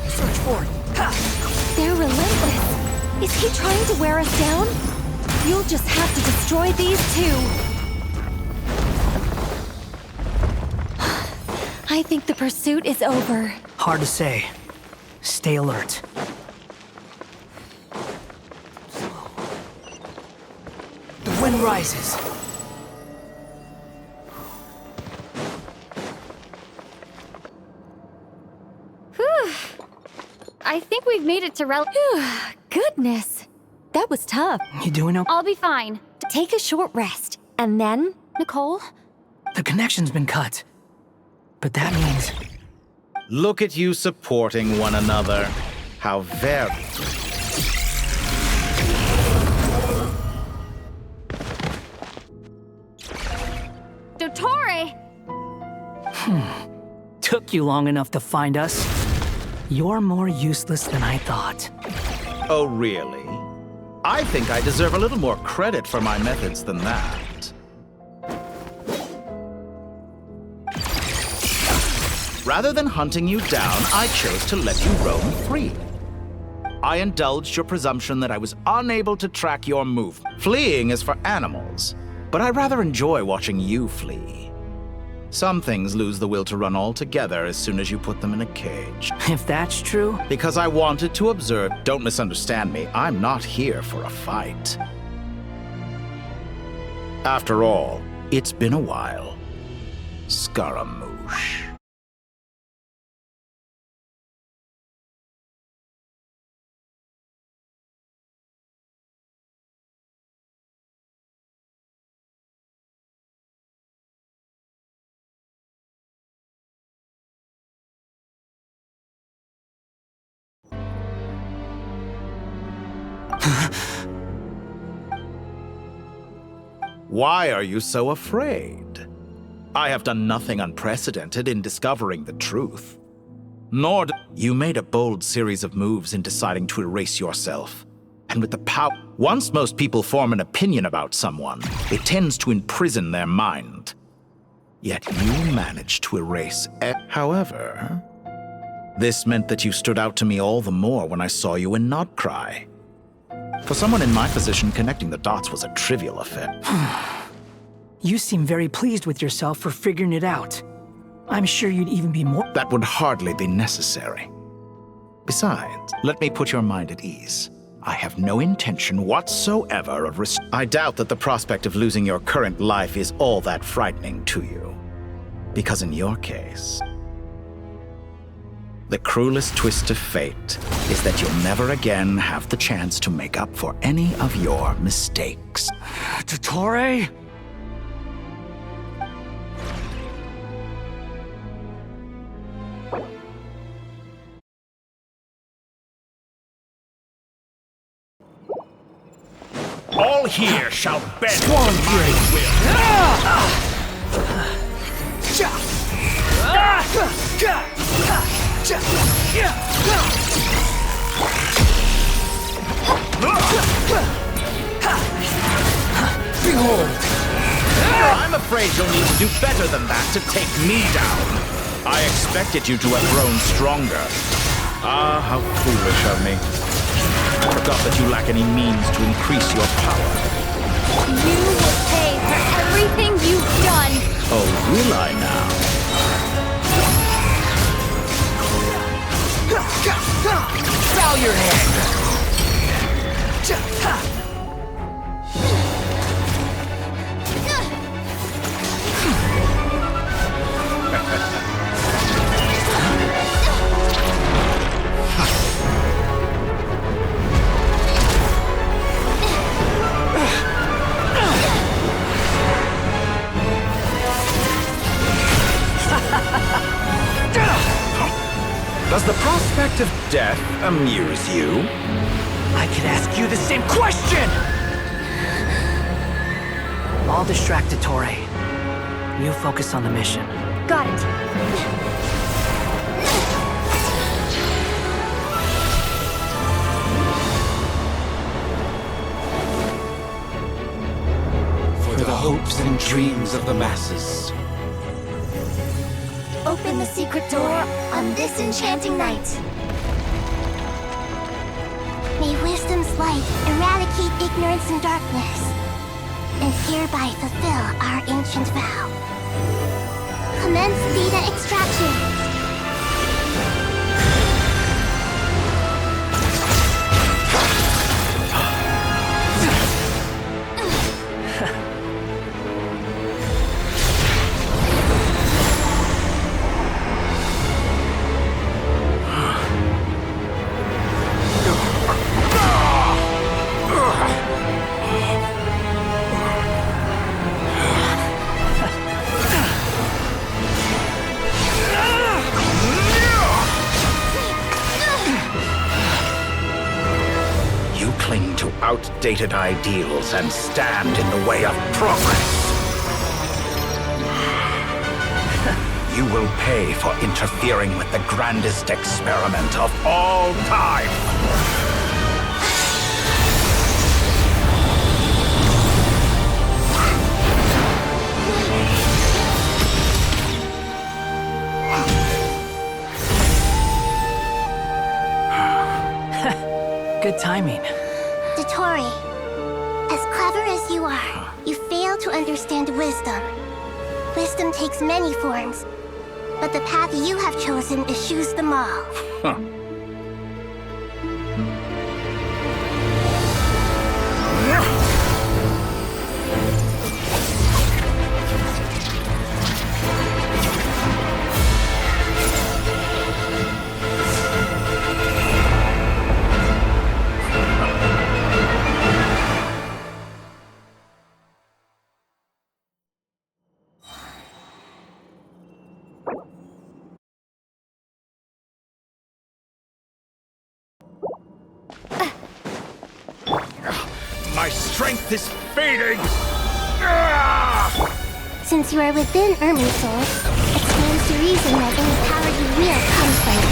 Search for it. They're relentless. Is he trying to wear us down? You'll just have to destroy these too. I think the pursuit is over. Hard to say. Stay alert. The wind rises. Whew. I think we've made it to Goodness. That was tough. You doing okay? I'll be fine. Take a short rest, and then... Nicole? The connection's been cut. But that means... Look at you supporting one another. How very... Dottore! Took you long enough to find us. You're more useless than I thought. Oh, really? I think I deserve a little more credit for my methods than that. Rather than hunting you down, I chose to let you roam free. I indulged your presumption that I was unable to track your movement. Fleeing is for animals, but I rather enjoy watching you flee. Some things lose the will to run altogether as soon as you put them in a cage. If that's true... Because I wanted to observe. Don't misunderstand me. I'm not here for a fight. After all, it's been a while. Scaramouche. Why are you so afraid? I have done nothing unprecedented in discovering the truth. Nor you made a bold series of moves in deciding to erase yourself. And with the power... Once most people form an opinion about someone, it tends to imprison their mind. Yet you managed to erase However, this meant that you stood out to me all the more when I saw you in nod-crai. For someone in my position, connecting the dots was a trivial affair. You seem very pleased with yourself for figuring it out. I'm sure you'd even be more... That would hardly be necessary. Besides, let me put your mind at ease. I have no intention whatsoever of I doubt that the prospect of losing your current life is all that frightening to you. Because in your case, the cruelest twist of fate is that you'll never again have the chance to make up for any of your mistakes. Dottore? All here shall bend to my will. Behold! I'm afraid you'll need to do better than that to take me down. I expected you to have grown stronger. Ah, how foolish of me. I forgot that you lack any means to increase your power. You will pay for everything you've done. Oh, will I now? Bow your head! Does the prospect of death amuse you? I could ask you the same question! I'll distract Ettore. You focus on the mission. Got it. For the hopes and dreams of the masses. Open the secret door on this enchanting night. May wisdom's light eradicate ignorance and darkness, and hereby fulfill our ancient vow. Commence data extraction. Outdated ideals and stand in the way of progress. You will pay for interfering with the grandest experiment of all time. Good timing. Ettore, as clever as you are, you fail to understand wisdom. Wisdom takes many forms, but the path you have chosen eschews them all. Huh. My strength is fading! Since you are within Ermin's soul, it stands to reason that any power you wield comes from it.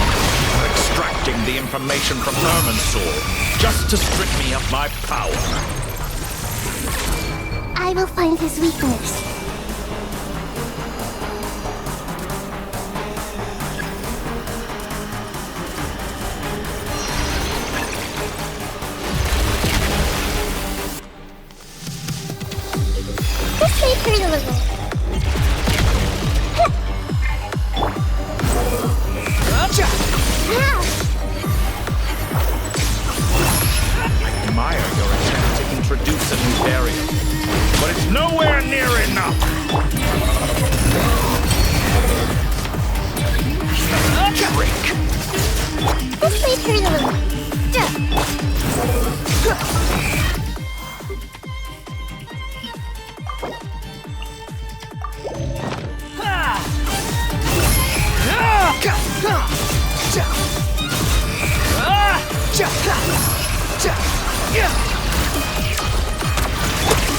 Extracting the information from Ermin's soul, just to strip me of my power. I will find his weakness. This may hurt a little. I admire your attempt to introduce a new barrier, but it's nowhere near enough. Trick. This may hurt a little.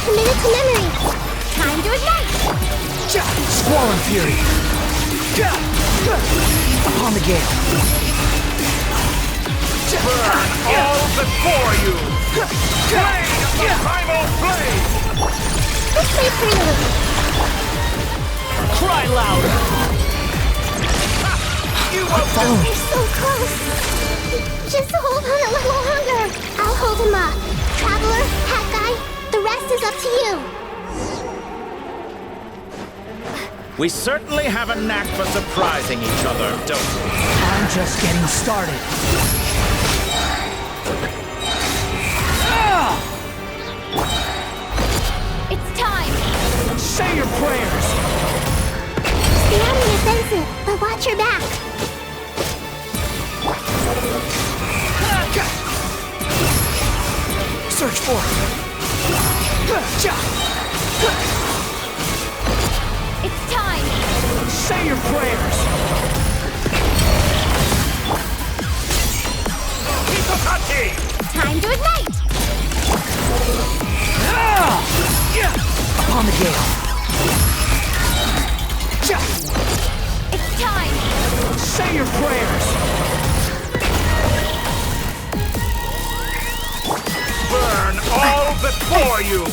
Committed to memory. Time to ignite. Squall and fury. Upon the gale. Burn all before you. Flame of the primal flame. This may hurt a little. Cry louder. You won't follow me. We're so close. Just hold on a little longer. I'll hold him up. Traveler, Hat Guy, the rest is up to you. We certainly have a knack for surprising each other, don't we? I'm just getting started. It's time! Say your prayers! Stay on the offensive, but watch your back. Search for it. It's time! Say your prayers! scale. It's time! Say your prayers! Burn all before you!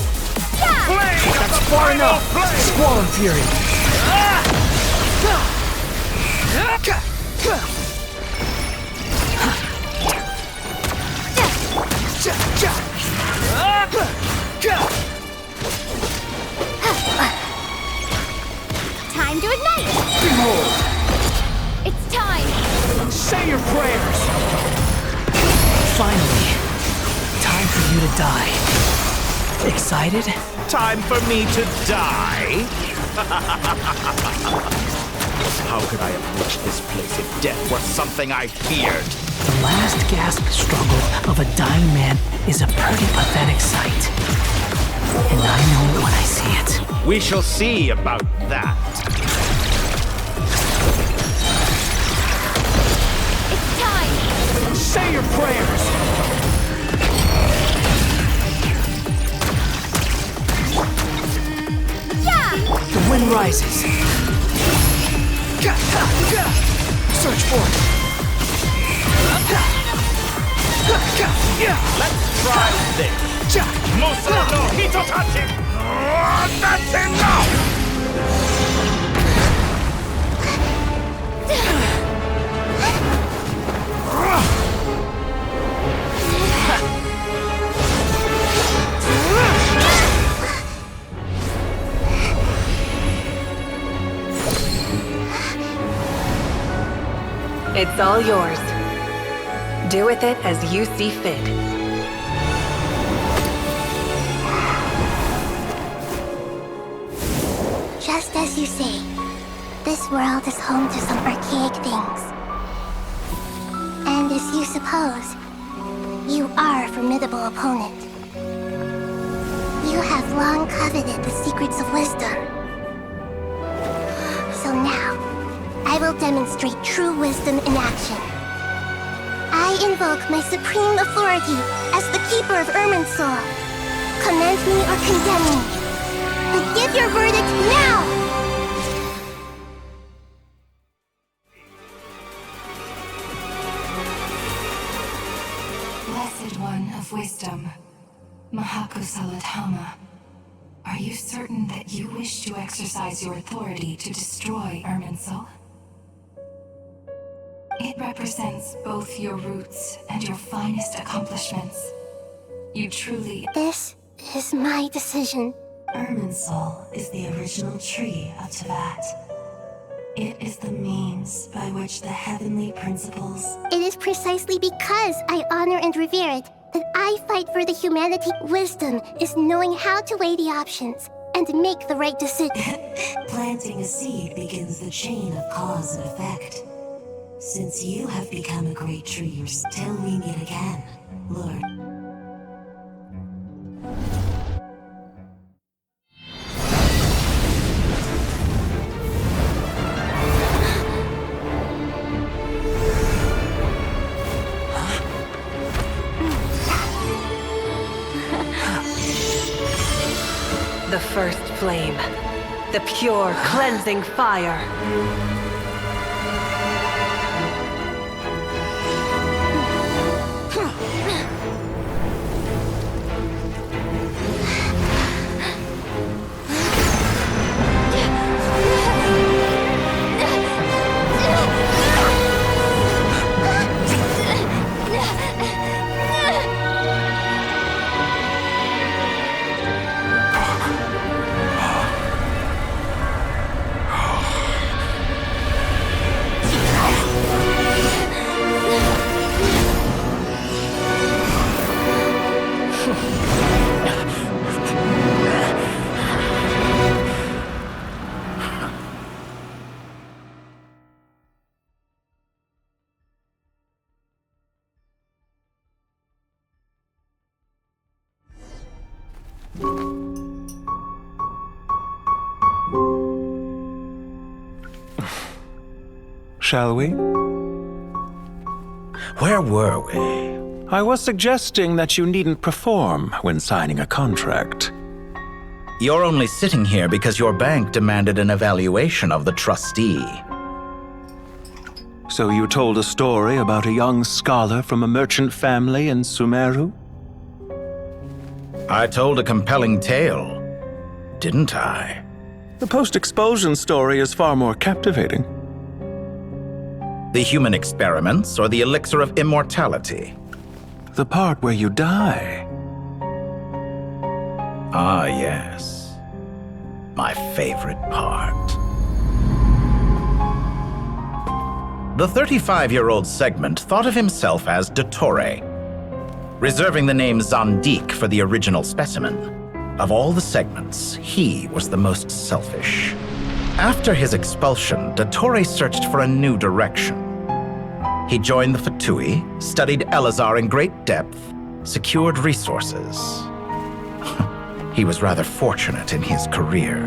That's far enough! Squall and Fury! Time to ignite! Behold! It's time! Say your prayers! Finally, time for you to die. Excited? Time for me to die? How could I have reached this place if death were something I feared? The last gasp struggle of a dying man is a pretty pathetic sight. And I know it when I see it. We shall see about that. It's time! Say your prayers! The wind rises. Search for it. Let's try this. Musa no Hitotachi! That's enough! It's all yours. Do with it as you see fit. Just as you say, this world is home to some archaic things. And as you suppose, you are a formidable opponent. You have long coveted the secrets of wisdom. So now, I will demonstrate true wisdom in action. I invoke my supreme authority as the keeper of Irminsul. Commend me or condemn me, but give your verdict now! Blessed One of Wisdom, Mahakusalatama, are you certain that you wish to exercise your authority to destroy Irminsul? It represents both your roots and your finest accomplishments. You truly... This is my decision. Irminsul is the original tree of Teyvat. It is the means by which the heavenly principles... It is precisely because I honor and revere it that I fight for the humanity. Wisdom is knowing how to weigh the options and make the right decision. Planting a seed begins the chain of cause and effect. Since you have become a great tree, till we meet again, Lord. The first flame. The pure, cleansing fire. Shall we? Where were we? I was suggesting that you needn't perform when signing a contract. You're only sitting here because your bank demanded an evaluation of the trustee. So you told a story about a young scholar from a merchant family in Sumeru? I told a compelling tale, didn't I? The post-expulsion story is far more captivating. The human experiments or the elixir of immortality? The part where you die. Ah, yes. My favorite part. The 35-year-old Segment thought of himself as Dottore, reserving the name Zandik for the original specimen. Of all the Segments, he was the most selfish. After his expulsion, Dottore searched for a new direction. He joined the Fatui, studied Elazar in great depth, secured resources. He was rather fortunate in his career.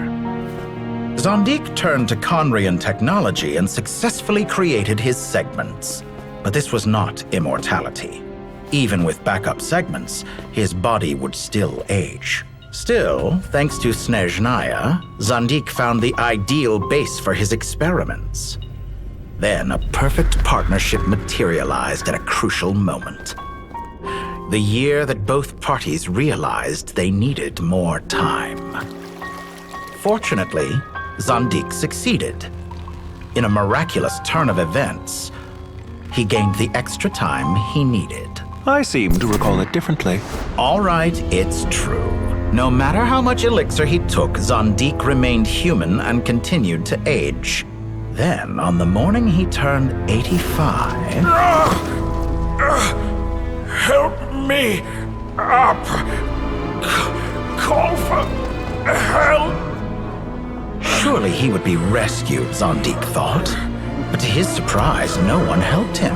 Zandik turned to Conrian technology and successfully created his segments. But this was not immortality. Even with backup segments, his body would still age. Still, thanks to Snezhnaya, Zandik found the ideal base for his experiments. Then a perfect partnership materialized at a crucial moment. The year that both parties realized they needed more time. Fortunately, Zandik succeeded. In a miraculous turn of events, he gained the extra time he needed. I seem to recall it differently. All right, it's true. No matter how much elixir he took, Zandik remained human and continued to age. Then, on the morning he turned 85... Help me up! Call for help! Surely he would be rescued, Zandik thought. But to his surprise, no one helped him.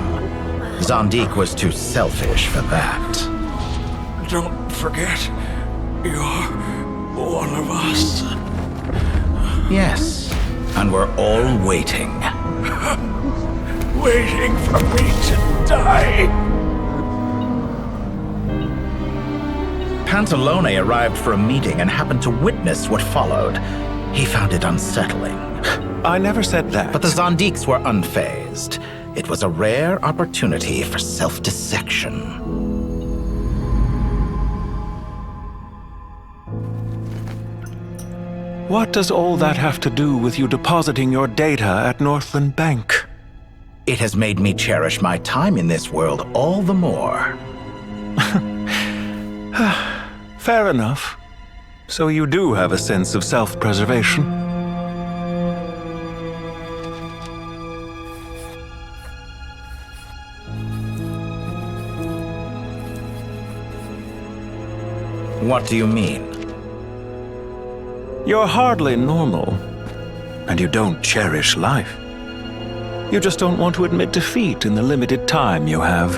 Zandik was too selfish for that. Don't forget, you're one of us. Yes, and we're all waiting. Waiting for me to die. Pantalone arrived for a meeting and happened to witness what followed. He found it unsettling. I never said that. But the Zandiks were unfazed. It was a rare opportunity for self-dissection. What does all that have to do with you depositing your data at Northland Bank? It has made me cherish my time in this world all the more. Fair enough. So you do have a sense of self-preservation. What do you mean? You're hardly normal, and you don't cherish life. You just don't want to admit defeat in the limited time you have.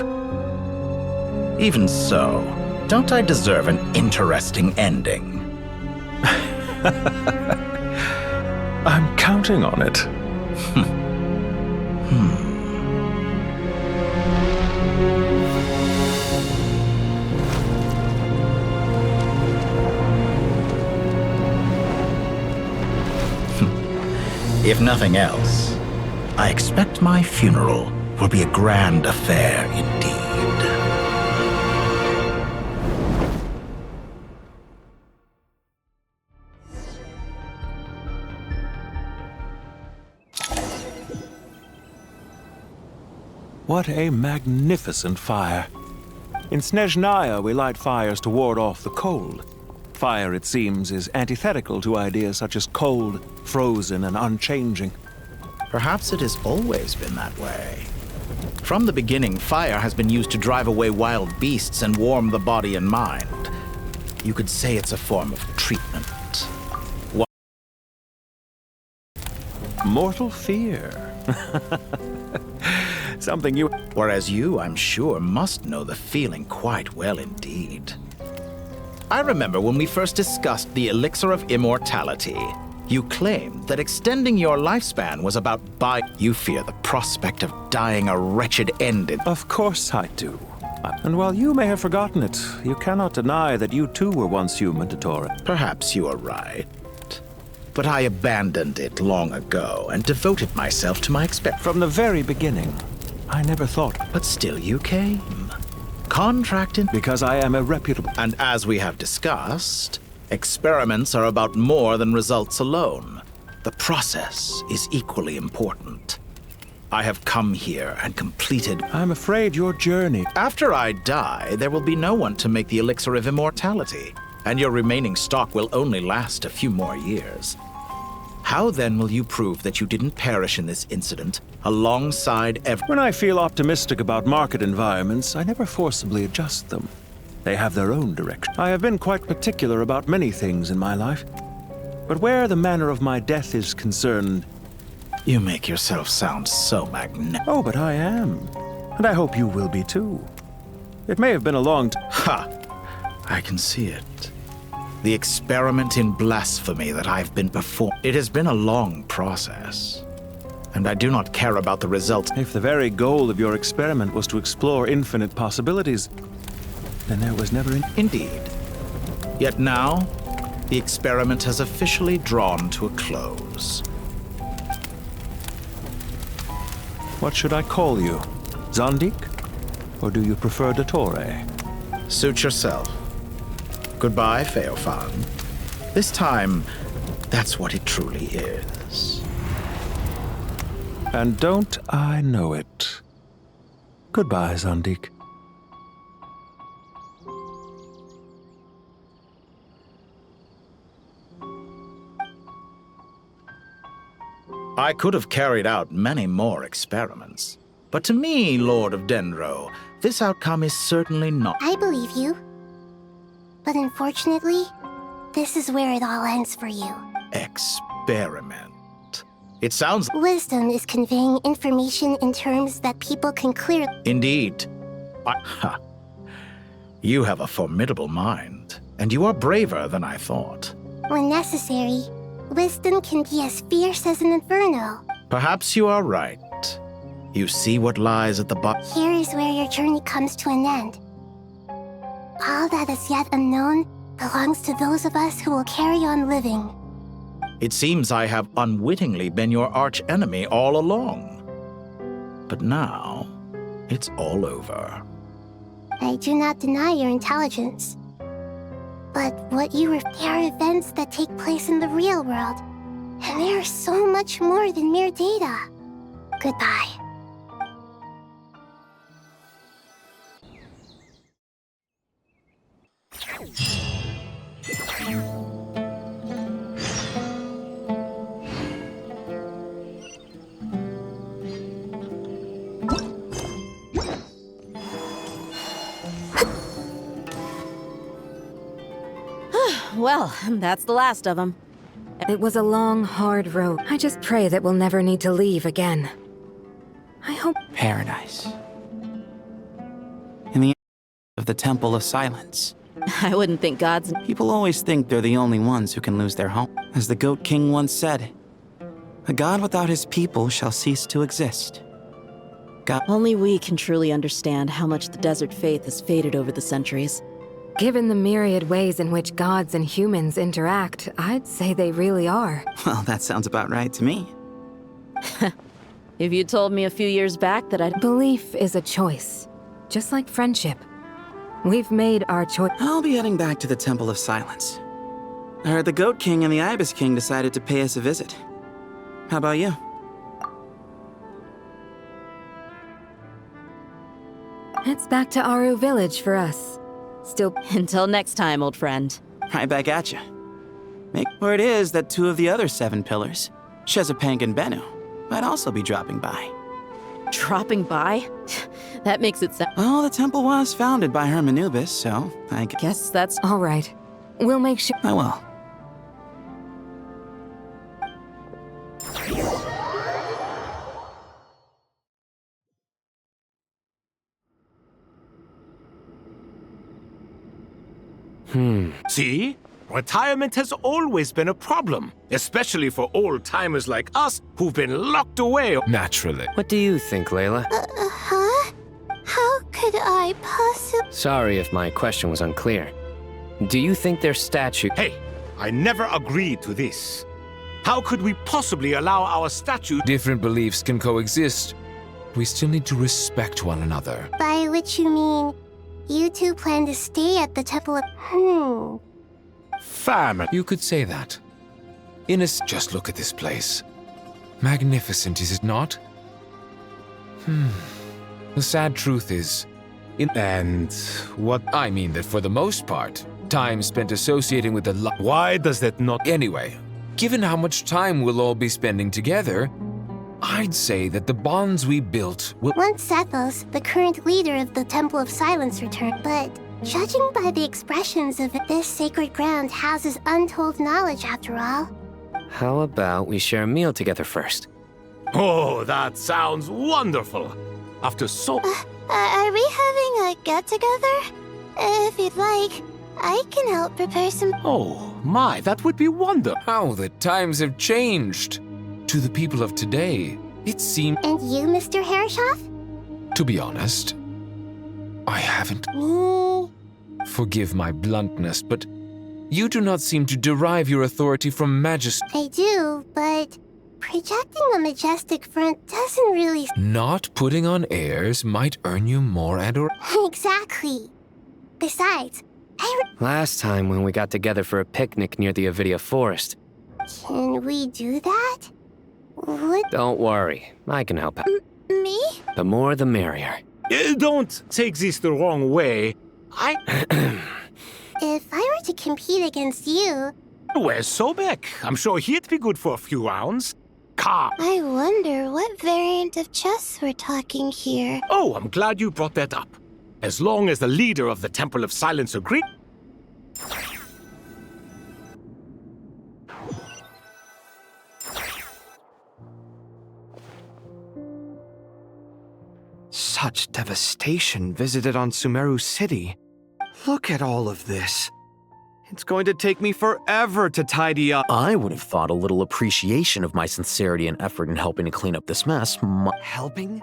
Even so, don't I deserve an interesting ending? I'm counting on it. If nothing else, I expect my funeral will be a grand affair indeed. What a magnificent fire. In Snezhnaya, we light fires to ward off the cold. Fire, it seems, is antithetical to ideas such as cold, frozen, and unchanging. Perhaps it has always been that way. From the beginning, fire has been used to drive away wild beasts and warm the body and mind. You could say it's a form of treatment. Mortal fear. Something you... Whereas you, I'm sure, must know the feeling quite well indeed. I remember when we first discussed the elixir of immortality. You claimed that extending your lifespan was about You fear the prospect of dying a wretched end. Of course I do. And while you may have forgotten it, you cannot deny that you too were once human, Dottore. Perhaps you are right. But I abandoned it long ago and devoted myself to my From the very beginning, I never thought. But still you came. Contracted. Because I am a reputable. And as we have discussed, experiments are about more than results alone. The process is equally important. I have come here and completed. I'm afraid your journey. After I die, there will be no one to make the elixir of immortality, and your remaining stock will only last a few more years. How then will you prove that you didn't perish in this incident alongside When I feel optimistic about market environments, I never forcibly adjust them. They have their own direction. I have been quite particular about many things in my life. But where the manner of my death is concerned... You make yourself sound so magnificent. Oh, but I am. And I hope you will be too. It may have been a long time. Ha! I can see it. The experiment in blasphemy that I've been performing. It has been a long process. And I do not care about the results. If the very goal of your experiment was to explore infinite possibilities, then there was never Indeed. Yet now, the experiment has officially drawn to a close. What should I call you? Zandik? Or do you prefer Dottore? Suit yourself. Goodbye, Feofan. This time, that's what it truly is. And don't I know it? Goodbye, Zandik. I could have carried out many more experiments. But to me, Lord of Dendro, this outcome is certainly not. I believe you. But unfortunately, this is where it all ends for you. Experiment. It sounds... Wisdom is conveying information in terms that people can clearly... Indeed. You have a formidable mind, and you are braver than I thought. When necessary, wisdom can be as fierce as an inferno. Perhaps you are right. You see what lies at the bottom. Here is where your journey comes to an end. All that is yet unknown belongs to those of us who will carry on living. It seems I have unwittingly been your arch-enemy all along. But now, it's all over. I do not deny your intelligence. But what you refer to are events that take place in the real world. And they are so much more than mere data. Goodbye. Well, that's the last of them. It was a long, hard road. I just pray that we'll never need to leave again. I hope... Paradise. In the of the Temple of Silence. I wouldn't think gods... People always think they're the only ones who can lose their home. As the Goat King once said, a god without his people shall cease to exist. God... Only we can truly understand how much the desert faith has faded over the centuries. Given the myriad ways in which gods and humans interact, I'd say they really are. Well, that sounds about right to me. If you told me a few years back that I'd... Belief is a choice, just like friendship. We've made our choice. I'll be heading back to the Temple of Silence. I heard the Goat King and the Ibis King decided to pay us a visit. How about you? It's back to Aru Village for us. Still, until next time, old friend. Right back at you. Word is that 2 of the other 7 pillars, Shezapank and Bennu, might also be dropping by. Dropping by? That makes it sound... Well, the temple was founded by Hermanubis, so I guess that's... All right. We'll make sure... I will. See? Retirement has always been a problem, especially for old-timers like us who've been locked away. Naturally. What do you think, Layla? Huh? How could could I possibly... Sorry if my question was unclear. Do you think their statue... Hey, I never agreed to this. How could we possibly allow our statue... Different beliefs can coexist. We still need to respect one another. By which you mean, you two plan to stay at the Temple of... Famine. You could say that. Just look at this place. Magnificent, is it not? The sad truth is... And what... I mean that for the most part, time spent associating with the... Why does that not... Anyway, given how much time we'll all be spending together, I'd say that the bonds we built will... Once Sethos, the current leader of the Temple of Silence, returned, but judging by the expressions of it, this sacred ground houses untold knowledge after all. How about we share a meal together first? Oh, that sounds wonderful. After so... Are we having a get-together? If you'd like, I can help prepare some... Oh, my, that would be wonderful. How the times have changed. To the people of today, it seems... And you, Mr. Herreshoff? To be honest, I haven't... Me? Forgive my bluntness, but you do not seem to derive your authority from majesty. I do, but projecting a majestic front doesn't really... Not putting on airs might earn you more adoration. Exactly. Besides, Last time when we got together for a picnic near the Avidia forest. Can we do that? What? Don't worry, I can help out. Me? The more the merrier. Don't take this the wrong way. If I were to compete against you... Where's Sobek? I'm sure he'd be good for a few rounds. Calm. I wonder what variant of chess we're talking here. Oh, I'm glad you brought that up. As long as the leader of the Temple of Silence agreed... Such devastation visited on Sumeru City. Look at all of this. It's going to take me forever to tidy up. I would have thought a little appreciation of my sincerity and effort in helping to clean up this mess. Helping?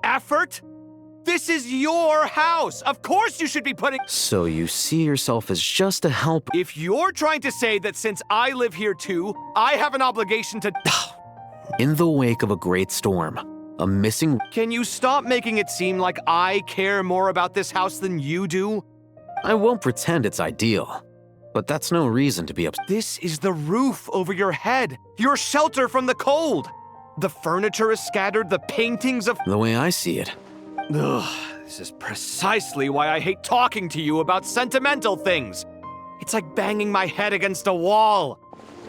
Effort? This is your house! Of course you should be putting— So you see yourself as just a help— If you're trying to say that since I live here too, I have an obligation to— In the wake of a great storm, a missing— Can you stop making it seem like I care more about this house than you do? I won't pretend it's ideal, but that's no reason to be upset. This is the roof over your head, your shelter from the cold. The furniture is scattered, the paintings of— The way I see it. Ugh, this is precisely why I hate talking to you about sentimental things. It's like banging my head against a wall.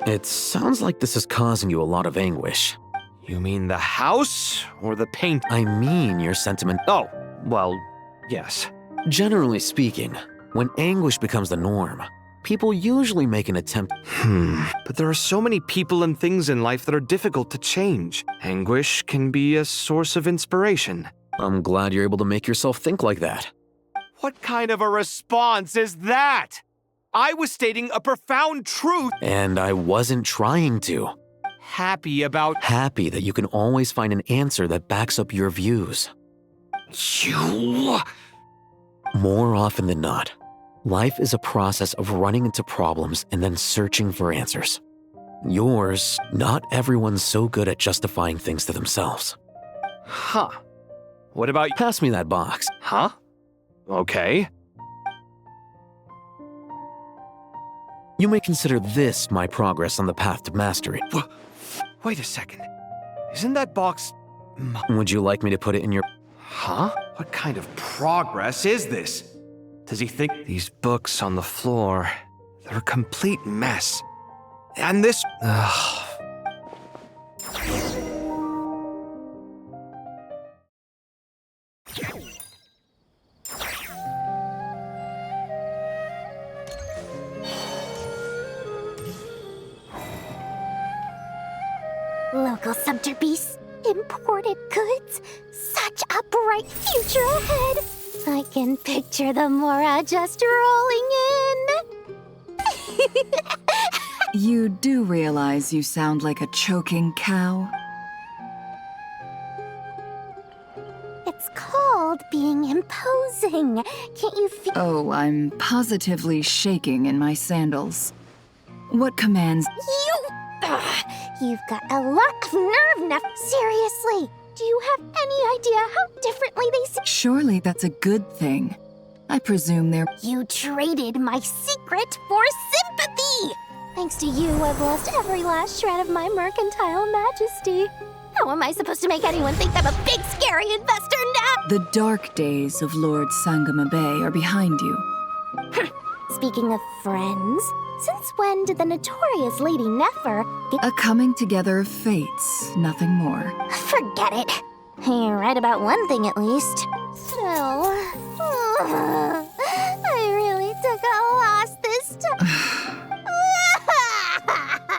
It sounds like this is causing you a lot of anguish. You mean the house or the paint? I mean your sentiment. Oh, well, yes. Generally speaking, when anguish becomes the norm, people usually make an attempt. But there are so many people and things in life that are difficult to change. Anguish can be a source of inspiration. I'm glad you're able to make yourself think like that. What kind of a response is that? I was stating a profound truth. And I wasn't trying to. Happy that you can always find an answer that backs up your views. You... More often than not, life is a process of running into problems and then searching for answers. Yours, not everyone's so good at justifying things to themselves. Huh. What about— Pass me that box. Huh? Okay. You may consider this my progress on the path to mastery. Wait a second. Isn't that box— Would you like me to put it in your— Huh? What kind of progress is this? Does he think— These books on the floor, they're a complete mess. And this— Local sumter beasts, imported goods, such a bright future ahead. I can picture the Mora just rolling in. You do realize you sound like a choking cow? It's called being imposing. Can't you feel— Oh, I'm positively shaking in my sandals. What commands— You've got a lot of nerve, Neff. Seriously, do you have any idea how differently they see— Surely that's a good thing. I presume they're— You traded my secret for sympathy! Thanks to you, I've lost every last shred of my mercantile majesty. How am I supposed to make anyone think I'm a big, scary investor now? The dark days of Lord Sangama Bay are behind you. Speaking of friends, since when did the notorious Lady Nefer get— A coming together of fates, nothing more. Forget it. You're right about one thing at least. So, I really took a loss this time.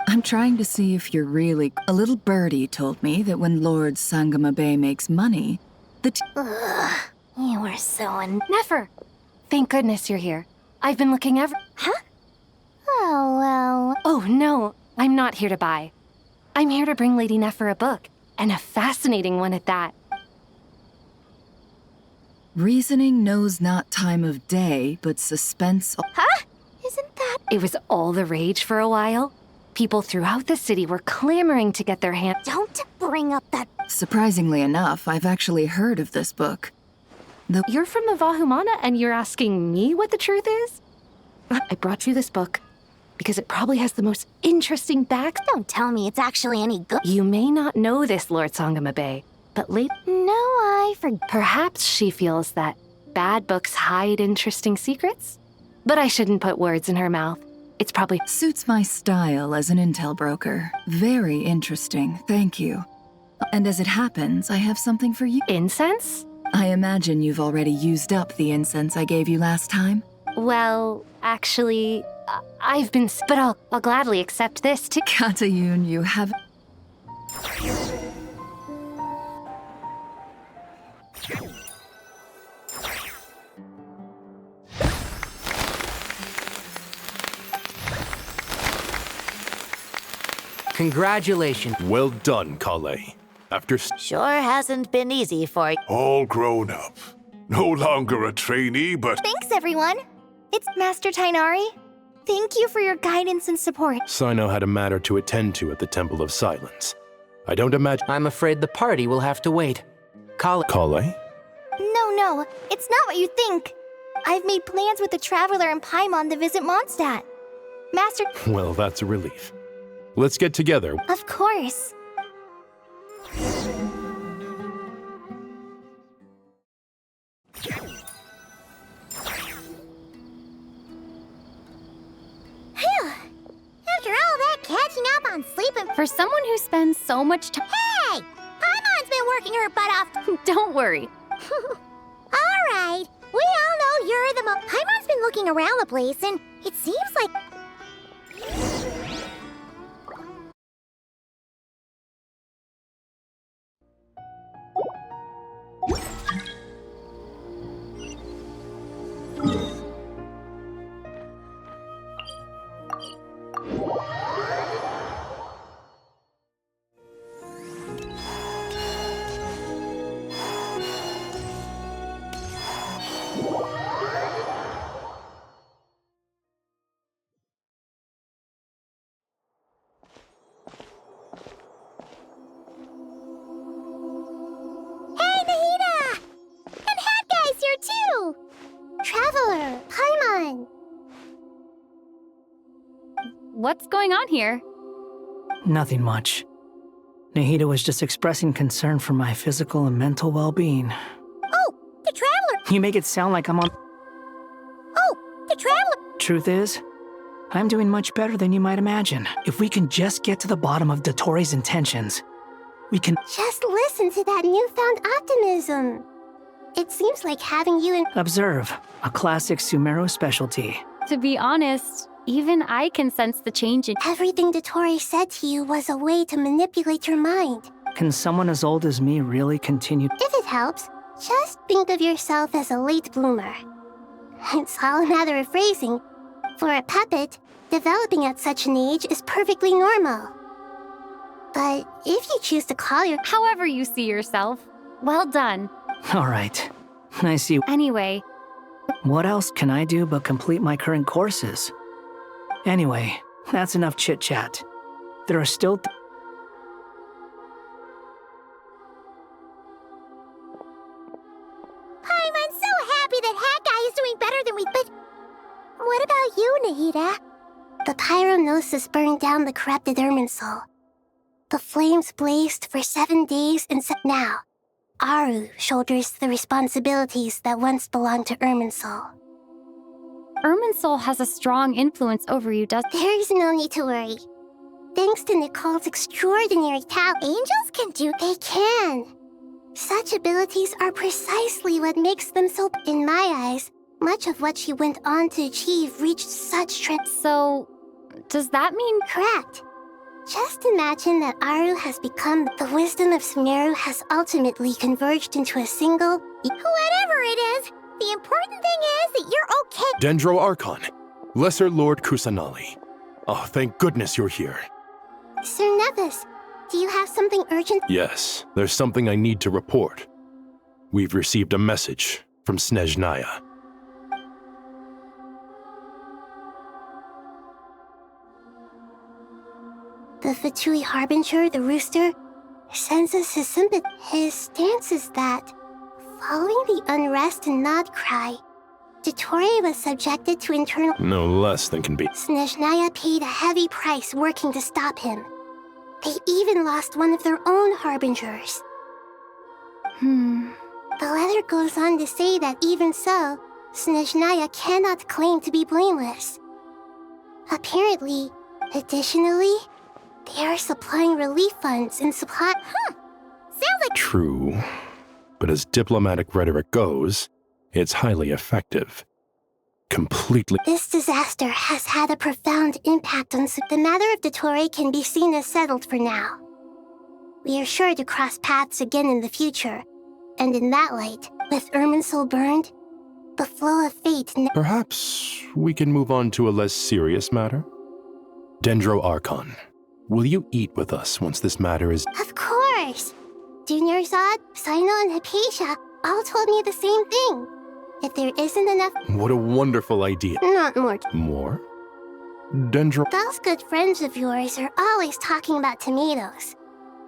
I'm trying to see if you're really— A little birdie told me that when Lord Sangama Bay makes money, You are so Nefer! Thank goodness you're here. I've been looking Huh? Oh, well— Oh, no. I'm not here to buy. I'm here to bring Lady Nefer a book, and a fascinating one at that. Reasoning knows not time of day, but suspense— Huh? Isn't that— It was all the rage for a while. People throughout the city were clamoring to get their hands— Don't bring up that— Surprisingly enough, I've actually heard of this book. You're from the Vahumana and you're asking me what the truth is? I brought you this book because it probably has the most interesting facts. Don't tell me it's actually any good. You may not know this, Lord Sangama Bay, but No, I forgot. Perhaps she feels that bad books hide interesting secrets? But I shouldn't put words in her mouth. It's probably— Suits my style as an intel broker. Very interesting, thank you. And as it happens, I have something for you. Incense? I imagine you've already used up the incense I gave you last time. Well, actually, I've been— But I'll gladly accept this too. Katayun, you have— Congratulations. Well done, Kale. After— Sure hasn't been easy for you. All grown up. No longer a trainee, but— Thanks, everyone. It's Master Tainari. Thank you for your guidance and support. Sino had a matter to attend to at the Temple of Silence. I don't imagine— I'm afraid the party will have to wait. Kale? No, it's not what you think. I've made plans with the Traveler and Paimon to visit Mondstadt. Master— Well, that's a relief. Let's get together. Of course. After all that catching up on sleep and— For someone who spends so much time— Hey! Paimon's been working her butt off. Don't worry. All right. We all know you're the Paimon's been looking around the place, and it seems like— too! Traveler, Paimon! What's going on here? Nothing much. Nahida was just expressing concern for my physical and mental well-being. Oh, the Traveler! You make it sound like I'm on— Oh, the Traveler! Truth is, I'm doing much better than you might imagine. If we can just get to the bottom of Dotori's intentions, we can— Just listen to that newfound optimism. It seems like having you in— Observe, a classic Sumero specialty. To be honest, even I can sense the change in— Everything Dotori said to you was a way to manipulate your mind. Can someone as old as me really continue— If it helps, just think of yourself as a late bloomer. It's all a matter of phrasing. For a puppet, developing at such an age is perfectly normal. But if you choose to call your— However you see yourself, well done. All right. I see. Anyway. What else can I do but complete my current courses? Anyway, that's enough chit-chat. There are still... Paimon's so happy that Hat Guy is doing better than we... But what about you, Nahida? The pyronosis burned down the corrupted Irminsul. The flames blazed for 7 days and now, Aru shoulders the responsibilities that once belonged to Irminsul. Irminsul has a strong influence over you, does... There's no need to worry. Thanks to Nicole's extraordinary talent, angels can do... They can. Such abilities are precisely what makes them so... In my eyes, much of what she went on to achieve reached such So, does that mean... Correct. Just imagine that Aru has become... The wisdom of Sumeru has ultimately converged into a single... Whatever it is, the important thing is that you're okay. Dendro Archon, Lesser Lord Kusanali. Oh, thank goodness you're here. Sir Nevis, do you have something urgent? Yes, there's something I need to report. We've received a message from Snezhnaya. The Fatui Harbinger, the rooster, sends us his sympathy. His stance is that, following the unrest and nod-crai, Dottore was subjected to internal... No less than can be. Snezhnaya paid a heavy price working to stop him. They even lost one of their own harbingers. The letter goes on to say that even so, Snezhnaya cannot claim to be blameless. Apparently, additionally, they are supplying relief funds and supply... Sounds like... True. But as diplomatic rhetoric goes, it's highly effective. Completely... This disaster has had a profound impact on... The matter of Dottore can be seen as settled for now. We are sure to cross paths again in the future. And in that light, with Irminsul burned, the flow of fate... Perhaps we can move on to a less serious matter? Dendro Archon, will you eat with us once this matter is... Of course! Junior Zod, Sino, and Hypatia all told me the same thing. If there isn't enough... What a wonderful idea. Not more. More? Dendro... Those good friends of yours are always talking about tomatoes.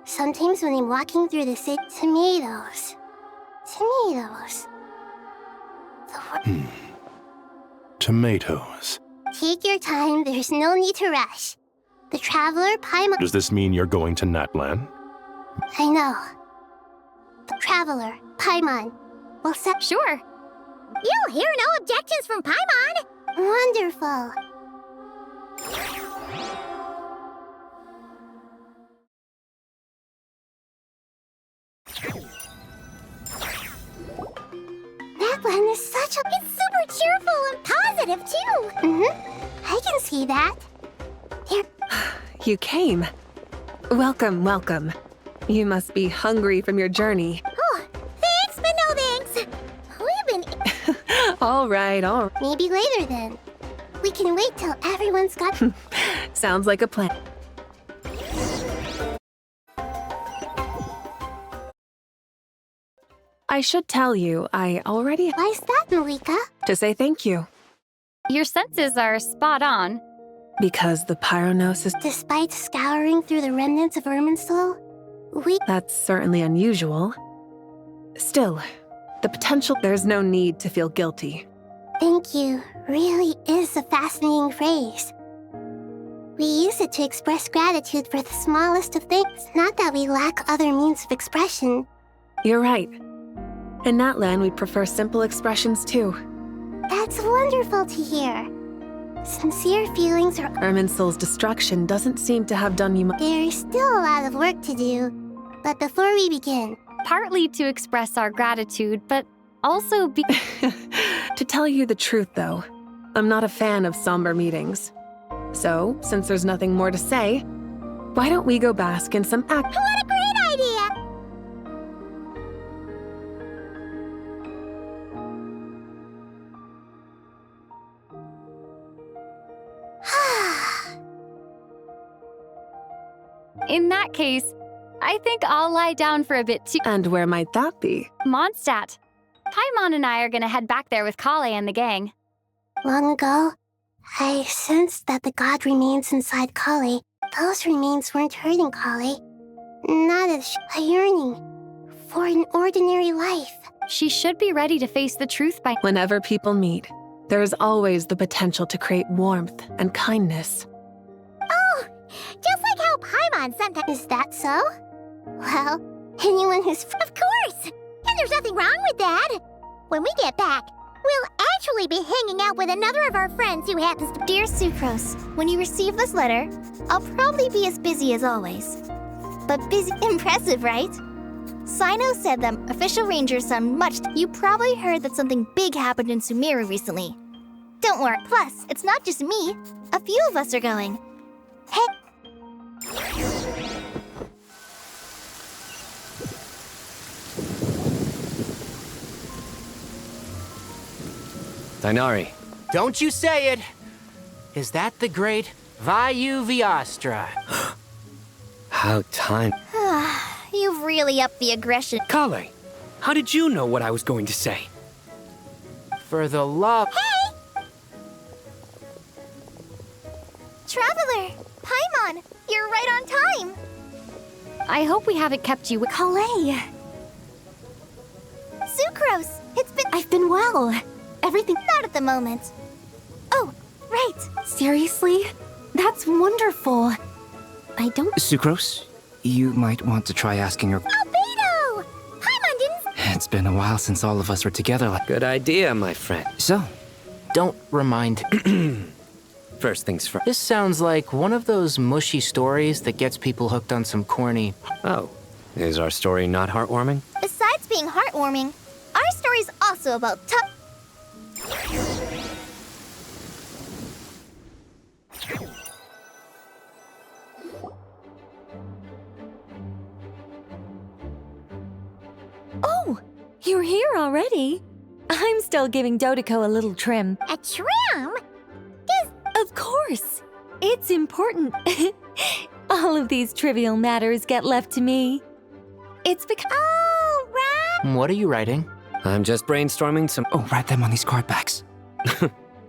Sometimes when I'm walking through the city... Tomatoes. Tomatoes. Tomatoes. Take your time, there's no need to rush. The Traveler, Paimon... Does this mean you're going to Natlan? I know. The Traveler, Paimon, will set... Sure. You'll hear no objections from Paimon! Wonderful. Natlan is such a... It's super cheerful and positive, too! I can see that. You came. Welcome, welcome. You must be hungry from your journey. Oh, thanks, but no thanks. We've been... All right. Maybe later then. We can wait till everyone's got... Sounds like a plan. I should tell you, I already... Why's that, Malika? To say thank you. Your senses are spot on. Because the pyronosis... Despite scouring through the remnants of Irminsul, we... That's certainly unusual. Still, the potential... There's no need to feel guilty. Thank you really is a fascinating phrase. We use it to express gratitude for the smallest of things, not that we lack other means of expression. You're right. In Natlan, we prefer simple expressions too. That's wonderful to hear. Sincere feelings are... Irminsul's destruction doesn't seem to have done you much. There's still a lot of work to do, but before we begin... Partly to express our gratitude, but also be... To tell you the truth, though, I'm not a fan of somber meetings. So, since there's nothing more to say, why don't we go bask in some act... What a great idea! In that case, I think I'll lie down for a bit too. And where might that be? Mondstadt. Paimon and I are gonna head back there with Kale and the gang. Long ago, I sensed that the god remains inside Kale. Those remains weren't hurting Kale. Not a yearning for an ordinary life. She should be ready to face the truth by— Whenever people meet, there is always the potential to create warmth and kindness. Oh, just like how Paimon sometimes— Is that so? Well, anyone who's— Of course! And there's nothing wrong with that. When we get back, we'll actually be hanging out with another of our friends who happens to— Dear Sucrose, when you receive this letter, I'll probably be as busy as always. But busy— Impressive, right? Sino said that official rangers sound much— You probably heard that something big happened in Sumeru recently. Don't worry. Plus, it's not just me. A few of us are going. Hey. Dainari. Don't you say it! Is that the great Vayu Viastra? How time. You've really upped the aggression. Kale, how did you know what I was going to say? For the love— Hey! Traveler! Paimon! You're right on time! I hope we haven't kept you— Kale! Sucrose! I've been well. Everything— Not at the moment. Oh, right! Seriously? That's wonderful. I don't— Sucrose, you might want to try asking your— Albedo! Paimon didn't— It's been a while since all of us were together. Good idea, my friend. So? Don't remind— First things first. This sounds like one of those mushy stories that gets people hooked on some corny— Oh, is our story not heartwarming? Besides being heartwarming, our story's also about tough— Oh, you're here already? I'm still giving Dodoco a little trim. A trim? Of course. It's important. All of these trivial matters get left to me. It's because— Oh, right! What are you writing? I'm just brainstorming some— Oh, write them on these card backs.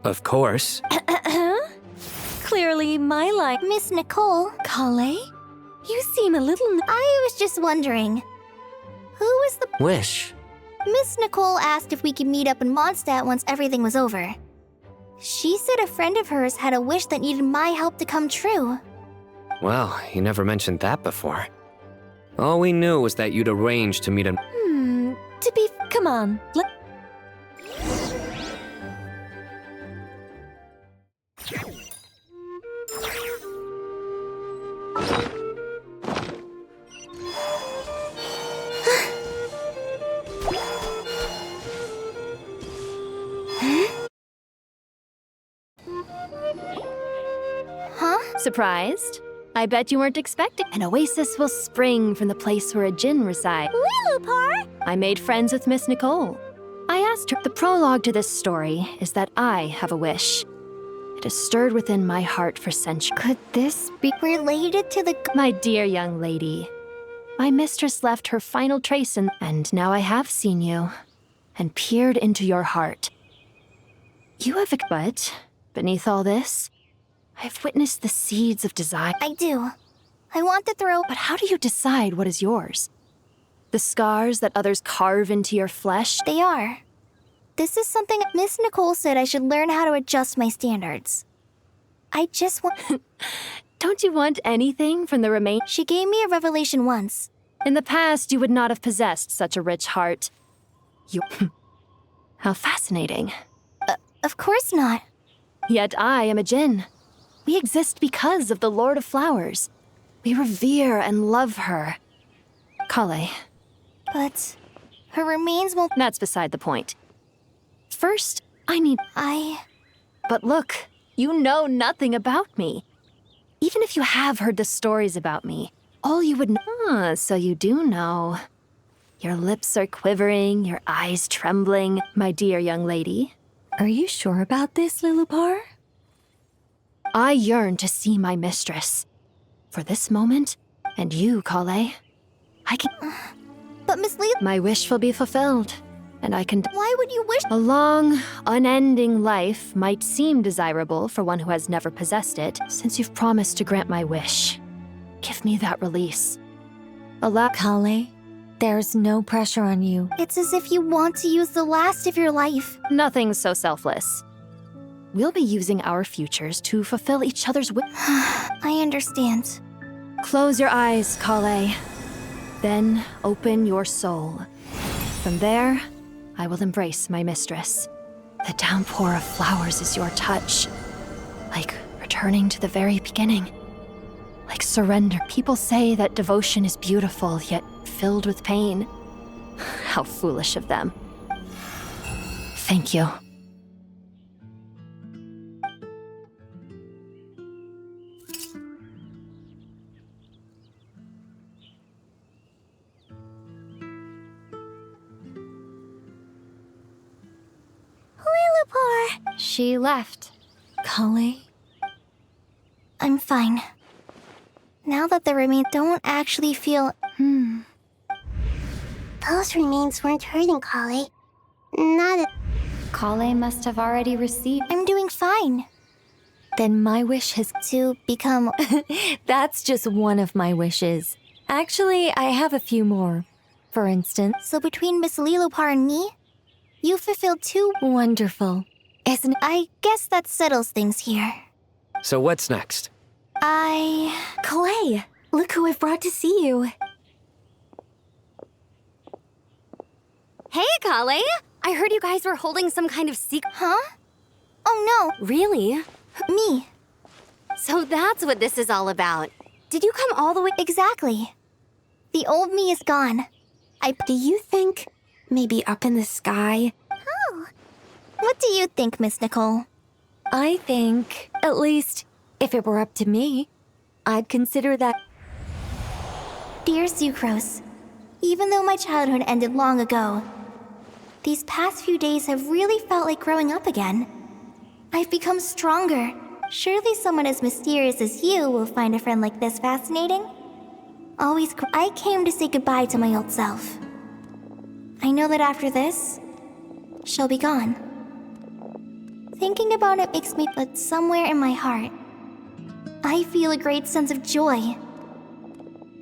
Of course. Clearly my line— Miss Nicole. Kale? You seem a little— I was just wondering, who was the— Wish. Miss Nicole asked if we could meet up in Mondstadt once everything was over. She said a friend of hers had a wish that needed my help to come true. Well, you never mentioned that before. All we knew was that you'd arranged to meet an— Come on. Huh? Surprised? I bet you weren't expecting— An oasis will spring from the place where a djinn resides. Lilupar! I made friends with Miss Nicole. I asked her— The prologue to this story is that I have a wish. It has stirred within my heart for centuries. Could this be related to the— My dear young lady, my mistress left her final trace in— And now I have seen you, and peered into your heart. You have— But, beneath all this, I have witnessed the seeds of desire. I do. I want to throw— But how do you decide what is yours? The scars that others carve into your flesh? They are. This is something Miss Nicole said I should learn how to adjust my standards. I just want— Don't you want anything from the remain— She gave me a revelation once. In the past, you would not have possessed such a rich heart. You— How fascinating. Of course not. Yet I am a djinn. We exist because of the Lord of Flowers. We revere and love her. Kale. But her remains won't— That's beside the point. First, I need— But look, you know nothing about me. Even if you have heard the stories about me, all you would know— so you do know. Your lips are quivering, your eyes trembling, my dear young lady. Are you sure about this, Lilupar? I yearn to see my mistress. For this moment, and you, Kale, I can... But Miss Lee... My wish will be fulfilled, and I can... Why would you wish... A long, unending life might seem desirable for one who has never possessed it, since you've promised to grant my wish. Give me that release. Allow... Kale, there's no pressure on you. It's as if you want to use the last of your life. Nothing's so selfless. We'll be using our futures to fulfill each other's wish. I understand. Close your eyes, Kale. Then open your soul. From there, I will embrace my mistress. The downpour of flowers is your touch. Like returning to the very beginning. Like surrender. People say that devotion is beautiful, yet filled with pain. How foolish of them. Thank you. She left. Kale? I'm fine. Now that the remains don't actually feel... Those remains weren't hurting Kale. Not... Kale must have already received... I'm doing fine. Then my wish has... To become... That's just one of my wishes. Actually, I have a few more. For instance... So between Miss Lilopar and me, you fulfilled 2... Wonderful. Isn't... I guess that settles things here. So what's next? Clay, look who I've brought to see you. Hey, Kale! I heard you guys were holding some kind of secret... Huh? Oh, no. Really? Me. So that's what this is all about. Did you come all the way... Exactly. The old me is gone. Do you think maybe up in the sky? Oh. What do you think, Miss Nicole? I think, at least, if it were up to me, I'd consider that... Dear Sucrose, even though my childhood ended long ago, these past few days have really felt like growing up again. I've become stronger. Surely someone as mysterious as you will find a friend like this fascinating. I came to say goodbye to my old self. I know that after this, she'll be gone. Thinking about it makes me, but somewhere in my heart, I feel a great sense of joy.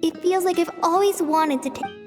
It feels like I've always wanted to take...